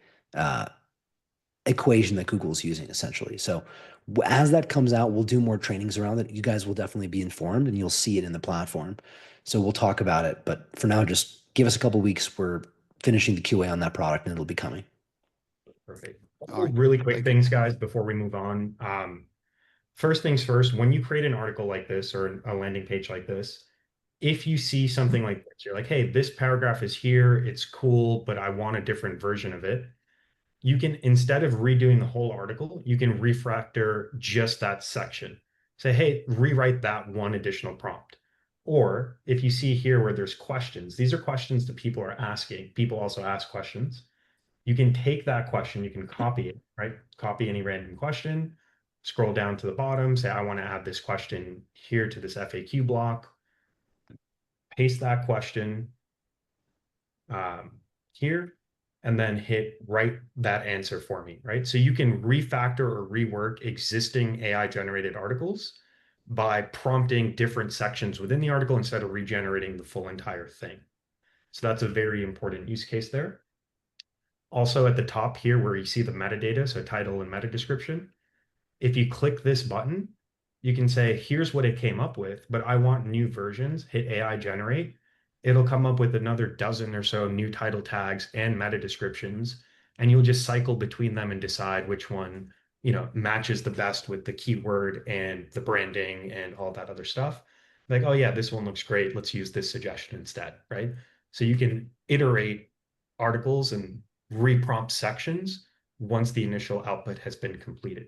equation that Google is using, essentially. So as that comes out, we'll do more trainings around it. You guys will definitely be informed, and you'll see it in the platform. So we'll talk about it. But for now, just give us a couple weeks. We're finishing the QA on that product, and it'll be coming. Perfect. All right. Really quick things, guys, before we move on. First things first, when you create an article like this or a landing page like this, if you see something like this, you're like, hey, this paragraph is here, it's cool, but I want a different version of it. You can, instead of redoing the whole article, you can refactor just that section. Say, hey, rewrite that one additional prompt. Or if you see here where there's questions, these are questions that people are asking. People also ask questions. You can take that question, you can copy it, right? Copy any random question, scroll down to the bottom, say, I want to add this question here to this FAQ block, paste that question here, and then hit write that answer for me, right? So you can refactor or rework existing AI generated articles by prompting different sections within the article instead of regenerating the full entire thing. So that's a very important use case there. Also at the top here where you see the metadata, so title and meta description, if you click this button, you can say, here's what it came up with, but I want new versions, hit AI generate. It'll come up with another dozen or so new title tags and meta descriptions, and you'll just cycle between them and decide which one, matches the best with the keyword and the branding and all that other stuff. Like, oh yeah, this one looks great. Let's use this suggestion instead, right? So you can iterate articles and reprompt sections once the initial output has been completed.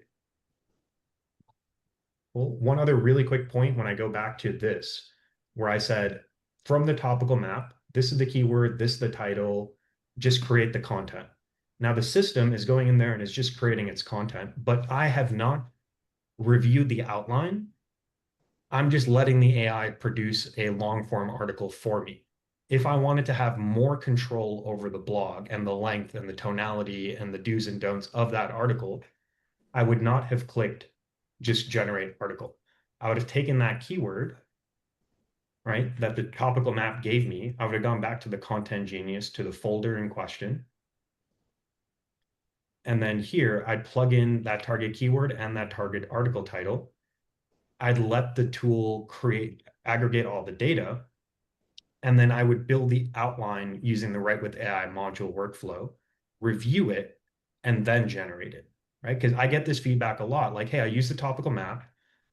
Well, one other really quick point when I go back to this, where I said from the topical map, this is the keyword, this is the title, just create the content. Now the system is going in there and is just creating its content, but I have not reviewed the outline. I'm just letting the AI produce a long form article for me. If I wanted to have more control over the blog and the length and the tonality and the do's and don'ts of that article, I would not have clicked just generate article. I would have taken that keyword, right, that the topical map gave me. I would have gone back to the Content Genius, to the folder in question. And then here, I'd plug in that target keyword and that target article title. I'd let the tool aggregate all the data. And then I would build the outline using the Write with AI module workflow, review it, and then generate it, right? Because I get this feedback a lot, like, hey, I used the topical map,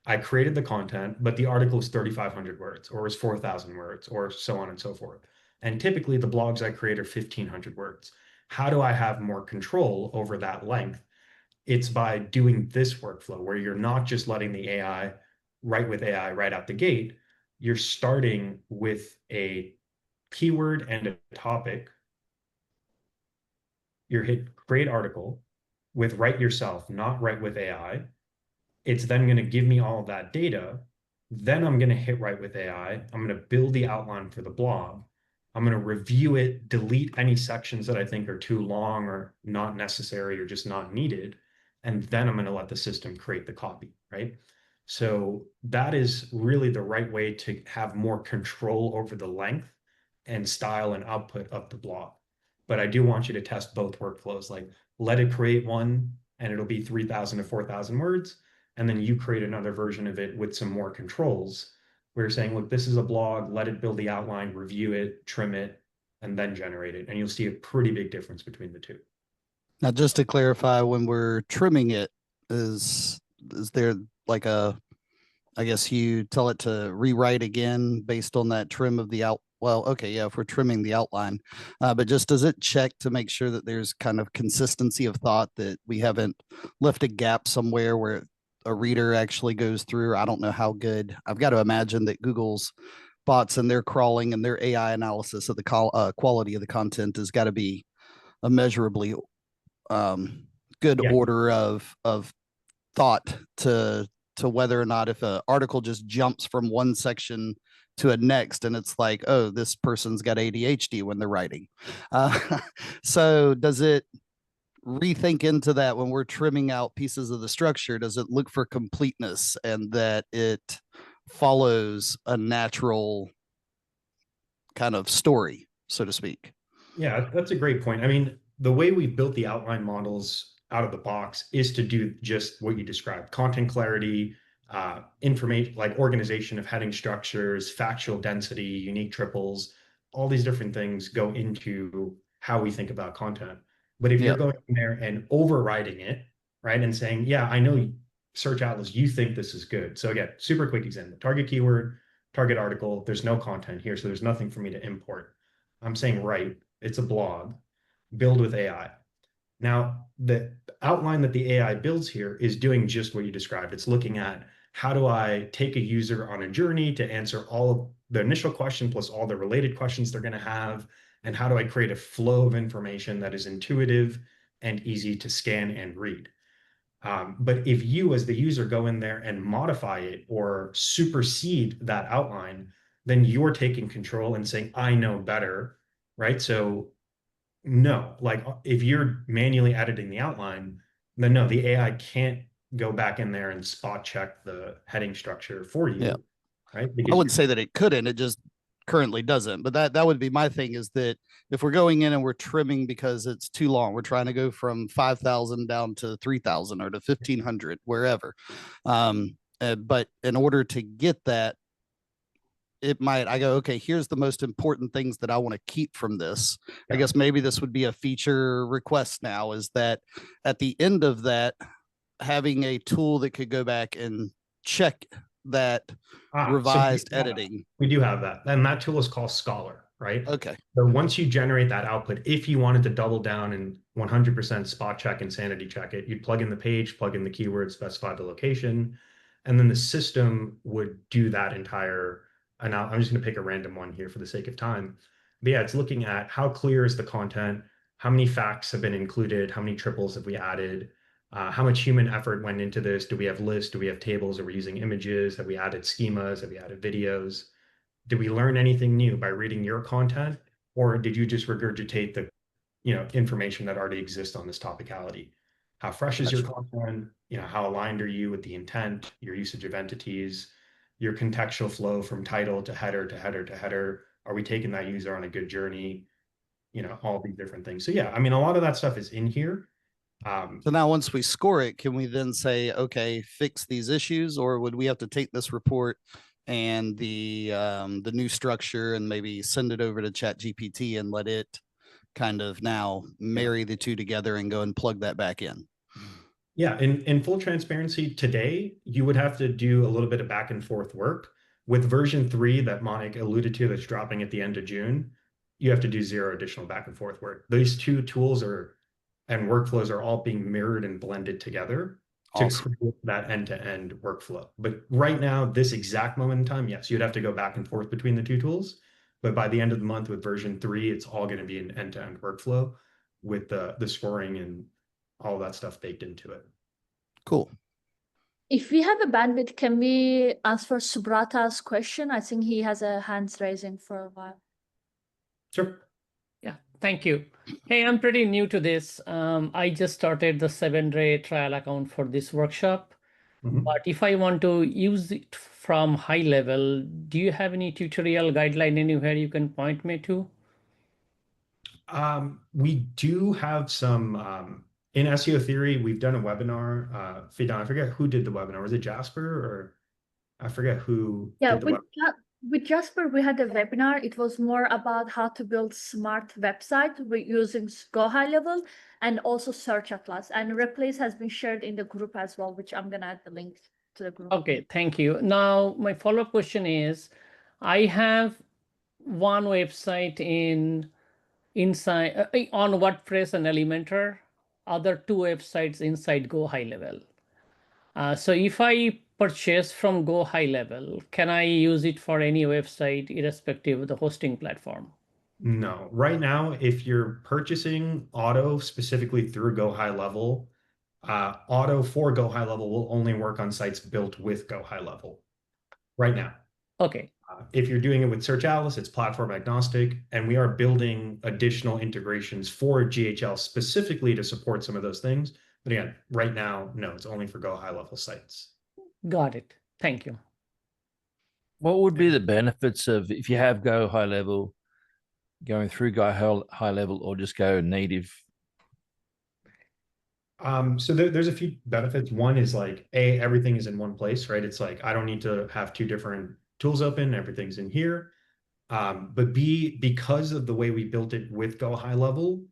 I created the content, but the article is 3,500 words or is 4,000 words or so on and so forth. And typically the blogs I create are 1,500 words. How do I have more control over that length? It's by doing this workflow where you're not just letting the AI write with AI right out the gate. You're starting with a keyword and a topic. You hit create article. with write yourself, not write with AI. It's then going to give me all of that data. Then I'm going to hit write with AI. I'm going to build the outline for the blog. I'm going to review it, delete any sections that I think are too long or not necessary or just not needed. And then I'm going to let the system create the copy, right? So that is really the right way to have more control over the length and style and output of the blog. But I do want you to test both workflows, like let it create one and it'll be 3,000 to 4,000 words. And then you create another version of it with some more controls. We're saying, look, this is a blog, let it build the outline, review it, trim it, and then generate it. And you'll see a pretty big difference between the two. Now, just to clarify, when we're trimming it, is there like I guess you tell it to rewrite again based on that trim of the out? Well, okay, yeah, if we're trimming the outline, but just does it check to make sure that there's kind of consistency of thought, that we haven't left a gap somewhere where a reader actually goes through? I don't know how good. I've got to imagine that Google's bots and their crawling and their AI analysis of the quality of the content has got to be immeasurably good order of thought to whether or not, if an article just jumps from one section to a next and it's like, oh, this person's got ADHD when they're writing. So does it rethink into that when we're trimming out pieces of the structure? Does it look for completeness and that it follows a natural kind of story, so to speak? Yeah, that's a great point. I mean, the way we built the outline models out of the box is to do just what you described: content clarity, information, like organization of heading structures, factual density, unique triples. All these different things go into how we think about content. But if you're going in there and overriding it, right, and saying, yeah, I know Search Atlas, you think this is good. So again, super quick example: target keyword, target article. There's no content here, so there's nothing for me to import. I'm saying, right, it's a blog, build with AI. Now, the outline that the AI builds here is doing just what you described. It's looking at, how do I take a user on a journey to answer all of the initial question plus all the related questions they're going to have, and how do I create a flow of information that is intuitive and easy to scan and read. But if you, as the user, go in there and modify it or supersede that outline, then you're taking control and saying, I know better, right? So no, like if you're manually editing the outline, then no, the AI can't go back in there and spot check the heading structure for you, right? I Because wouldn't say that it couldn't, it just currently doesn't. But that would be my thing, is that if we're going in and we're trimming because it's too long, we're trying to go from 5,000 down to 3,000 or to 1,500, wherever. But in order to get that, I go, okay, here's the most important things that I want to keep from this. I guess maybe this would be a feature request now, is that at the end of that, having a tool that could go back and check that revised editing. We do have that. And that tool is called Scholar, right? Okay. So once you generate that output, if you wanted to double down and 100% spot check and sanity check it, you'd plug in the page, plug in the keyword, specify the location, and then the system would do that entire. And I'm just going to pick a random one here for the sake of time. But yeah, it's looking at how clear is the content, how many facts have been included, how many triples have we added, how much human effort went into this? Do we have lists? Do we have tables? Are we using images? Have we added schemas? Have we added videos? Did we learn anything new by reading your content? Or did you just regurgitate the information that already exists on this topicality? How fresh is your content? How aligned are you with the intent, your usage of entities, your contextual flow from title to header to header to header? Are we taking that user on a good journey? All these different things. So yeah, I mean, a lot of that stuff is in here. So now once we score it, can we then say, okay, fix these issues, or would we have to take this report and the new structure and maybe send it over to ChatGPT and let it kind of now marry the two together and go and plug that back in? Yeah, in full transparency, today you would have to do a little bit of back and forth work. With version 3 that Monik alluded to, that's dropping at the end of June, you have to do 0 additional back and forth work. These two tools and workflows are all being mirrored and blended together to create that end-to-end workflow. But right now, this exact moment in time, yes, you'd have to go back and forth between the two tools. But by the end of the month with version 3, it's all going to be an end-to-end workflow with the scoring and all that stuff baked into it. Cool. If we have a bandwidth, can we answer Subrata's question? I think he has a hands raising for a while. Sure. Yeah, thank you. Hey, I'm pretty new to this. I just started the 7-day trial account for this workshop. But if I want to use it from high level, do you have any tutorial guideline anywhere you can point me to? We do have some in SEO theory. We've done a webinar. Fidan, I forget who did the webinar. Was it Jasper or I forget who Yeah, did the webinar. with Jasper, we had a webinar. It was more about how to build smart website with using Go High Level and also Search Atlas. And Replace has been shared in the group as well, which I'm gonna add the link to the group. Okay, thank you. Now, my follow-up question is, I have one website inside on WordPress and Elementor, other 2 websites inside Go High Level. So if I purchase from Go High Level, can I use it for any website irrespective of the hosting platform? No, right now, if you're purchasing auto specifically through Go High Level, auto for Go High Level will only work on sites built with Go High Level right now. Okay. If you're doing it with Search Atlas, it's platform agnostic, and we are building additional integrations for GHL specifically to support some of those things. But again, right now, no, it's only for Go High Level sites. Got it. Thank you. What would be the benefits of if you have Go High Level, going through Go High Level, or just go native? So there's a few benefits. One is like, everything is in one place, right? It's like, I don't need to have 2 different tools open, everything's in here. But B, because of the way we built it with Go High Level,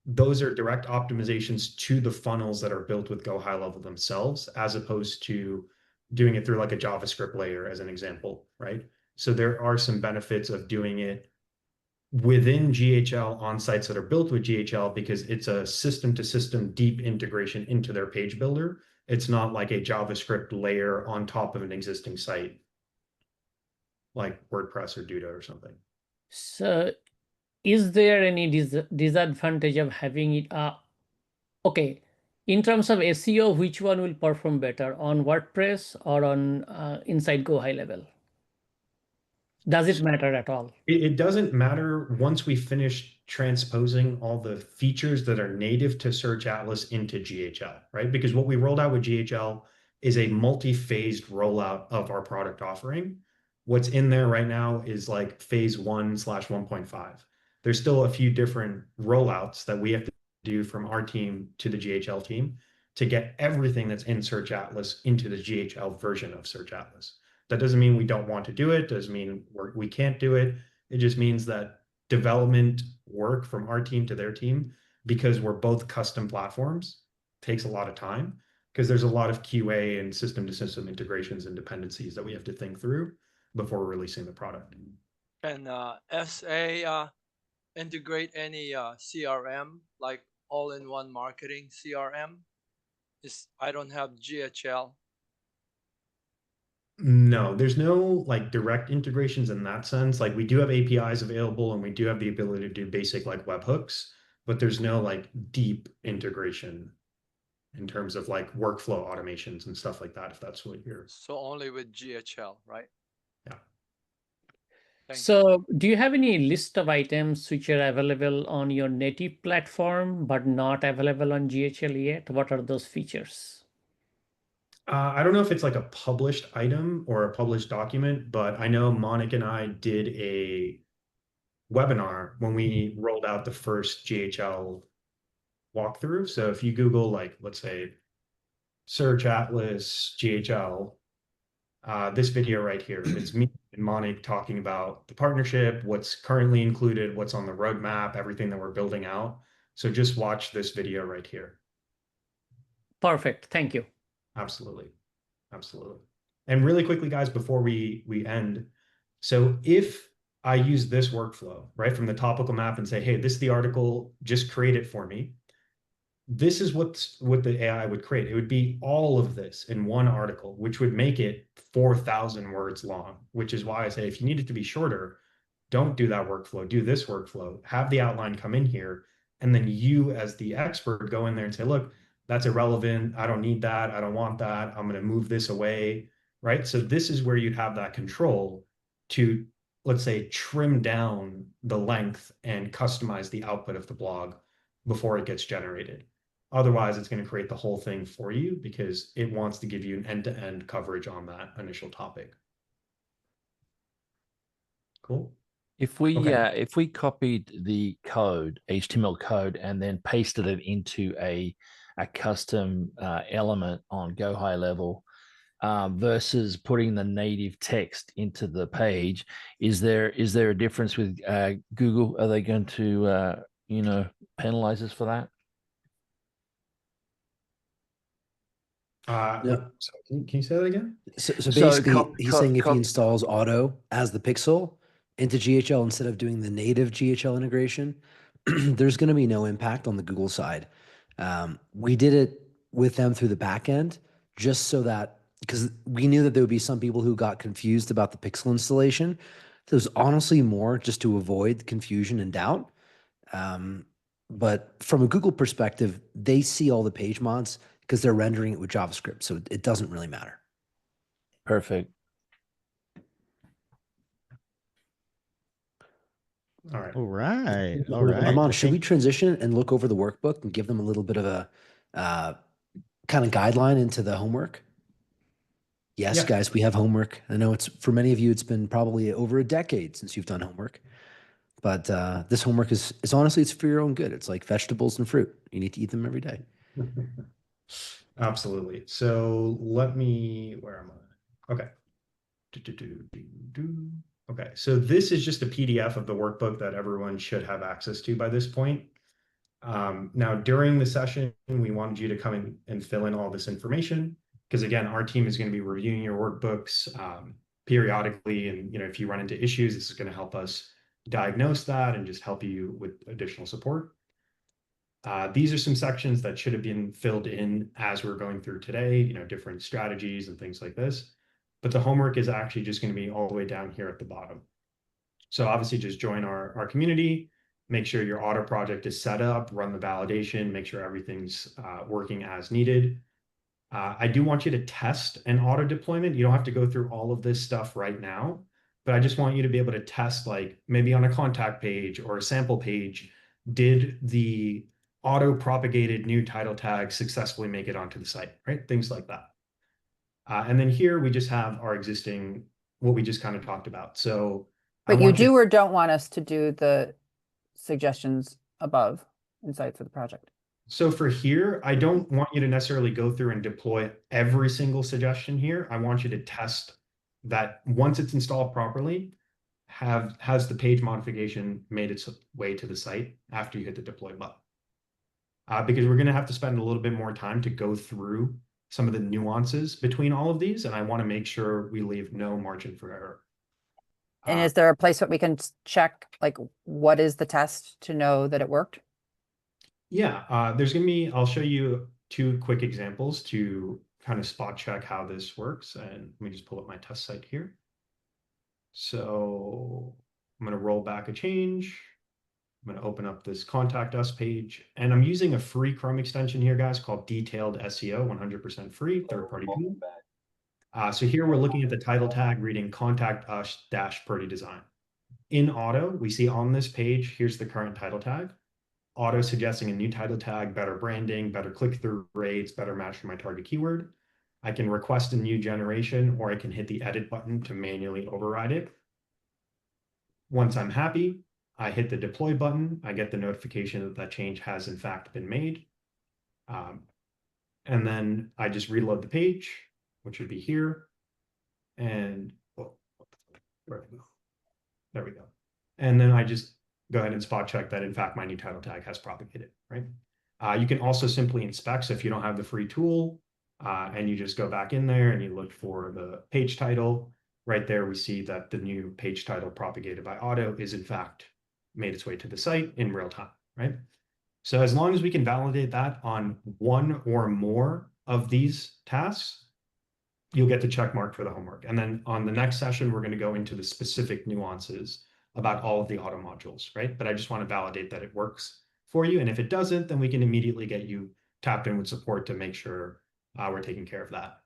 those are direct optimizations to the funnels that are built with Go High Level themselves, as opposed to doing it through like a JavaScript layer as an example, right? So there are some benefits of doing it within GHL on sites that are built with GHL, because it's a system to system deep integration into their page builder. It's not like a JavaScript layer on top of an existing site like WordPress or Duda or something. So is there any disadvantage of having it? Okay, in terms of SEO, which one will perform better, on WordPress or on inside Go High Level? Does it matter at all? It doesn't matter once we finish transposing all the features that are native to Search Atlas into GHL, right? Because what we rolled out with GHL is a multi-phased rollout of our product offering. What's in there right now is like phase 1/1.5. There's still a few different rollouts that we have to do from our team to the GHL team to get everything that's in Search Atlas into the GHL version of Search Atlas. That doesn't mean we don't want to do it, doesn't mean we can't do it. It just means that development work from our team to their team, because we're both custom platforms, takes a lot of time, because there's a lot of QA and system to system integrations and dependencies that we have to think through before releasing the product. Can SA integrate any CRM, like all-in-one marketing CRM? I don't have GHL. No, there's no like direct integrations in that sense. Like we do have APIs available and we do have the ability to do basic like webhooks, but there's no like deep integration in terms of like workflow automations and stuff like that, if that's what you're. So only with GHL, right? Yeah. So do you have any list of items which are available on your native platform but not available on GHL yet? What are those features? I don't know if it's like a published item or a published document, but I know Monik and I did a webinar when we rolled out the first GHL walkthrough. So if you Google, like, let's say, Search Atlas GHL, this video right here, it's me and Monik talking about the partnership, what's currently included, what's on the roadmap, everything that we're building out. So just watch this video right here. Perfect. Thank you. Absolutely. Absolutely. And really quickly, guys, before we end, so if I use this workflow, right, from the topical map and say, hey, this is the article, just create it for me. This is what the AI would create. It would be all of this in one article, which would make it 4,000 words long, which is why I say if you need it to be shorter, don't do that workflow, do this workflow, have the outline come in here, and then you as the expert go in there and say, look, that's irrelevant. I don't need that. I don't want that. I'm going to move this away, right? So this is where you'd have that control to, let's say, trim down the length and customize the output of the blog before it gets generated. Otherwise, it's going to create the whole thing for you because it wants to give you an end-to-end coverage on that initial topic. Cool. If we copied the code, HTML code, and then pasted it into a custom element on Go High Level versus putting the native text into the page, is there a difference with Google? Are they going to penalize us for that? No. So can you say that again? So basically, he's saying if he installs Auto as the pixel into GHL instead of doing the native GHL integration, there's going to be no impact on the Google side. We did it with them through the back end just so that, because we knew that there would be some people who got confused about the pixel installation. There's honestly more just to avoid confusion and doubt. But from a Google perspective, they see all the page mods because they're rendering it with JavaScript. So it doesn't really matter. Perfect. All right. All right. All right. Armand, should we transition and look over the workbook and give them a little bit of a kind of guideline into the homework? Yes, Yeah. guys, we have homework. I know it's for many of you, it's been probably over a decade since you've done homework. But this homework is honestly, it's for your own good. It's like vegetables and fruit. You need to eat them every day. Absolutely. So where am I? Okay. Okay, so this is just a PDF of the workbook that everyone should have access to by this point. Now, during the session, we wanted you to come in and fill in all this information because, again, our team is going to be reviewing your workbooks periodically. And, if you run into issues, this is going to help us diagnose that and just help you with additional support. These are some sections that should have been filled in as we're going through today, different strategies and things like this. But the homework is actually just going to be all the way down here at the bottom. So obviously just join our community, make sure your auto project is set up, run the validation, make sure everything's working as needed. I do want you to test an auto deployment. You don't have to go through all of this stuff right now, but I just want you to be able to test, like maybe on a contact page or a sample page, did the auto propagated new title tag successfully make it onto the site, right? Things like that. And then here we just have our existing, what we just kind of talked about. So But you do or don't want us to do the suggestions above inside for the project? So for here, I don't want you to necessarily go through and deploy every single suggestion here. I want you to test that once it's installed properly, has the page modification made its way to the site after you hit the deploy button. Because we're going to have to spend a little bit more time to go through some of the nuances between all of these, and I want to make sure we leave no margin for error. And is there a place that we can check, like, what is the test to know that it worked? Yeah, there's going to be, I'll show you two quick examples to kind of spot check how this works. And let me just pull up my test site here. So I'm going to roll back a change. I'm going to open up this contact us page, and I'm using a free Chrome extension here, guys, called Detailed SEO, 100% free, third-party tool. So here we're looking at the title tag reading contact us dash Purdy design. In auto, we see on this page, here's the current title tag. Auto suggesting a new title tag, better branding, better click-through rates, better match for my target keyword. I can request a new generation, or I can hit the edit button to manually override it. Once I'm happy, I hit the deploy button. I get the notification that that change has in fact been made. And then I just reload the page, which would be here. And where we go? There we go. And then I just go ahead and spot check that in fact my new title tag has propagated, right? You can also simply inspect. So if you don't have the free tool and you just go back in there and you look for the page title, right there we see that the new page title propagated by auto is in fact made its way to the site in real time, right? So as long as we can validate that on one or more of these tasks, you'll get the check mark for the homework. And then on the next session, we're going to go into the specific nuances about all of the auto modules, right? But I just want to validate that it works for you. And if it doesn't, then we can immediately get you tapped in with support to make sure we're taking care of that.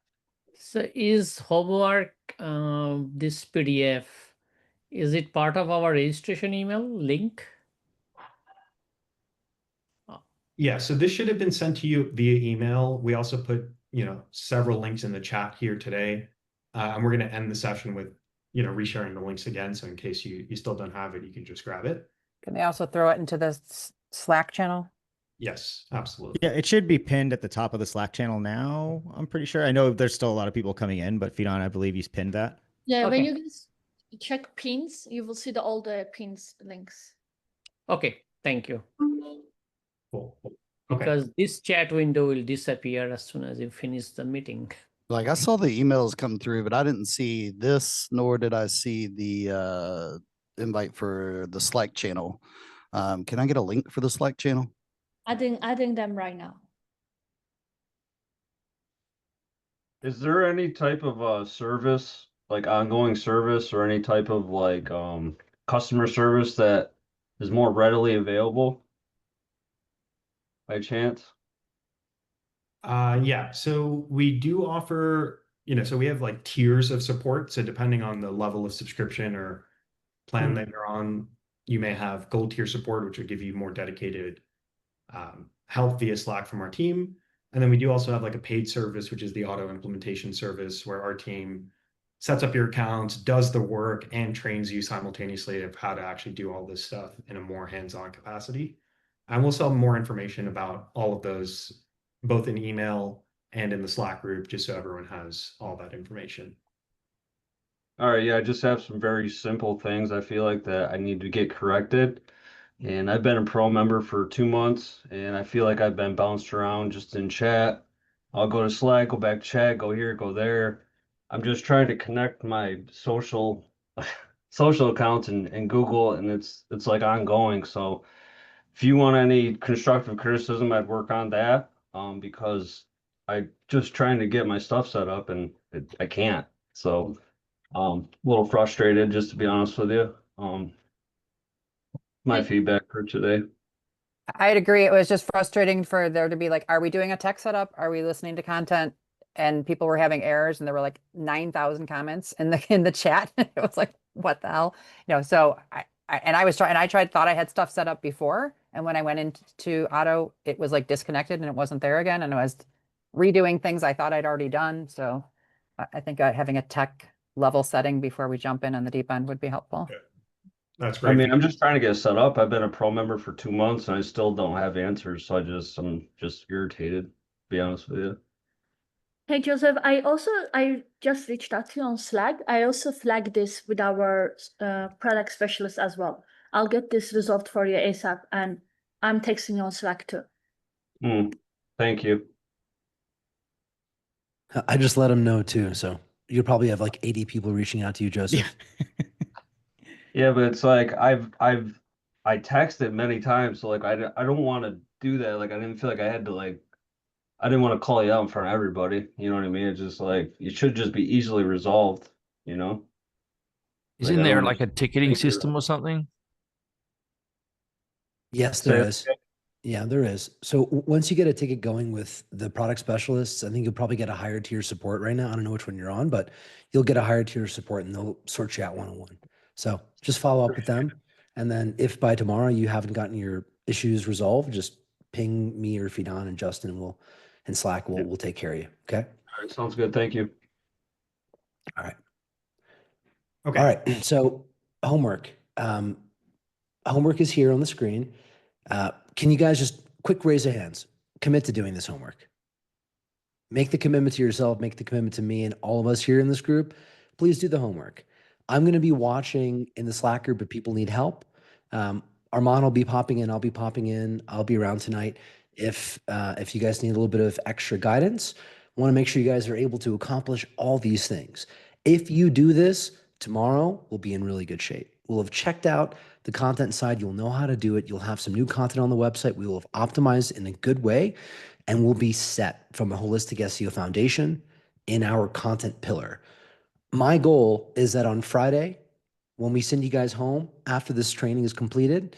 So is homework this PDF, is it part of our registration email link? Yeah, so this should have been sent to you via email. We also put, several links in the chat here today. And we're going to end the session with, resharing the links again. So in case you still don't have it, you can just grab it. Can they also throw it into the Slack channel? Yes, absolutely. Yeah, it should be pinned at the top of the Slack channel now. I'm pretty sure. I know there's still a lot of people coming in, but Fidan, I believe he's pinned that. Yeah, when Okay. you guys check pins, you will see all the pins links. Okay, thank you. Cool. Okay. Because this chat window will disappear as soon as you finish the meeting. Like I saw the emails come through, but I didn't see this, nor did I see the invite for the Slack channel. Can I get a link for the Slack channel? Adding them right now. Is there any type of service, like ongoing service or any type of like customer service that is more readily available by chance? Yeah, so we do offer, so we have like tiers of support. So depending on the level of subscription or plan that you're on, you may have gold tier support, which would give you more dedicated help via Slack from our team. And then we do also have like a paid service, which is the auto implementation service, where our team sets up your accounts, does the work, and trains you simultaneously of how to actually do all this stuff in a more hands-on capacity. And we'll sell more information about all of those, both in email and in the Slack group, just so everyone has all that information. All right, yeah, I just have some very simple things I feel like that I need to get corrected. And I've been a pro member for 2 months, and I feel like I've been bounced around just in chat. I'll go to Slack, go back to chat, go here, go there. I'm just trying to connect my social accounts and Google, and it's like ongoing. So if you want any constructive criticism, I'd work on that. Because I just trying to get my stuff set up and I can't. So a little frustrated, just to be honest with you. My feedback for today. I'd agree. It was just frustrating for there to be like, are we doing a tech setup? Are we listening to content? And people were having errors, and there were like 9,000 comments in the chat. It was like, what the hell? So I thought I had stuff set up before, and when I went into auto, it was like disconnected and it wasn't there again, and I was redoing things I thought I'd already done. So I think having a tech level setting before we jump in on the deep end would be helpful. Okay. That's great. I mean, I'm just trying to get set up. I've been a pro member for 2 months and I still don't have answers. So I'm just irritated, to be honest with you. Hey, Joseph, I just reached out to you on Slack. I also flagged this with our product specialist as well. I'll get this resolved for you ASAP, and I'm texting you on Slack too. Thank you. I just let him know too. So you'll probably have like 80 people reaching out to you, Joseph. Yeah, but it's like I texted many times, so like I don't want to do that. Like I didn't feel like I had to I didn't want to call you out in front of everybody. You know what I mean? It's just like it should just be easily resolved, you know? Isn't there like a ticketing system or something? Yes, there is. Yeah, there is. So once you get a ticket going with the product specialists, I think you'll probably get a higher tier support right now. I don't know which one you're on, but you'll get a higher tier support and they'll sort you out one-on-one. So just follow up with them. And then if by tomorrow you haven't gotten your issues resolved, just ping me or Fidan and Justin and Slack we'll take care of you. Okay. All right, sounds good. Thank you. All right. Okay. All right. So homework. Homework is here on the screen. Can you guys just quick raise of hands, commit to doing this homework? Make the commitment to yourself, make the commitment to me and all of us here in this group. Please do the homework. I'm going to be watching in the Slack group if people need help. Armand will be popping in. I'll be popping in. I'll be around tonight. If you guys need a little bit of extra guidance, I want to make sure you guys are able to accomplish all these things. If you do this, tomorrow we'll be in really good shape. We'll have checked out the content side. You'll know how to do it. You'll have some new content on the website. We will have optimized in a good way, and we'll be set from a holistic SEO foundation in our content pillar. My goal is that on Friday, when we send you guys home after this training is completed,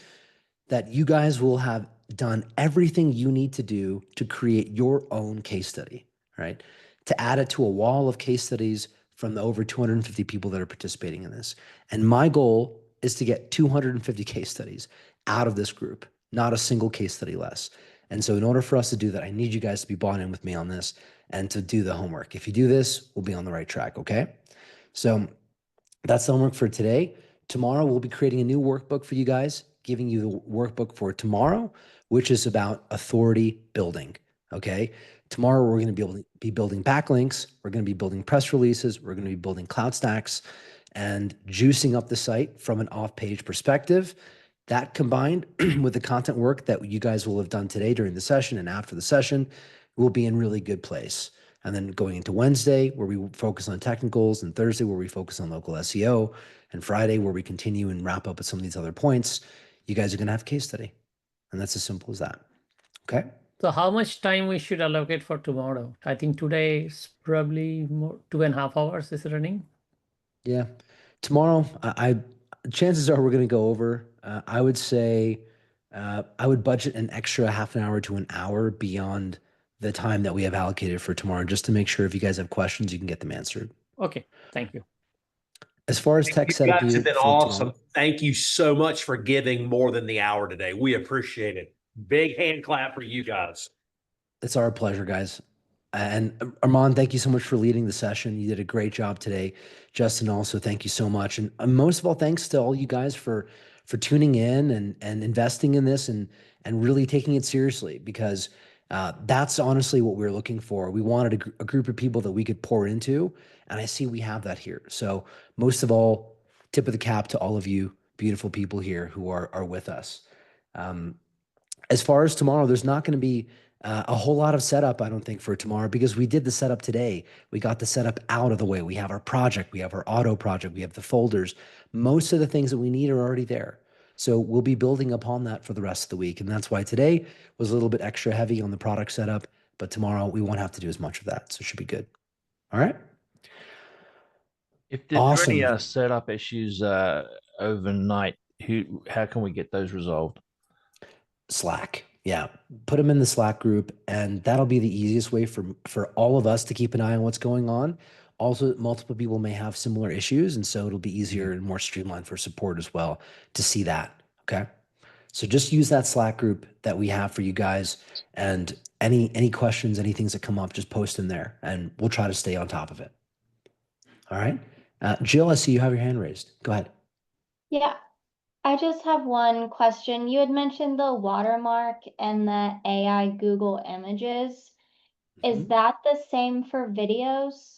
that you guys will have done everything you need to do to create your own case study, right? To add it to a wall of case studies from the over 250 people that are participating in this. And my goal is to get 250 case studies out of this group, not a single case study less. And so in order for us to do that, I need you guys to be bought in with me on this and to do the homework. If you do this, we'll be on the right track, okay? So that's the homework for today. Tomorrow, we'll be creating a new workbook for you guys, giving you the workbook for tomorrow, which is about authority building, okay? Tomorrow, we're going to be building backlinks. We're going to be building press releases. We're going to be building cloud stacks and juicing up the site from an off-page perspective. That combined with the content work that you guys will have done today during the session and after the session, we'll be in really good place. And then going into Wednesday, where we focus on technicals, and Thursday, where we focus on local SEO, and Friday, where we continue and wrap up with some of these other points, you guys are going to have a case study. And that's as simple as that. Okay. So how much time we should allocate for tomorrow? I think today is probably more 2.5 hours is running. Yeah. Tomorrow, chances are we're going to go over. I would say I would budget an extra half an hour to an hour beyond the time that we have allocated for tomorrow, just to make sure if you guys have questions, you can get them answered. Okay, thank you. As far as tech You setup, guys have been for awesome. tomorrow, Thank you so much for giving more than the hour today. We appreciate it. Big hand clap for you guys. it's our pleasure, guys. And Armand, thank you so much for leading the session. You did a great job today. Justin, also, thank you so much. And most of all, thanks to all you guys for tuning in and investing in this and really taking it seriously, because that's honestly what we were looking for. We wanted a group of people that we could pour into, and I see we have that here. So most of all, tip of the cap to all of you beautiful people here who are with us. As far as tomorrow, there's not going to be a whole lot of setup, I don't think, for tomorrow, because we did the setup today. We got the setup out of the way. We have our project, we have our auto project, we have the folders. Most of the things that we need are already there. So we'll be building upon that for the rest of the week. And that's why today was a little bit extra heavy on the product setup, but tomorrow we won't have to do as much of that. So it should be good. All right. If there's any Awesome. setup issues overnight, how can we get those resolved? Slack. Yeah. Put them in the Slack group, and that'll be the easiest way for all of us to keep an eye on what's going on. Also, multiple people may have similar issues, and so it'll be easier and more streamlined for support as well to see that. Okay. So just use that Slack group that we have for you guys, and any questions, any things that come up, just post in there, and we'll try to stay on top of it. All right. Jill, I see you have your hand raised. Go ahead. Yeah, I just have one question. You had mentioned the watermark and the AI Google images. Is that the same for videos?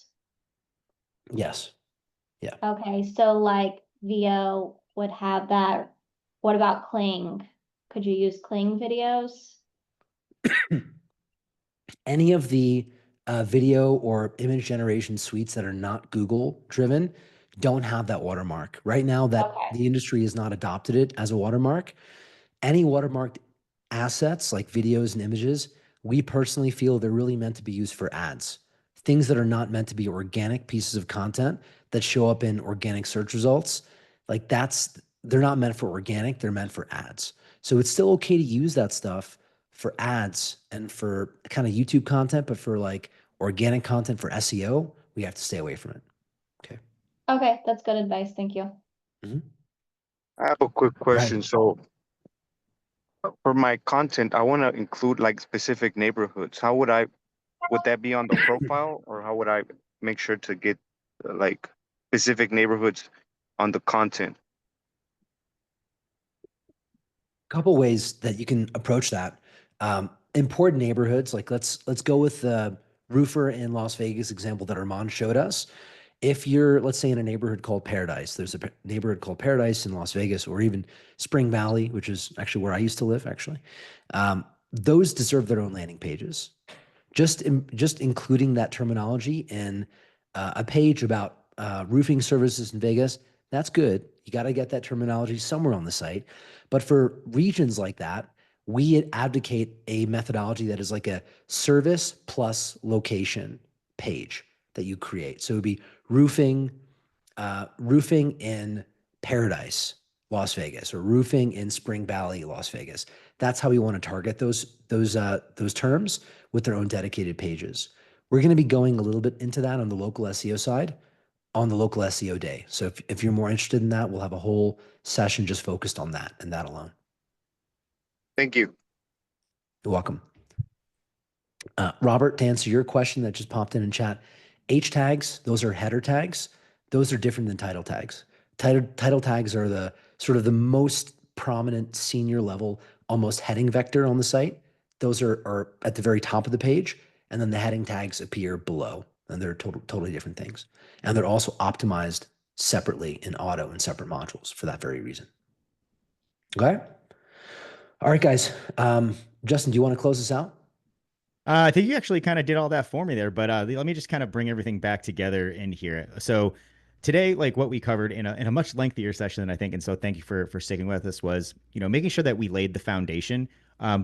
Yes. Yeah. Okay, so like VO would have that. What about Kling? Could you use Kling videos? Any of the video or image generation suites that are not Google driven don't have that watermark. Right now, that the industry has not adopted it as a watermark. Any watermarked assets like videos and images, we personally feel they're really meant to be used for ads. Things that are not meant to be organic pieces of content that show up in organic search results, like they're not meant for organic, they're meant for ads. So it's still okay to use that stuff for ads and for kind of YouTube content, but for like organic content for SEO, we have to stay away from it. Okay, that's good advice. Thank you. I have a quick question. So for my content, I want to include like specific neighborhoods. How would that be on the profile, or how would I make sure to get like specific neighborhoods on the content? Couple ways that you can approach that. Important neighborhoods, like let's go with the roofer in Las Vegas example that Armand showed us. If you're, let's say, in a neighborhood called Paradise, there's a neighborhood called Paradise in Las Vegas, or even Spring Valley, which is actually where I used to live, actually. Those deserve their own landing pages. Just including that terminology in a page about roofing services in Vegas, that's good. You got to get that terminology somewhere on the site. But for regions like that, we advocate a methodology that is like a service plus location page that you create. So it would be roofing in Paradise, Las Vegas, or roofing in Spring Valley, Las Vegas. That's how we want to target those terms with their own dedicated pages. We're going to be going a little bit into that on the local SEO side on the local SEO day. So if you're more interested in that, we'll have a whole session just focused on that and that alone. Thank you. You're welcome. Robert, to answer your question that just popped in chat, H tags, those are header tags. Those are different than title tags. Title tags are the sort of the most prominent senior level, almost heading vector on the site. Those are at the very top of the page, and then the heading tags appear below, and they're totally different things. And they're also optimized separately in auto and separate modules for that very reason. Okay. All right, guys. Justin, do you want to close this out? I think you actually kind of did all that for me there, but let me just kind of bring everything back together in here. So today, like what we covered in a much lengthier session than I think, and so thank you for sticking with us, was, making sure that we laid the foundation,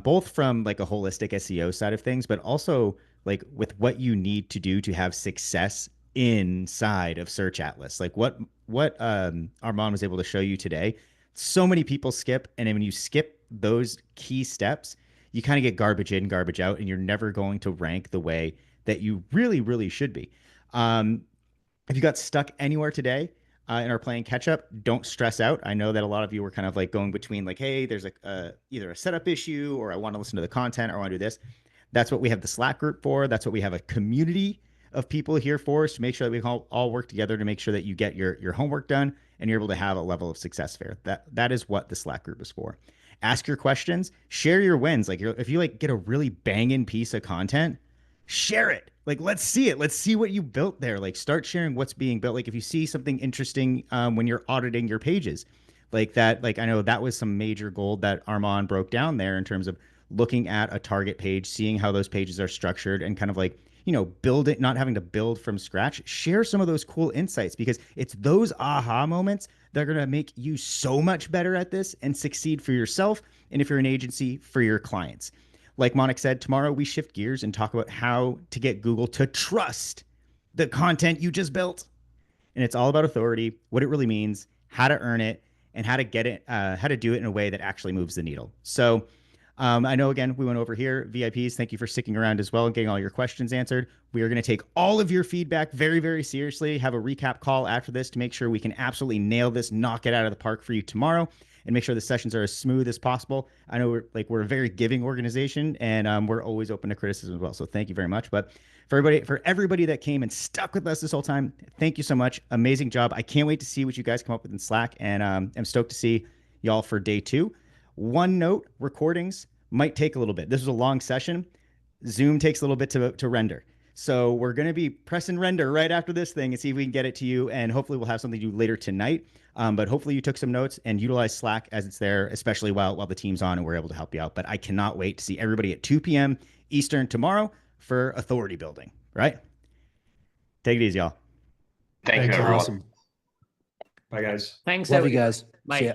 both from like a holistic SEO side of things, but also like with what you need to do to have success inside of Search Atlas. Like what Armand was able to show you today. So many people skip, and then when you skip those key steps, you kind of get garbage in, garbage out, and you're never going to rank the way that you really, really should be. If you got stuck anywhere today and are playing catch up, don't stress out. I know that a lot of you were kind of like going between like, hey, there's either a setup issue, or I want to listen to the content, or I want to do this. That's what we have the Slack group for. That's what we have a community of people here for, is to make sure that we all work together to make sure that you get your homework done and you're able to have a level of success there. That is what the Slack group is for. Ask your questions, share your wins. Like if you like get a really banging piece of content, share it. Like, let's see it. Let's see what you built there. Like, start sharing what's being built. Like if you see something interesting when you're auditing your pages, like that, like I know that was some major gold that Armand broke down there in terms of looking at a target page, seeing how those pages are structured, and kind of like, build it, not having to build from scratch. Share some of those cool insights, because it's those aha moments that are going to make you so much better at this and succeed for yourself. And if you're an agency, for your clients. Like Monik said, tomorrow we shift gears and talk about how to get Google to trust the content you just built. And it's all about authority, what it really means, how to earn it, and how to get it, how to do it in a way that actually moves the needle. So I know, again, we went over here. VIPs, thank you for sticking around as well and getting all your questions answered. We are going to take all of your feedback very, very seriously, have a recap call after this to make sure we can absolutely nail this, knock it out of the park for you tomorrow, and make sure the sessions are as smooth as possible. I know we're a very giving organization, and we're always open to criticism as well. So thank you very much. But for everybody that came and stuck with us this whole time, thank you so much. Amazing job. I can't wait to see what you guys come up with in Slack, and I'm stoked to see y'all for day 2. One note, recordings might take a little bit. This was a long session. Zoom takes a little bit to render. So we're going to be pressing render right after this thing and see if we can get it to you. And hopefully we'll have something to do later tonight. But hopefully you took some notes and utilize Slack as it's there, especially while the team's on and we're able to help you out. But I cannot wait to see everybody at 2 p.m. Eastern tomorrow for authority building, right? Take it easy, y'all. Thank you, everyone. Awesome. Bye, guys. Thanks, Love you everyone. guys. Bye. See ya.